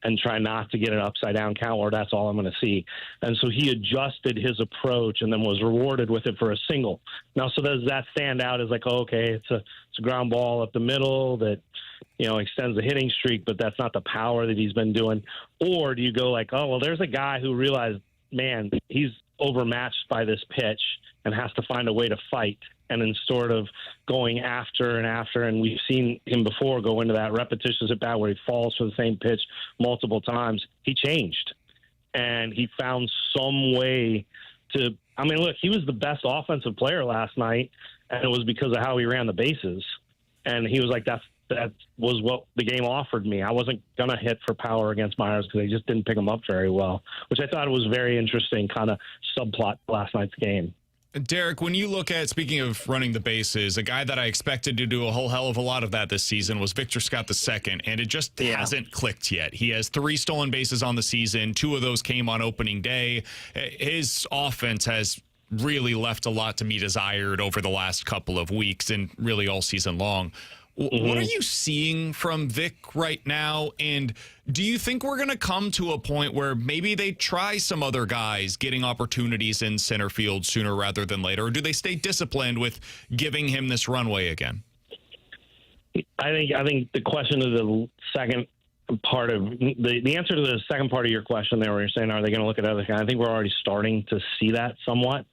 Speaker 9: and try not to get an upside-down count where that's all I'm going to see. And so he adjusted his approach and then was rewarded with it for a single. Now, so does that stand out as like, oh, okay, it's a ground ball up the middle that, extends the hitting streak, but that's not the power that he's been doing? Or do you go like, oh, well, there's a guy who realized, man, he's overmatched by this pitch and has to find a way to fight. And then sort of going after, and we've seen him before go into that repetitious at bat where he falls for the same pitch multiple times. He changed, and he found some way to. I mean, look, he was the best offensive player last night, and it was because of how he ran the bases. And he was like, that was what the game offered me. I wasn't gonna hit for power against Myers because they just didn't pick him up very well, which I thought was very interesting kind of subplot last night's game.
Speaker 3: Derrick, when you look at, speaking of running the bases, a guy that I expected to do a whole hell of a lot of that this season was Victor Scott II, and it just hasn't clicked yet. He has 3 stolen bases on the season. 2 of those came on opening day. His offense has really left a lot to be desired over the last couple of weeks and really all season long. What are you seeing from Vic right now? And do you think we're going to come to a point where maybe they try some other guys getting opportunities in center field sooner rather than later? Or do they stay disciplined with giving him this runway again?
Speaker 9: I think the question of the second part of the answer to the second part of your question there, where you're saying, are they going to look at other guys? I think we're already starting to see that somewhat.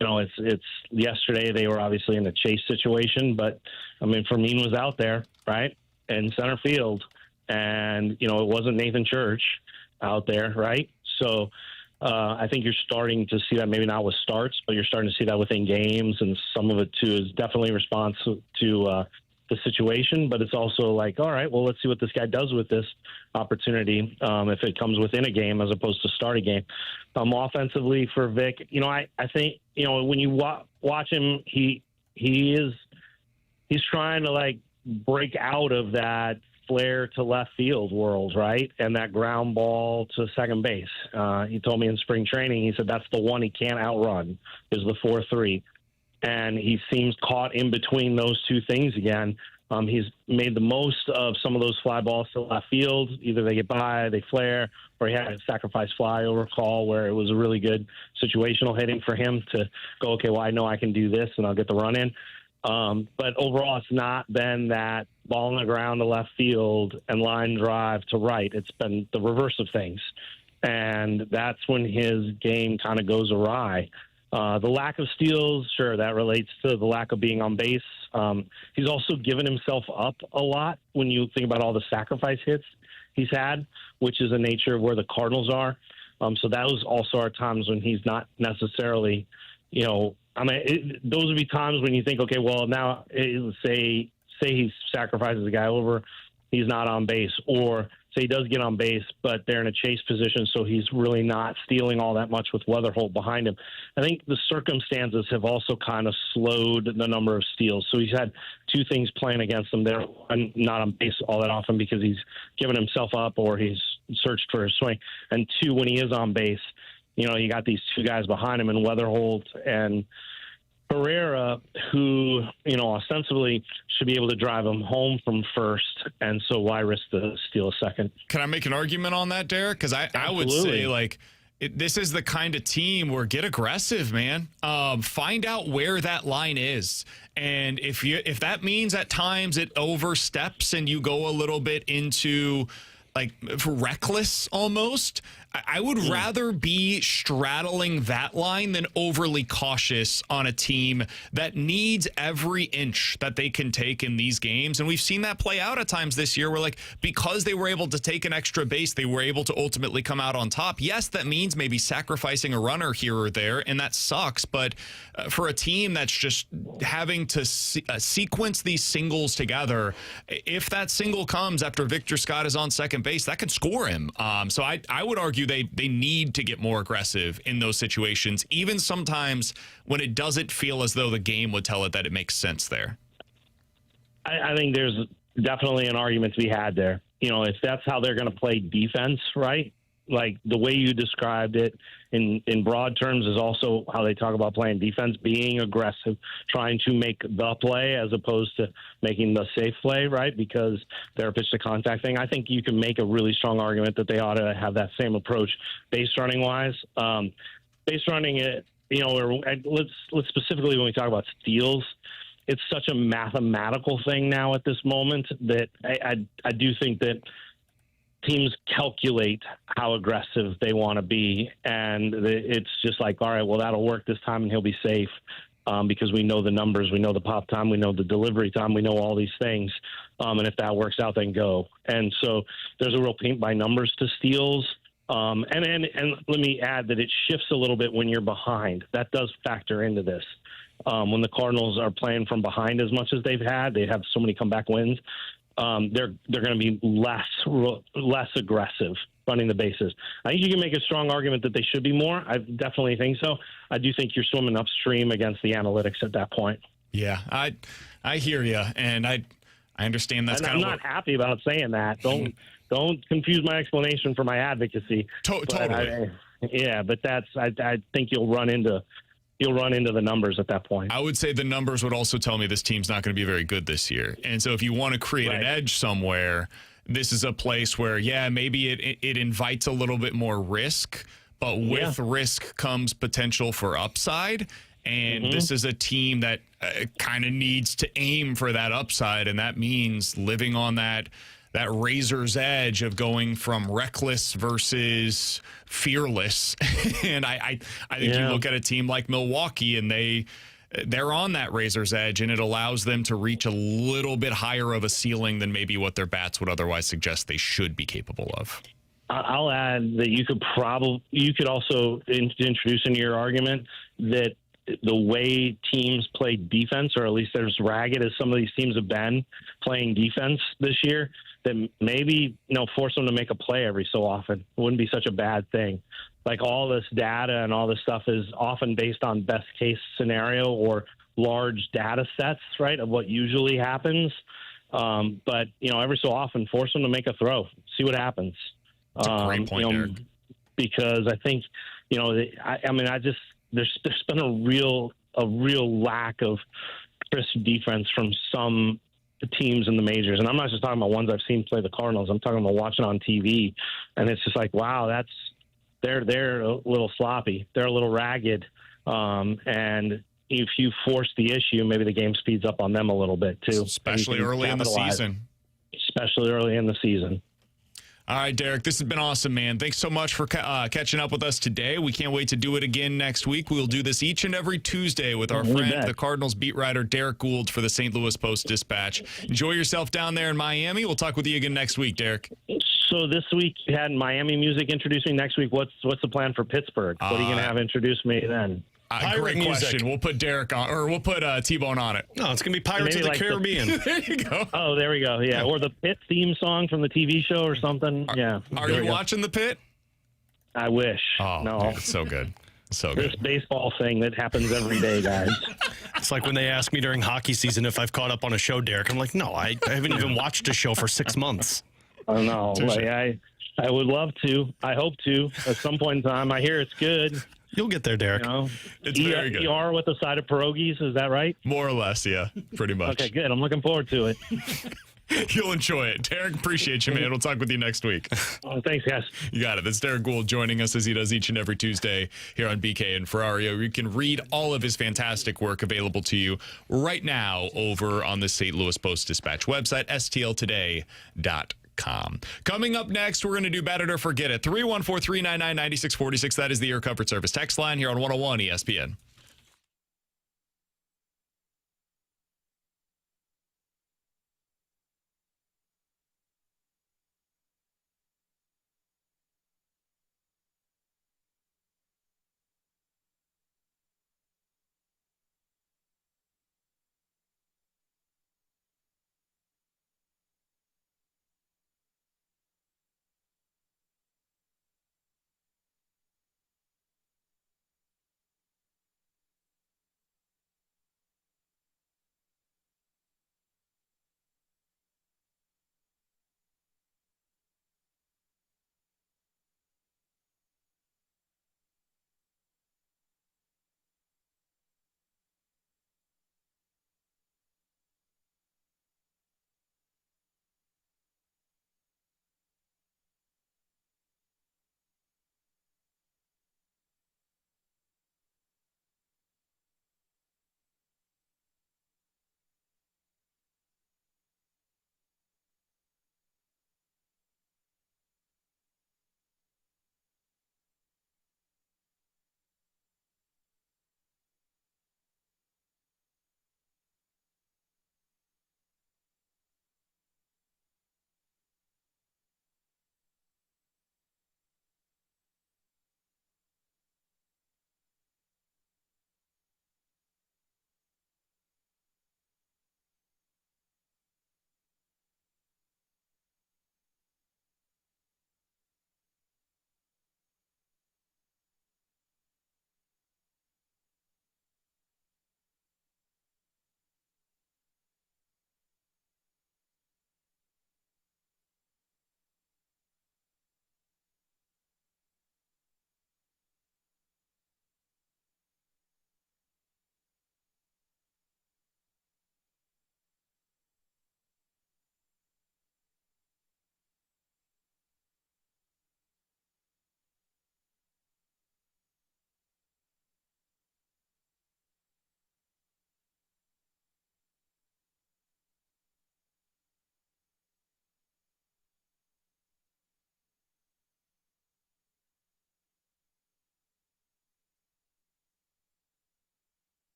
Speaker 9: it's yesterday they were obviously in a chase situation, but I mean, Fermin was out there, right, in center field, and it wasn't Nathan Church out there, right? So I think you're starting to see that, maybe not with starts, but you're starting to see that within games, and some of it too is definitely response to the situation, but it's also like, all right, well, let's see what this guy does with this opportunity if it comes within a game as opposed to start a game. Offensively for Vic, I think, when you watch him, he's trying to like break out of that flare to left field world, right? And that ground ball to second base. He told me in spring training, he said that's the one he can't outrun, is the 4-3. And he seems caught in between those two things again. He's made the most of some of those fly balls to left field. Either they get by, they flare, or he had a sacrifice fly, you'll recall, where it was a really good situational hitting for him to go, okay, well, I know I can do this and I'll get the run in. But overall, it's not been that ball on the ground to left field and line drive to right. It's been the reverse of things. And that's when his game kind of goes awry. The lack of steals, sure, that relates to the lack of being on base. He's also given himself up a lot when you think about all the sacrifice hits he's had, which is the nature of where the Cardinals are. So those also are times when he's not necessarily, those would be times when you think, okay, well, now say he sacrifices a guy over, he's not on base, or say he does get on base, but they're in a chase position, so he's really not stealing all that much with Weatherholt behind him. I think the circumstances have also kind of slowed the number of steals. So he's had two things playing against him. They're not on base all that often because he's given himself up or he's searched for a swing. And two, when he is on base, you got these two guys behind him in Weatherholt and Herrera, who, ostensibly should be able to drive him home from first, and so why risk the steal a second?
Speaker 3: Can I make an argument on that, Derek? Because I would say, this is the kind of team where get aggressive, man. Find out where that line is. And if that means at times it oversteps and you go a little bit into reckless almost, I would rather be straddling that line than overly cautious on a team that needs every inch that they can take in these games. And we've seen that play out at times this year where, because they were able to take an extra base, they were able to ultimately come out on top. Yes, that means maybe sacrificing a runner here or there, and that sucks. But for a team that's just having to sequence these singles together, if that single comes after Victor Scott is on second base, that could score him. So I would argue they need to get more aggressive in those situations, even sometimes when it doesn't feel as though the game would tell it that it makes sense there.
Speaker 9: I think there's definitely an argument to be had there. If that's how they're going to play defense, right? Like the way you described it in broad terms is also how they talk about playing defense, being aggressive, trying to make the play as opposed to making the safe play, right? Because they're a pitch to contact thing. I think you can make a really strong argument that they ought to have that same approach base running wise. Base running it, let's specifically when we talk about steals, it's such a mathematical thing now at this moment that I do think that teams calculate how aggressive they want to be, and it's just like, all right, well, that'll work this time and he'll be safe because we know the numbers, we know the pop time, we know the delivery time, we know all these things, and if that works out, then go. And so there's a real paint by numbers to steals, and let me add that it shifts a little bit when you're behind. That does factor into this. When the Cardinals are playing from behind as much as they've had, they have so many comeback wins. They're going to be less aggressive running the bases. I think you can make a strong argument that they should be more. I definitely think so. I do think you're swimming upstream against the analytics at that point.
Speaker 3: Yeah, I hear you, and I understand that's kind of.
Speaker 9: I'm not happy about saying that. Don't confuse my explanation for my advocacy.
Speaker 3: Totally.
Speaker 9: But that's. I think you'll run into the numbers at that point.
Speaker 3: I would say the numbers would also tell me this team's not going to be very good this year. And so if you want to create an edge somewhere, this is a place where, maybe it invites a little bit more risk, but with risk comes potential for upside. And this is a team that kind of needs to aim for that upside. And that means living on that that razor's edge of going from reckless versus fearless. And I think you look at a team like Milwaukee, and they're on that razor's edge, and it allows them to reach a little bit higher of a ceiling than maybe what their bats would otherwise suggest they should be capable of.
Speaker 9: I'll add that you could also introduce into your argument that the way teams play defense, or at least as ragged as some of these teams have been playing defense this year, that maybe force them to make a play every so often. It wouldn't be such a bad thing. Like, all this data and all this stuff is often based on best case scenario or large data sets, right, of what usually happens. But every so often, force them to make a throw, see what happens.
Speaker 3: That's a great point, Derek.
Speaker 9: Because I think, there's been a real lack of crisp defense from some teams in the majors. And I'm not just talking about ones I've seen play the Cardinals. I'm talking about watching on TV. And it's just like, wow, they're a little sloppy. They're a little ragged. And if you force the issue, maybe the game speeds up on them a little bit too.
Speaker 3: Especially early in the season. All right, Derek, this has been awesome, man. Thanks so much for catching up with us today. We can't wait to do it again next week. We'll do this each and every Tuesday with our friend, the Cardinals beat writer, Derrick Goold for the St. Louis Post-Dispatch. Enjoy yourself down there in Miami. We'll talk with you again next week, Derek.
Speaker 9: So this week you had Miami music introduce me. Next week, what's the plan for Pittsburgh? What are you going to have introduce me then?
Speaker 3: Great question. We'll put Derek on, or we'll put T-Bone on it.
Speaker 4: No, it's going to be Pirates of the Caribbean.
Speaker 3: There you go.
Speaker 9: Oh, there we go. Yeah, or the Pit theme song from the TV show or something.
Speaker 3: Are you watching the Pit?
Speaker 9: I wish.
Speaker 3: Oh, no. Dude, it's so good. So good.
Speaker 9: This baseball thing that happens every day, guys.
Speaker 4: It's like when they ask me during hockey season if I've caught up on a show, Derek. I'm like, no, I haven't even watched a show for 6 months.
Speaker 9: I don't know. I would love to. I hope to at some point in time. I hear it's good.
Speaker 4: You'll get there, Derek.
Speaker 3: It's very good.
Speaker 9: ER with a side of pierogies, is that right?
Speaker 3: More or less, yeah. Pretty much.
Speaker 9: Okay, good. I'm looking forward to it.
Speaker 3: You'll enjoy it. Derek, appreciate you, man. We'll talk with you next week.
Speaker 9: Thanks, guys.
Speaker 3: You got it. That's Derrick Goold joining us as he does each and every Tuesday here on BK and Ferrario. You can read all of his fantastic work available to you right now over on the St. Louis Post-Dispatch website, stltoday.com. Coming up next, we're going to do Better to Forget It. 314-399-9646. That is the Air Comfort Service text line here on 101 ESPN.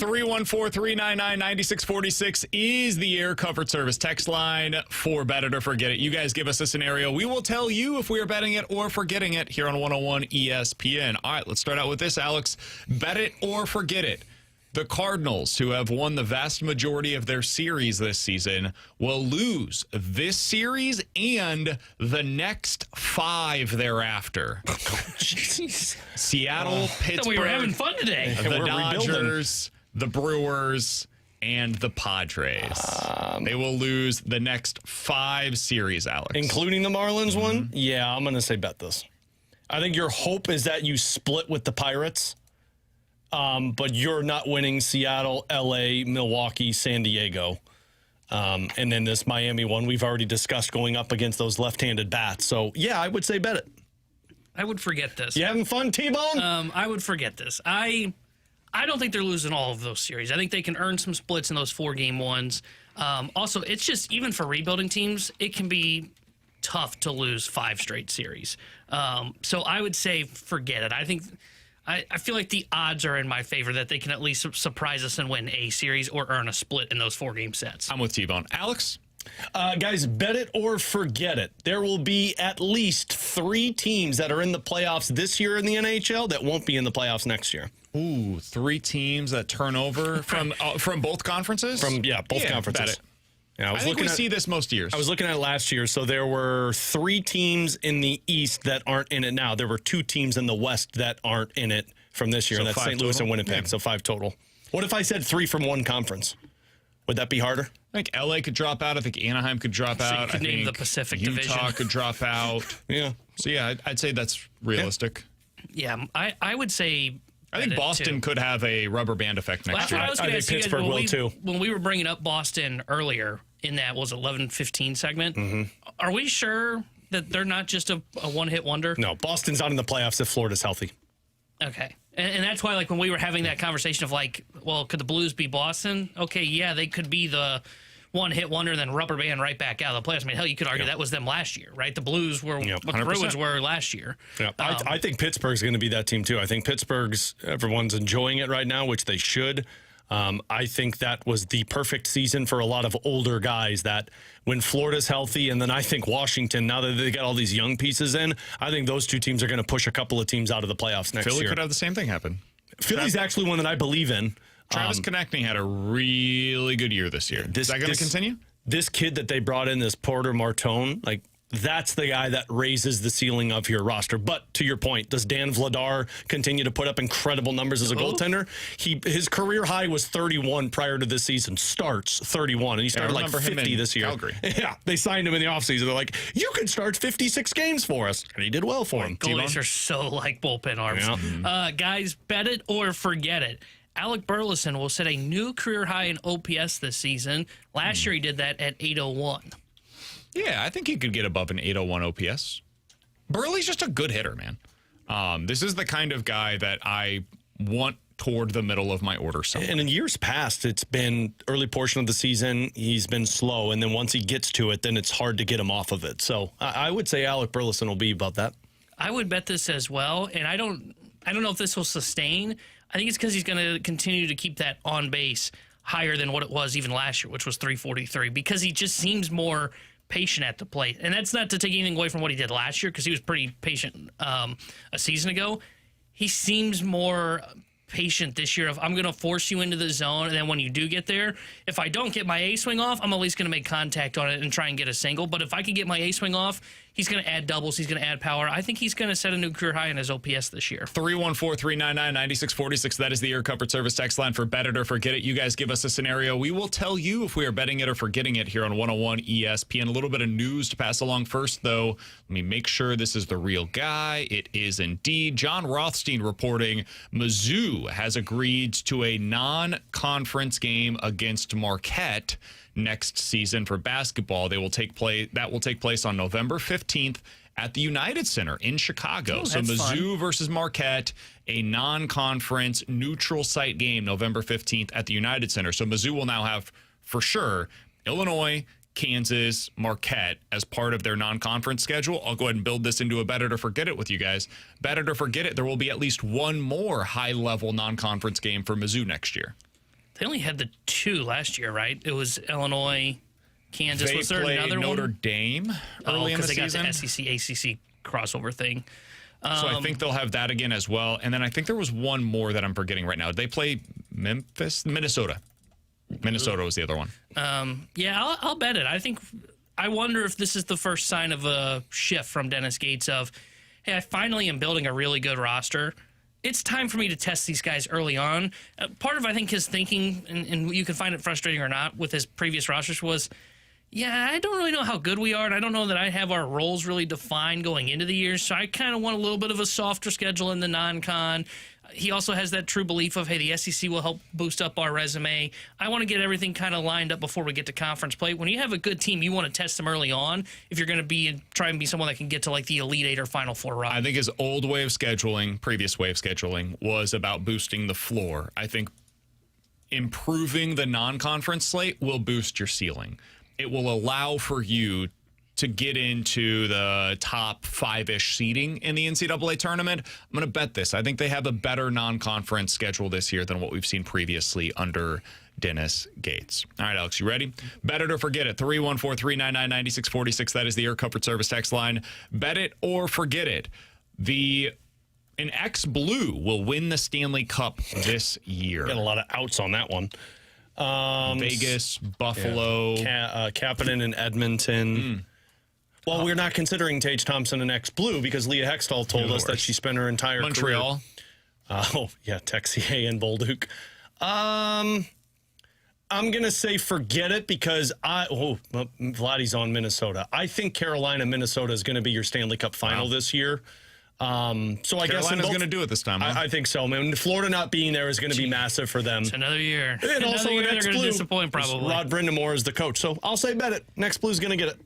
Speaker 3: 314-399-9646 is the Air Comfort Service text line for Bet It or Forget It. You guys give us a scenario. We will tell you if we are betting it or forgetting it here on 101 ESPN. All right, let's start out with this, Alex. Bet it or forget it. The Cardinals, who have won the vast majority of their series this season, will lose this series and the next 5 thereafter.
Speaker 5: Jeez.
Speaker 3: Seattle, Pittsburgh.
Speaker 5: We were having fun today.
Speaker 3: The Dodgers, the Brewers, and the Padres. They will lose the next 5 series, Alex.
Speaker 4: Including the Marlins one? Yeah, I'm going to say bet this. I think your hope is that you split with the Pirates. But you're not winning Seattle, L.A., Milwaukee, San Diego. And then this Miami one we've already discussed going up against those left-handed bats. So, yeah, I would say bet it.
Speaker 5: I would forget this.
Speaker 4: You having fun, T-Bone?
Speaker 5: I would forget this. I don't think they're losing all of those series. I think they can earn some splits in those 4-game ones. Also, it's just, even for rebuilding teams, it can be tough to lose 5 straight series. So I would say forget it. I feel like the odds are in my favor that they can at least surprise us and win a series or earn a split in those 4-game sets.
Speaker 3: I'm with T-Bone. Alex?
Speaker 4: Guys, bet it or forget it. There will be at least 3 teams that are in the playoffs this year in the NHL that won't be in the playoffs next year.
Speaker 3: Ooh, 3 teams that turn over from both conferences?
Speaker 4: Both conferences.
Speaker 3: Bet it.
Speaker 4: Yeah,
Speaker 3: I think we see this most years.
Speaker 4: I was looking at it last year. So there were 3 teams in the East that aren't in it now. There were 2 teams in the West that aren't in it from this year.
Speaker 3: So
Speaker 4: and that's St. Louis and Winnipeg. Yeah. So 5 total. What if I said 3 from one conference? Would that be harder?
Speaker 3: I think LA could drop out. I think Anaheim could drop out.
Speaker 5: You could name the Pacific Division.
Speaker 3: Utah could drop out.
Speaker 4: Yeah.
Speaker 3: So, yeah, I'd say that's realistic.
Speaker 5: Yeah, I would say...
Speaker 3: I think Boston could have a rubber band effect next year.
Speaker 5: I
Speaker 4: think Pittsburgh will, too.
Speaker 5: When we were bringing up Boston earlier in that 11-15 segment, are we sure that they're not just a one-hit wonder?
Speaker 4: No, Boston's not in the playoffs if Florida's healthy.
Speaker 5: Okay. And that's why, like, when we were having that conversation of, like, well, could the Blues be Boston? Okay, yeah, they could be the one-hit wonder, then rubber band right back out of the playoffs. I mean, hell, you could argue that was them last year, right? The Blues were what the Bruins were last year.
Speaker 4: Yeah, I think Pittsburgh's going to be that team, too. I think everyone's enjoying it right now, which they should. I think that was the perfect season for a lot of older guys that when Florida's healthy, and then I think Washington, now that they got all these young pieces in, I think those 2 teams are going to push a couple of teams out of the playoffs next year.
Speaker 3: Philly could have the same thing happen.
Speaker 4: Philly's actually one that I believe in.
Speaker 3: Travis Konechny had a really good year this year. Is that going to continue?
Speaker 4: This kid that they brought in, this Porter Martone, like, that's the guy that raises the ceiling of your roster. But to your point, does Dan Vladar continue to put up incredible numbers as a goaltender? His career high was 31 prior to this season. Starts 31, and he started like 50 this year.
Speaker 3: Calgary.
Speaker 4: Yeah, they signed him in the offseason. They're like, you can start 56 games for us. And he did well for him.
Speaker 5: Goalies are so like bullpen arms. Yeah. Guys, bet it or forget it. Alec Burleson will set a new career high in OPS this season. Last year he did that at 801.
Speaker 3: Yeah, I think he could get above an 801 OPS. Burley's just a good hitter, man. This is the kind of guy that I want toward the middle of my order somewhere.
Speaker 4: And in years past, it's been early portion of the season, he's been slow, and then once he gets to it, then it's hard to get him off of it. So I would say Alec Burleson will be about that.
Speaker 5: I would bet this as well, and I don't know if this will sustain. I think it's because he's going to continue to keep that on base higher than what it was even last year, which was 343, because he just seems more patient at the plate. And that's not to take anything away from what he did last year, because he was pretty patient a season ago. He seems more patient this year of, I'm going to force you into the zone, and then when you do get there, if I don't get my A swing off, I'm at least going to make contact on it and try and get a single. But if I can get my A swing off, he's going to add doubles, he's going to add power. I think he's going to set a new career high in his OPS this year.
Speaker 3: 314-399-9646. That is the Air Comfort Service text line for Bet It or Forget It. You guys give us a scenario. We will tell you if we are betting it or forgetting it here on 101 ESPN. A little bit of news to pass along first, though. Let me make sure this is the real guy. It is indeed. John Rothstein reporting Mizzou has agreed to a non-conference game against Marquette next season for basketball. That will take place on November 15th at the United Center in Chicago. So Mizzou versus Marquette, a non-conference neutral site game, November 15th at the United Center. So Mizzou will now have, for sure, Illinois, Kansas, Marquette as part of their non-conference schedule. I'll go ahead and build this into a Bet It or Forget It with you guys. Bet It or Forget It, there will be at least one more high-level non-conference game for Mizzou next year.
Speaker 5: They only had the 2 last year, right? It was Illinois, Kansas. Was there another
Speaker 3: Notre
Speaker 5: one?
Speaker 3: Dame early in the season.
Speaker 5: Got the SEC, ACC crossover thing.
Speaker 3: So I think they'll have that again as well. And then I think there was one more that I'm forgetting right now. They play Minnesota. Minnesota was the other one.
Speaker 5: Yeah, I'll bet it. I wonder if this is the first sign of a shift from Dennis Gates of, hey, I finally am building a really good roster. It's time for me to test these guys early on. Part of, I think, his thinking, and you can find it frustrating or not, with his previous rosters was, yeah, I don't really know how good we are, and I don't know that I have our roles really defined going into the year, so I kind of want a little bit of a softer schedule in the non-con. He also has that true belief of, hey, the SEC will help boost up our resume. I want to get everything kind of lined up before we get to conference play. When you have a good team, you want to test them early on if you're going to try and be someone that can get to like the Elite Eight or Final Four run.
Speaker 3: I think his old way of scheduling, previous way of scheduling, was about boosting the floor. I think improving the non-conference slate will boost your ceiling. It will allow for you to get into the top 5-ish seeding in the NCAA tournament. I'm going to bet this. I think they have a better non-conference schedule this year than what we've seen previously under Dennis Gates. All right, Alex, you ready? Bet it or forget it. 314-399-9646. That is the Air Comfort Service text line. Bet it or forget it. An ex-Blue will win the Stanley Cup this year.
Speaker 4: Got a lot of outs on that one.
Speaker 3: Vegas, Buffalo.
Speaker 4: Kapanen and Edmonton. Well, we're not considering Tage Thompson an ex-Blue because Leah Hextall told us that she spent her entire
Speaker 3: Montreal.
Speaker 4: career. Texier and Bolduc. I'm going to say forget it because Vladdy's on Minnesota. I think Carolina-Minnesota is going to be your Stanley Cup final this year. So I guess
Speaker 3: Carolina's going to do it this time, huh?
Speaker 4: I think so. I mean, Florida not being there is going to be massive for them.
Speaker 5: It's another year.
Speaker 4: And also
Speaker 5: year
Speaker 4: next
Speaker 5: they're going
Speaker 4: Blue,
Speaker 5: to disappoint probably.
Speaker 4: Rod Brindamore is the coach. So I'll say bet it. Next Blue's going to get it.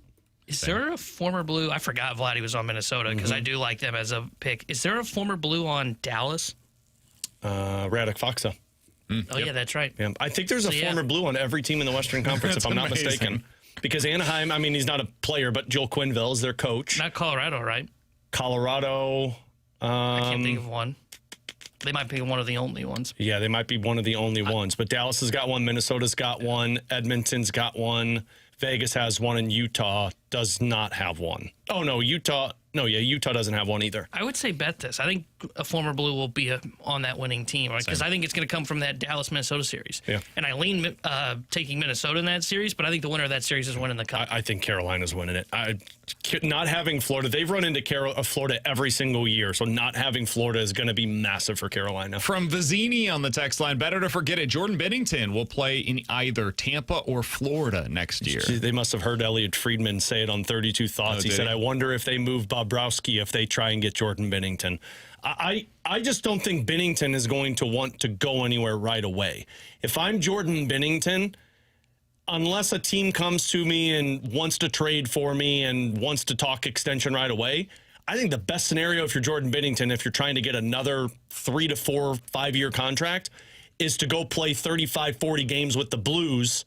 Speaker 5: Is there a former Blue? I forgot Vladdy was on Minnesota because I do like them as a pick. Is there a former Blue on Dallas?
Speaker 4: Radek Faksa.
Speaker 5: Yeah, that's right.
Speaker 4: Yeah. I think there's a former Blue on every team in the Western Conference, if I'm not mistaken. Because Anaheim, I mean, he's not a player, but Joel Quenneville is their coach.
Speaker 5: Not Colorado, right?
Speaker 4: Colorado.
Speaker 5: I can't think of one. They might be one of the only ones.
Speaker 4: Yeah, they might be one of the only ones. But Dallas has got one. Minnesota's got one. Edmonton's got one. Vegas has one, and Utah does not have one. Oh, no, Utah doesn't have one either.
Speaker 5: I would say bet this. I think a former Blue will be on that winning team, right? Because I think it's going to come from that Dallas-Minnesota series.
Speaker 4: Yeah.
Speaker 5: And I lean taking Minnesota in that series, but I think the winner of that series is winning the Cup.
Speaker 4: I think Carolina's winning it. Not having Florida, they've run into Florida every single year, so not having Florida is going to be massive for Carolina.
Speaker 3: From Vizzini on the text line, better to forget it. Jordan Bennington will play in either Tampa or Florida next year.
Speaker 4: They must have heard Elliot Friedman say it on 32 Thoughts. He said, I wonder if they move Bobrovsky if they try and get Jordan Bennington. I just don't think Bennington is going to want to go anywhere right away. If I'm Jordan Bennington, unless a team comes to me and wants to trade for me and wants to talk extension right away, I think the best scenario if you're Jordan Bennington, if you're trying to get another 3 to 4, 5-year contract, is to go play 35, 40 games with the Blues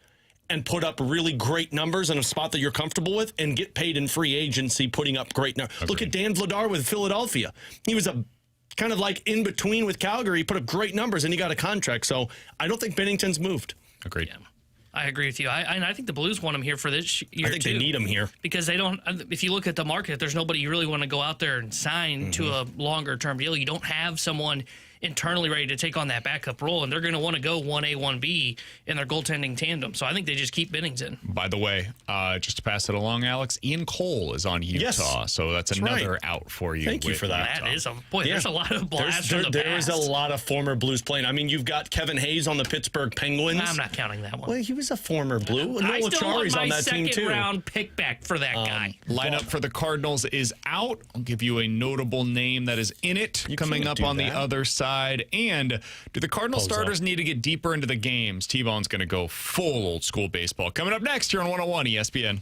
Speaker 4: and put up really great numbers in a spot that you're comfortable with and get paid in free agency putting up great numbers. Look at Dan Vladar with Philadelphia. He was a kind of like in between with Calgary. He put up great numbers and he got a contract. So I don't think Bennington's moved.
Speaker 3: Agreed.
Speaker 5: Yeah. I agree with you. I think the Blues want him here for this year,
Speaker 4: I think they need him here.
Speaker 5: Because they don't, if you look at the market, there's nobody you really want to go out there and sign to a longer-term deal. You don't have someone internally ready to take on that backup role, and they're going to want to go 1A, 1B in their goaltending tandem. So I think they just keep Bennington.
Speaker 3: By the way, just to pass it along, Alex, Ian Cole is on Utah, so that's another out for you.
Speaker 4: Thank you for that.
Speaker 5: That is there's a lot of blasts from the
Speaker 4: There
Speaker 5: past.
Speaker 4: is a lot of former Blues playing. I mean, you've got Kevin Hayes on the Pittsburgh Penguins.
Speaker 5: I'm not counting that one.
Speaker 4: Well, he was a former Blue.
Speaker 5: I
Speaker 4: Noel
Speaker 5: still want
Speaker 4: Chari's
Speaker 5: my
Speaker 4: on that team too.
Speaker 5: second-round pick back for that guy.
Speaker 3: Lineup for the Cardinals is out. I'll give you a notable name that is in it coming up on the other side. And do the Cardinal starters need to get deeper into the games? T-Bone's going to go full old school baseball. Coming up next here on 101 ESPN.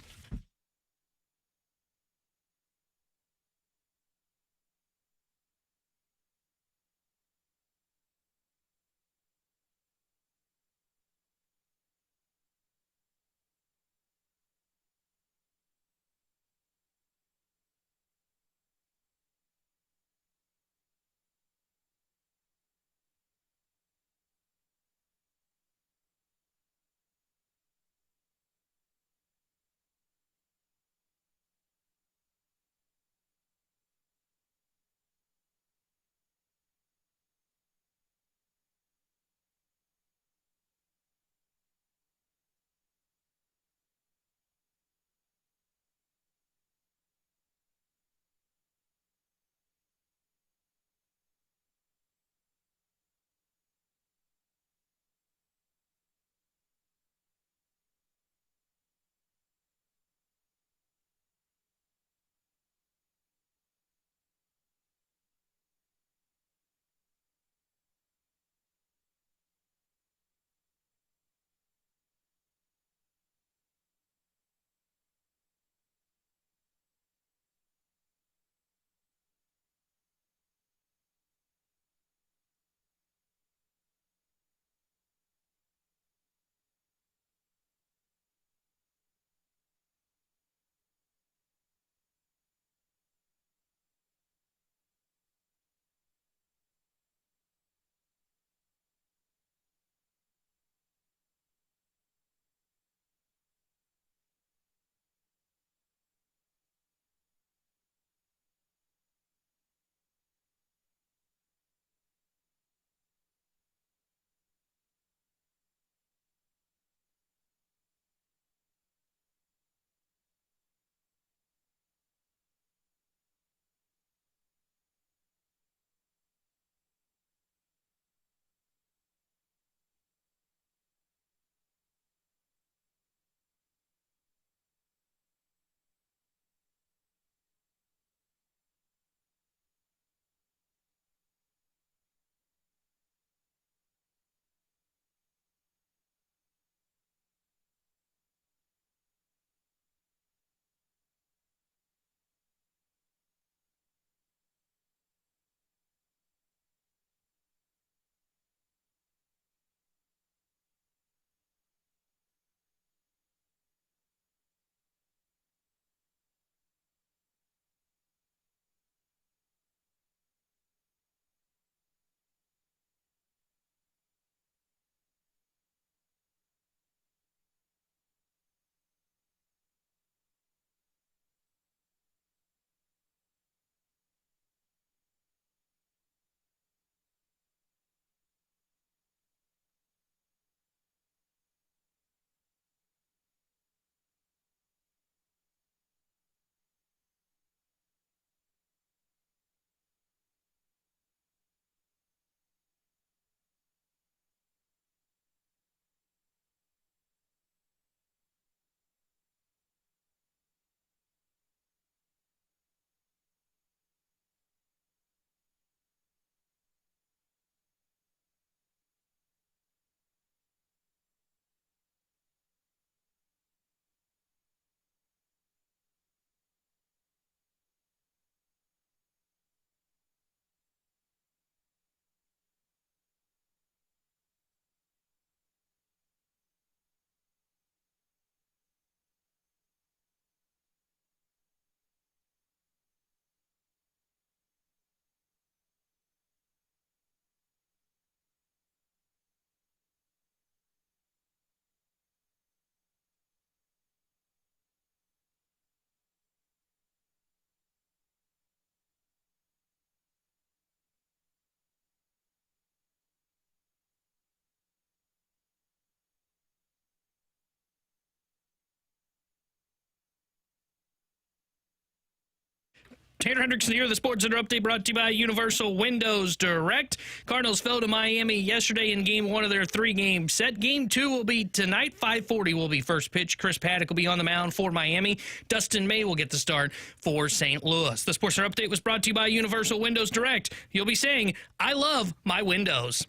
Speaker 5: Tanner Hendrickson here. The Sports Center update brought to you by Universal Windows Direct. Cardinals fell to Miami yesterday in Game 1 of their 3-game set. Game 2 will be tonight. 5:40 will be first pitch. Chris Paddock will be on the mound for Miami. Dustin May will get the start for St. Louis. The Sports Center update was brought to you by Universal Windows Direct. You'll be saying, I love my windows.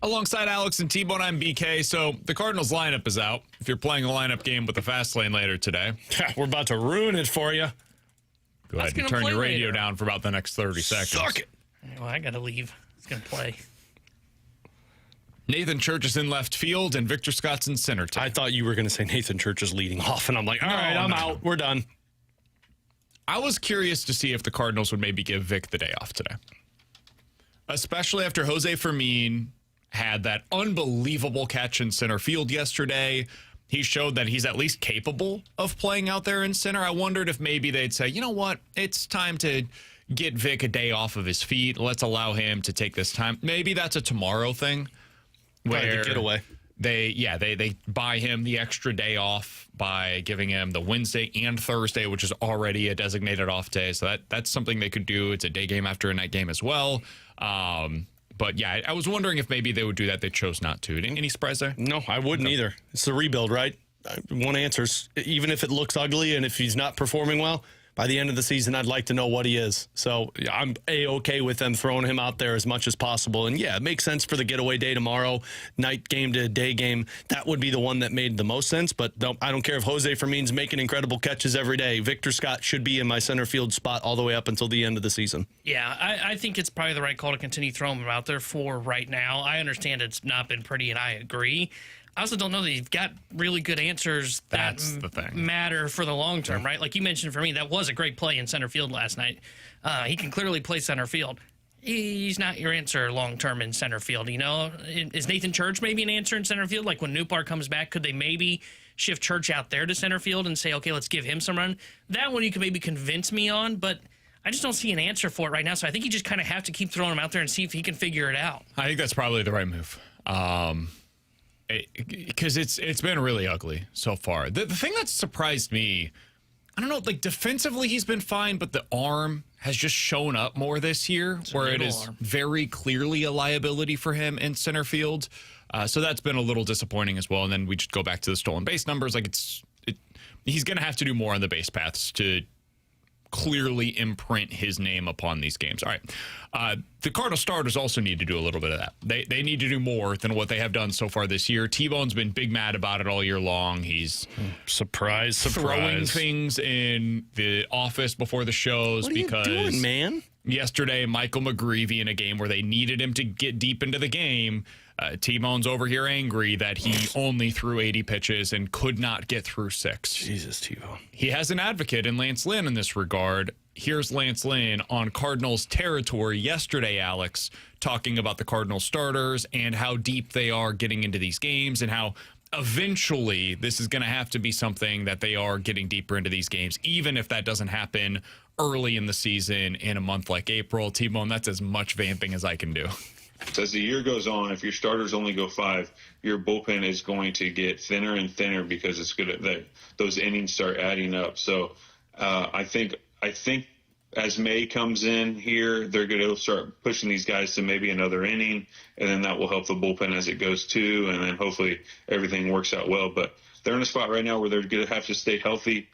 Speaker 3: Alongside Alex and T-Bone, I'm BK. So the Cardinals lineup is out. If you're playing a lineup game with the Fast Lane later today.
Speaker 4: We're about to ruin it for you.
Speaker 3: Go ahead and turn your radio down for about the next 30 seconds.
Speaker 4: Suck it.
Speaker 5: Well, I got to leave. It's going to play.
Speaker 3: Nathan Church is in left field, and Victor Scott's in center.
Speaker 4: I thought you were going to say Nathan Church is leading off, and I'm like, all right, I'm out. We're done.
Speaker 3: I was curious to see if the Cardinals would maybe give Vic the day off today. Especially after Jose Fermin had that unbelievable catch in center field yesterday. He showed that he's at least capable of playing out there in center. I wondered if maybe they'd say, you know what, it's time to get Vic a day off of his feet. Let's allow him to take this time. Maybe that's a tomorrow thing.
Speaker 4: Where the getaway.
Speaker 3: They buy him the extra day off by giving him the Wednesday and Thursday, which is already a designated off day. So that's something they could do. It's a day game after a night game as well. But yeah, I was wondering if maybe they would do that. They chose not to. Any surprise there?
Speaker 4: No, I wouldn't either. It's the rebuild, right? One answers. Even if it looks ugly and if he's not performing well, by the end of the season, I'd like to know what he is. So I'm A-okay with them throwing him out there as much as possible. And yeah, it makes sense for the getaway day tomorrow, night game to day game. That would be the one that made the most sense. But I don't care if Jose Fermin's making incredible catches every day. Victor Scott should be in my center field spot all the way up until the end of the season.
Speaker 5: Yeah, I think it's probably the right call to continue throwing him out there for right now. I understand it's not been pretty, and I agree. I also don't know that you've got really good answers that matter for the long term, right? Like you mentioned, for me, that was a great play in center field last night. He can clearly play center field. He's not your answer long term in center field. You know, is Nathan Church maybe an answer in center field? Like when Newbar comes back, could they maybe shift Church out there to center field and say, okay, let's give him some run? That one you can maybe convince me on, but I just don't see an answer for it right now. So I think you just kind of have to keep throwing him out there and see if he can figure it out.
Speaker 3: I think that's probably the right move. Because it's been really ugly so far. The thing that surprised me, I don't know, like defensively he's been fine, but the arm has just shown up more this year, where it is very clearly a liability for him in center field. So that's been a little disappointing as well. And then we just go back to the stolen base numbers. Like he's going to have to do more on the base paths to clearly imprint his name upon these games. All right. The Cardinal starters also need to do a little bit of that. They need to do more than what they have done so far this year. T-Bone's been big mad about it all year long. He's throwing things in the office before the shows.
Speaker 4: What are you doing, man?
Speaker 3: Yesterday, Michael McGreevy in a game where they needed him to get deep into the game. T-Bone's over here angry that he only threw 80 pitches and could not get through 6.
Speaker 4: Jesus, T-Bone.
Speaker 3: He has an advocate in Lance Lynn in this regard. Here's Lance Lynn on Cardinals territory yesterday, Alex, talking about the Cardinals starters and how deep they are getting into these games and how eventually this is going to have to be something that they are getting deeper into these games, even if that doesn't happen early in the season in a month like April. T-Bone, that's as much vamping as I can do.
Speaker 12: As the year goes on, if your starters only go 5, your bullpen is going to get thinner and thinner because it's good that those innings start adding up. So I think as May comes in here, they're going to start pushing these guys to maybe another inning, and then that will help the bullpen as it goes too, and then hopefully everything works out well. But they're in a spot right now where they're going to have to stay healthy.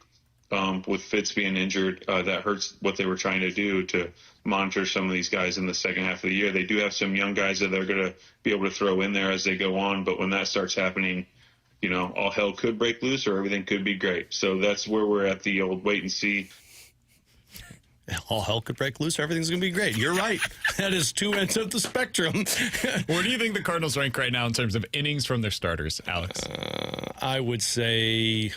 Speaker 12: With Fitz being injured, that hurts what they were trying to do to monitor some of these guys in the second half of the year. They do have some young guys that they're going to be able to throw in there as they go on, but when that starts happening, you know, all hell could break loose or everything could be great. So that's where we're at the old wait and see.
Speaker 4: All hell could break loose. Everything's going to be great. You're right. That is 2 ends of the spectrum.
Speaker 3: Where do you think the Cardinals rank right now in terms of innings from their starters, Alex?
Speaker 4: I would say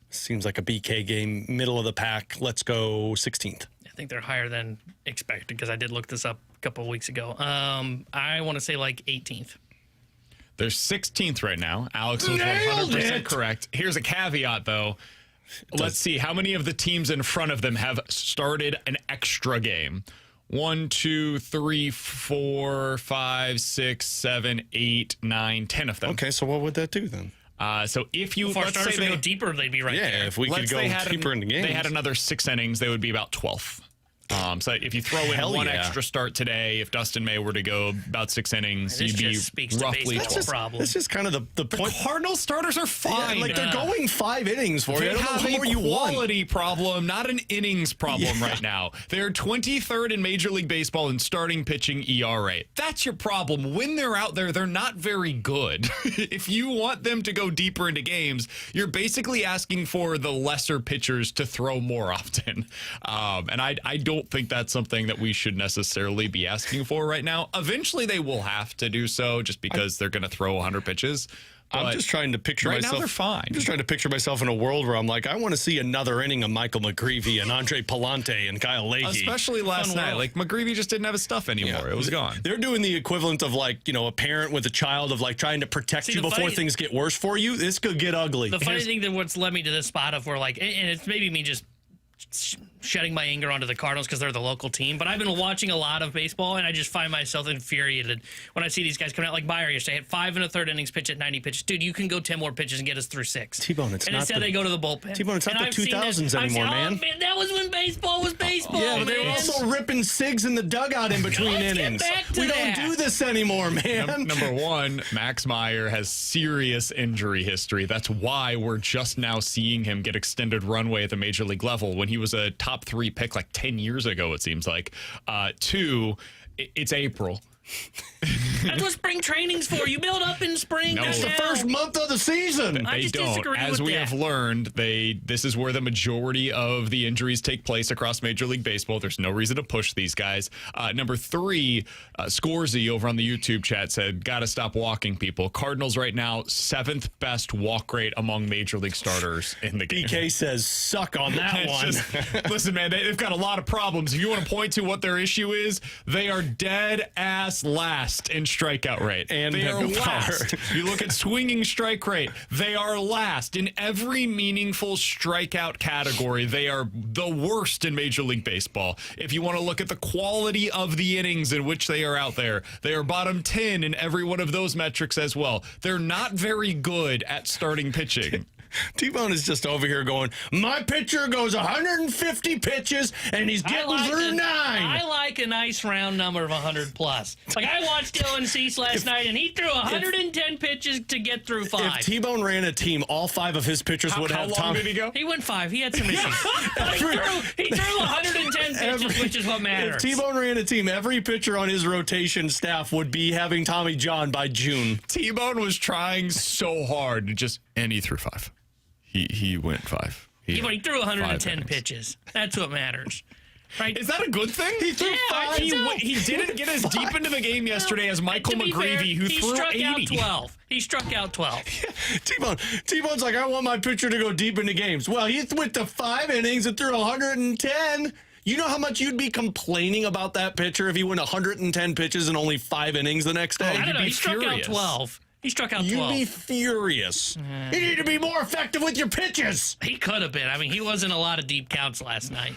Speaker 4: seems like a BK game, middle of the pack. Let's go 16th.
Speaker 5: I think they're higher than expected because I did look this up a couple of weeks ago. I want to say like 18th.
Speaker 3: They're 16th right now. Alex was 100% correct. Here's a caveat, though. Let's see. How many of the teams in front of them have started an extra game? 1, 2, 3, 4, 5, 6, 7, 8, 9, 10 of them.
Speaker 4: Okay, so what would that do then?
Speaker 3: So if you
Speaker 5: let's say they go deeper, they'd be right there.
Speaker 4: Yeah, if we could go deeper in the game.
Speaker 3: They had another 6 innings, they would be about 12th. So if you throw in one extra start today, if Dustin May were to go about 6 innings, you'd be roughly 12.
Speaker 4: That's just kind of the point.
Speaker 3: The Cardinals starters are fine.
Speaker 4: Yeah, like they're going 5 innings for you. I don't know
Speaker 3: have
Speaker 4: what more you want.
Speaker 3: a quality problem, not an innings problem right now. They're 23rd in Major League Baseball in starting pitching ERA. That's your problem. When they're out there, they're not very good. If you want them to go deeper into games, you're basically asking for the lesser pitchers to throw more often. And I don't think that's something that we should necessarily be asking for right now. Eventually, they will have to do so just because they're going to throw 100 pitches.
Speaker 4: I'm just trying to picture myself.
Speaker 3: Right now, they're fine.
Speaker 4: I'm just trying to picture myself in a world where I'm like, I want to see another inning of Michael McGreevy and Andre Palante and Kyle Leahy.
Speaker 3: Especially last night. Like, McGreevy just didn't have his stuff anymore. Yeah. It was gone.
Speaker 4: They're doing the equivalent of, like, a parent with a child of, like, trying to protect you before things get worse for you. This could get ugly.
Speaker 5: The funny thing that what's led me to this spot of where, like, and it's maybe me just shedding my anger onto the Cardinals because they're the local team, but I've been watching a lot of baseball and I just find myself infuriated when I see these guys coming out like Byer yesterday. Had 5 1/3 innings, pitch at 90 pitches. Dude, you can go 10 more pitches and get us through 6.
Speaker 4: T-Bone, it's
Speaker 5: and
Speaker 4: not
Speaker 5: instead they go to the bullpen.
Speaker 4: T-Bone, it's not the 2000s anymore, man.
Speaker 5: That was when baseball was baseball.
Speaker 4: Yeah, but they were also ripping cigs in the dugout in between innings. We don't do this anymore, man.
Speaker 3: Number one, Max Meyer has serious injury history. That's why we're just now seeing him get extended runway at the major league level when he was a top 3 pick like 10 years ago, it seems like. 2, it's April.
Speaker 5: That's what spring training's for. You build up in spring.
Speaker 4: No, it's the first month of the season.
Speaker 3: They don't. As we have learned, this is where the majority of the injuries take place across Major League Baseball. There's no reason to push these guys. Number 3, Scorsy over on the YouTube chat said, "Got to stop walking people." Cardinals right now 7th best walk rate among Major League starters in the game.
Speaker 4: BK says, "Suck on that one."
Speaker 3: Listen, man, they've got a lot of problems. If you want to point to what their issue is, they are dead ass last in strikeout rate.
Speaker 4: And
Speaker 3: they are last. You look at swinging strike rate, they are last. In every meaningful strikeout category, they are the worst in Major League Baseball. If you want to look at the quality of the innings in which they are out there, they are bottom 10 in every one of those metrics as well. They're not very good at starting pitching.
Speaker 4: T-Bone is just over here going, my pitcher goes 150 pitches, and he's getting through 9.
Speaker 5: I like a nice round number of 100 plus. Like, I watched Dylan Cease last night, and he threw 110 pitches to get through 5.
Speaker 4: If T-Bone ran a team, all 5 of his pitchers would have
Speaker 3: How long did he go?
Speaker 5: He went 5. He had some issues. he threw 110 pitches, which is what matters.
Speaker 4: If T-Bone ran a team, every pitcher on his rotation staff would be having Tommy John by June.
Speaker 3: T-Bone was trying so hard to and he threw 5. He went 5.
Speaker 5: He threw 110 pitches. That's what matters. Right?
Speaker 3: Is that a good thing?
Speaker 4: He threw 5.
Speaker 3: He didn't get as deep into the game yesterday as Michael McGreevy, who threw 80.
Speaker 5: He struck out 12. He struck out 12.
Speaker 4: T-Bone's like, I want my pitcher to go deep into games. Well, he went to 5 innings and threw 110. You know how much you'd be complaining about that pitcher if he went 110 pitches and only 5 innings the next day?
Speaker 5: I don't know. He
Speaker 3: struck
Speaker 5: out 12. He struck out 12.
Speaker 4: You'd be furious. You need to be more effective with your pitches.
Speaker 5: He could have been. I mean, he was in a lot of deep counts last night.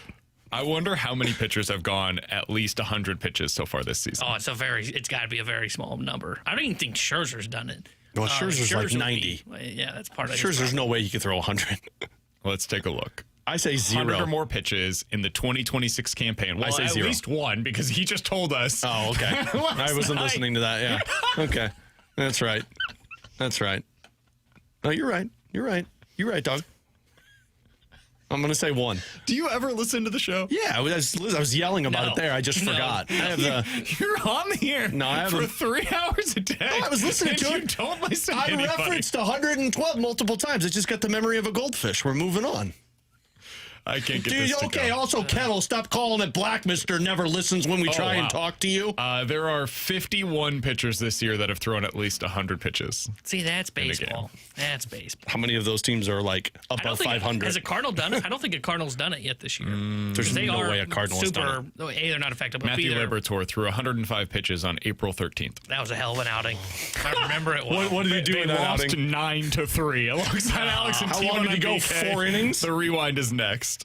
Speaker 3: I wonder how many pitchers have gone at least 100 pitches so far this season.
Speaker 5: Oh, it's got to be a very small number. I don't even think Scherzer's done it.
Speaker 4: Well, Scherzer's like 90.
Speaker 5: Yeah, that's part of it.
Speaker 4: Scherzer's no way he could throw 100.
Speaker 3: Let's take a look.
Speaker 4: I say 0.
Speaker 3: 100 or more pitches in the 2026 campaign. Well, I say at
Speaker 4: 0.
Speaker 3: least 1 because he just told us.
Speaker 4: Oh, okay. I wasn't listening to that. Yeah. Okay. That's right. That's right. No, you're right. You're right. You're right, dog. I'm going to say 1.
Speaker 3: Do you ever listen to the show?
Speaker 4: Yeah, I was yelling about it there. I just forgot. I have
Speaker 3: You're on here for 3 hours a day.
Speaker 4: No, I was listening to it.
Speaker 3: You don't listen to anybody.
Speaker 4: I referenced 112 multiple times. I just got the memory of a goldfish. We're moving on.
Speaker 3: I can't get
Speaker 4: Dude,
Speaker 3: this to
Speaker 4: okay,
Speaker 3: go.
Speaker 4: also, Kettle, stop calling it Black Mister never listens when we try and talk to you.
Speaker 3: There are 51 pitchers this year that have thrown at least 100 pitches.
Speaker 5: See, that's baseball. That's baseball.
Speaker 4: How many of those teams are, like, above 500?
Speaker 5: Has a Cardinal done it? I don't think a Cardinal's done it yet this year.
Speaker 4: There's no way a Cardinal has done it.
Speaker 5: A, they're not effective. But
Speaker 3: Matthew Liberatore threw 105 pitches on April 13th.
Speaker 5: That was a hell of an outing. I remember it well.
Speaker 4: What did he do in that
Speaker 3: lost
Speaker 4: outing?
Speaker 3: 9-3 alongside Alex and
Speaker 4: How
Speaker 3: T1
Speaker 4: long did he go?
Speaker 3: BK.
Speaker 4: 4 innings?
Speaker 3: The rewind is next.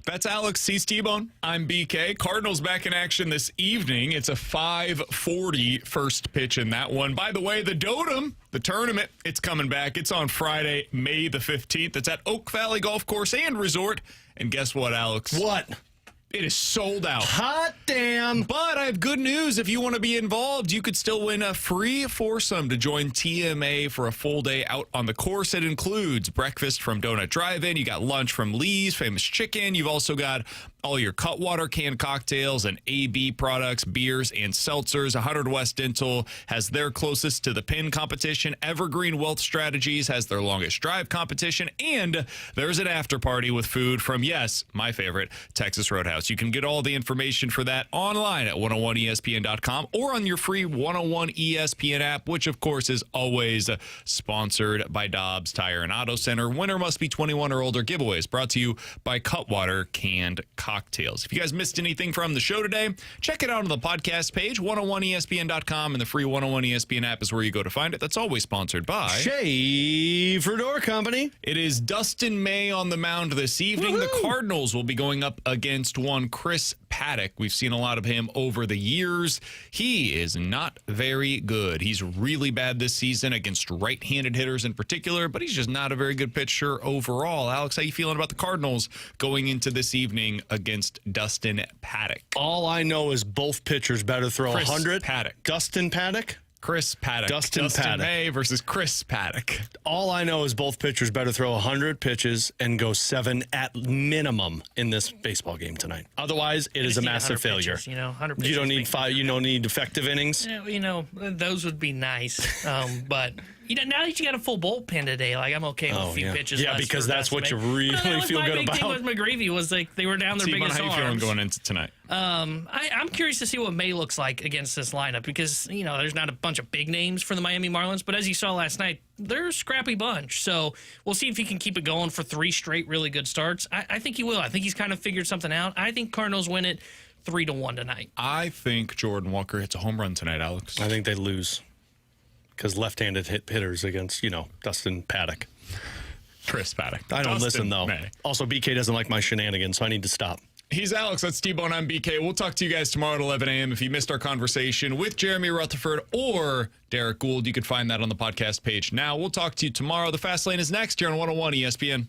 Speaker 3: That's Alex. He's T-Bone. I'm BK. Cardinals back in action this evening. It's a 5:40 first pitch in that one. By the way, the Dotem, the tournament, it's coming back. It's on Friday, May the 15th. It's at Oak Valley Golf Course and Resort. And guess what, Alex?
Speaker 4: What?
Speaker 3: It is sold out.
Speaker 4: Hot damn.
Speaker 3: But I have good news. If you want to be involved, you could still win a free foursome to join TMA for a full day out on the course. It includes breakfast from Donut Drive-In. You got lunch from Lee's Famous Chicken. You've also got all your Cutwater canned cocktails and AB products, beers, and seltzers. 100 West Dental has their closest to the pin competition. Evergreen Wealth Strategies has their longest drive competition. And there's an after party with food from, yes, my favorite, Texas Roadhouse. You can get all the information for that online at 101ESPN.com or on your free 101 ESPN app, which, of course, is always sponsored by Dobbs Tire and Auto Center. Winner must be 21 or older. Giveaways brought to you by Cutwater Canned Cocktails. If you guys missed anything from the show today, check it out on the podcast page, 101ESPN.com, and the free 101 ESPN app is where you go to find it. That's always sponsored by
Speaker 4: Schaefer Door Company.
Speaker 3: It is Dustin May on the mound this evening. Woo-hoo! The Cardinals will be going up against one Chris Paddock. We've seen a lot of him over the years. He is not very good. He's really bad this season against right-handed hitters in particular, but he's just not a very good pitcher overall. Alex, how you feeling about the Cardinals going into this evening against Dustin Paddock?
Speaker 4: All I know is both pitchers better throw 100.
Speaker 3: Paddock.
Speaker 4: Dustin Paddock?
Speaker 3: Chris Paddock.
Speaker 4: Dustin Paddock.
Speaker 3: May versus Chris Paddock.
Speaker 4: All I know is both pitchers better throw 100 pitches and go 7 at minimum in this baseball game tonight. Otherwise, it is a massive failure.
Speaker 5: Pitches, 100 pitches.
Speaker 4: You don't need 5. You don't need effective innings.
Speaker 5: Those would be nice. But now that you got a full bullpen today, I'm okay with a few pitches.
Speaker 4: Yeah, because that's what you really feel good about.
Speaker 5: My big thing with McGreevy was they were down their biggest arms.
Speaker 3: How you feeling going into tonight?
Speaker 5: I'm curious to see what May looks like against this lineup because there's not a bunch of big names for the Miami Marlins, but as you saw last night, they're a scrappy bunch. So we'll see if he can keep it going for 3 straight really good starts. I think he will. I think he's kind of figured something out. I think Cardinals win it 3-1 tonight.
Speaker 3: I think Jordan Walker hits a home run tonight, Alex.
Speaker 4: I think they lose because left-handed hitters against Dustin Paddock.
Speaker 3: Chris Paddock.
Speaker 4: I don't listen, though.
Speaker 3: May.
Speaker 4: Also, BK doesn't like my shenanigans, so I need to stop.
Speaker 3: He's Alex. That's T-Bone. I'm BK. We'll talk to you guys tomorrow at 11 a.m. If you missed our conversation with Jeremy Rutherford or Derrick Goold, you can find that on the podcast page. Now, we'll talk to you tomorrow. The Fast Lane is next here on 101 ESPN.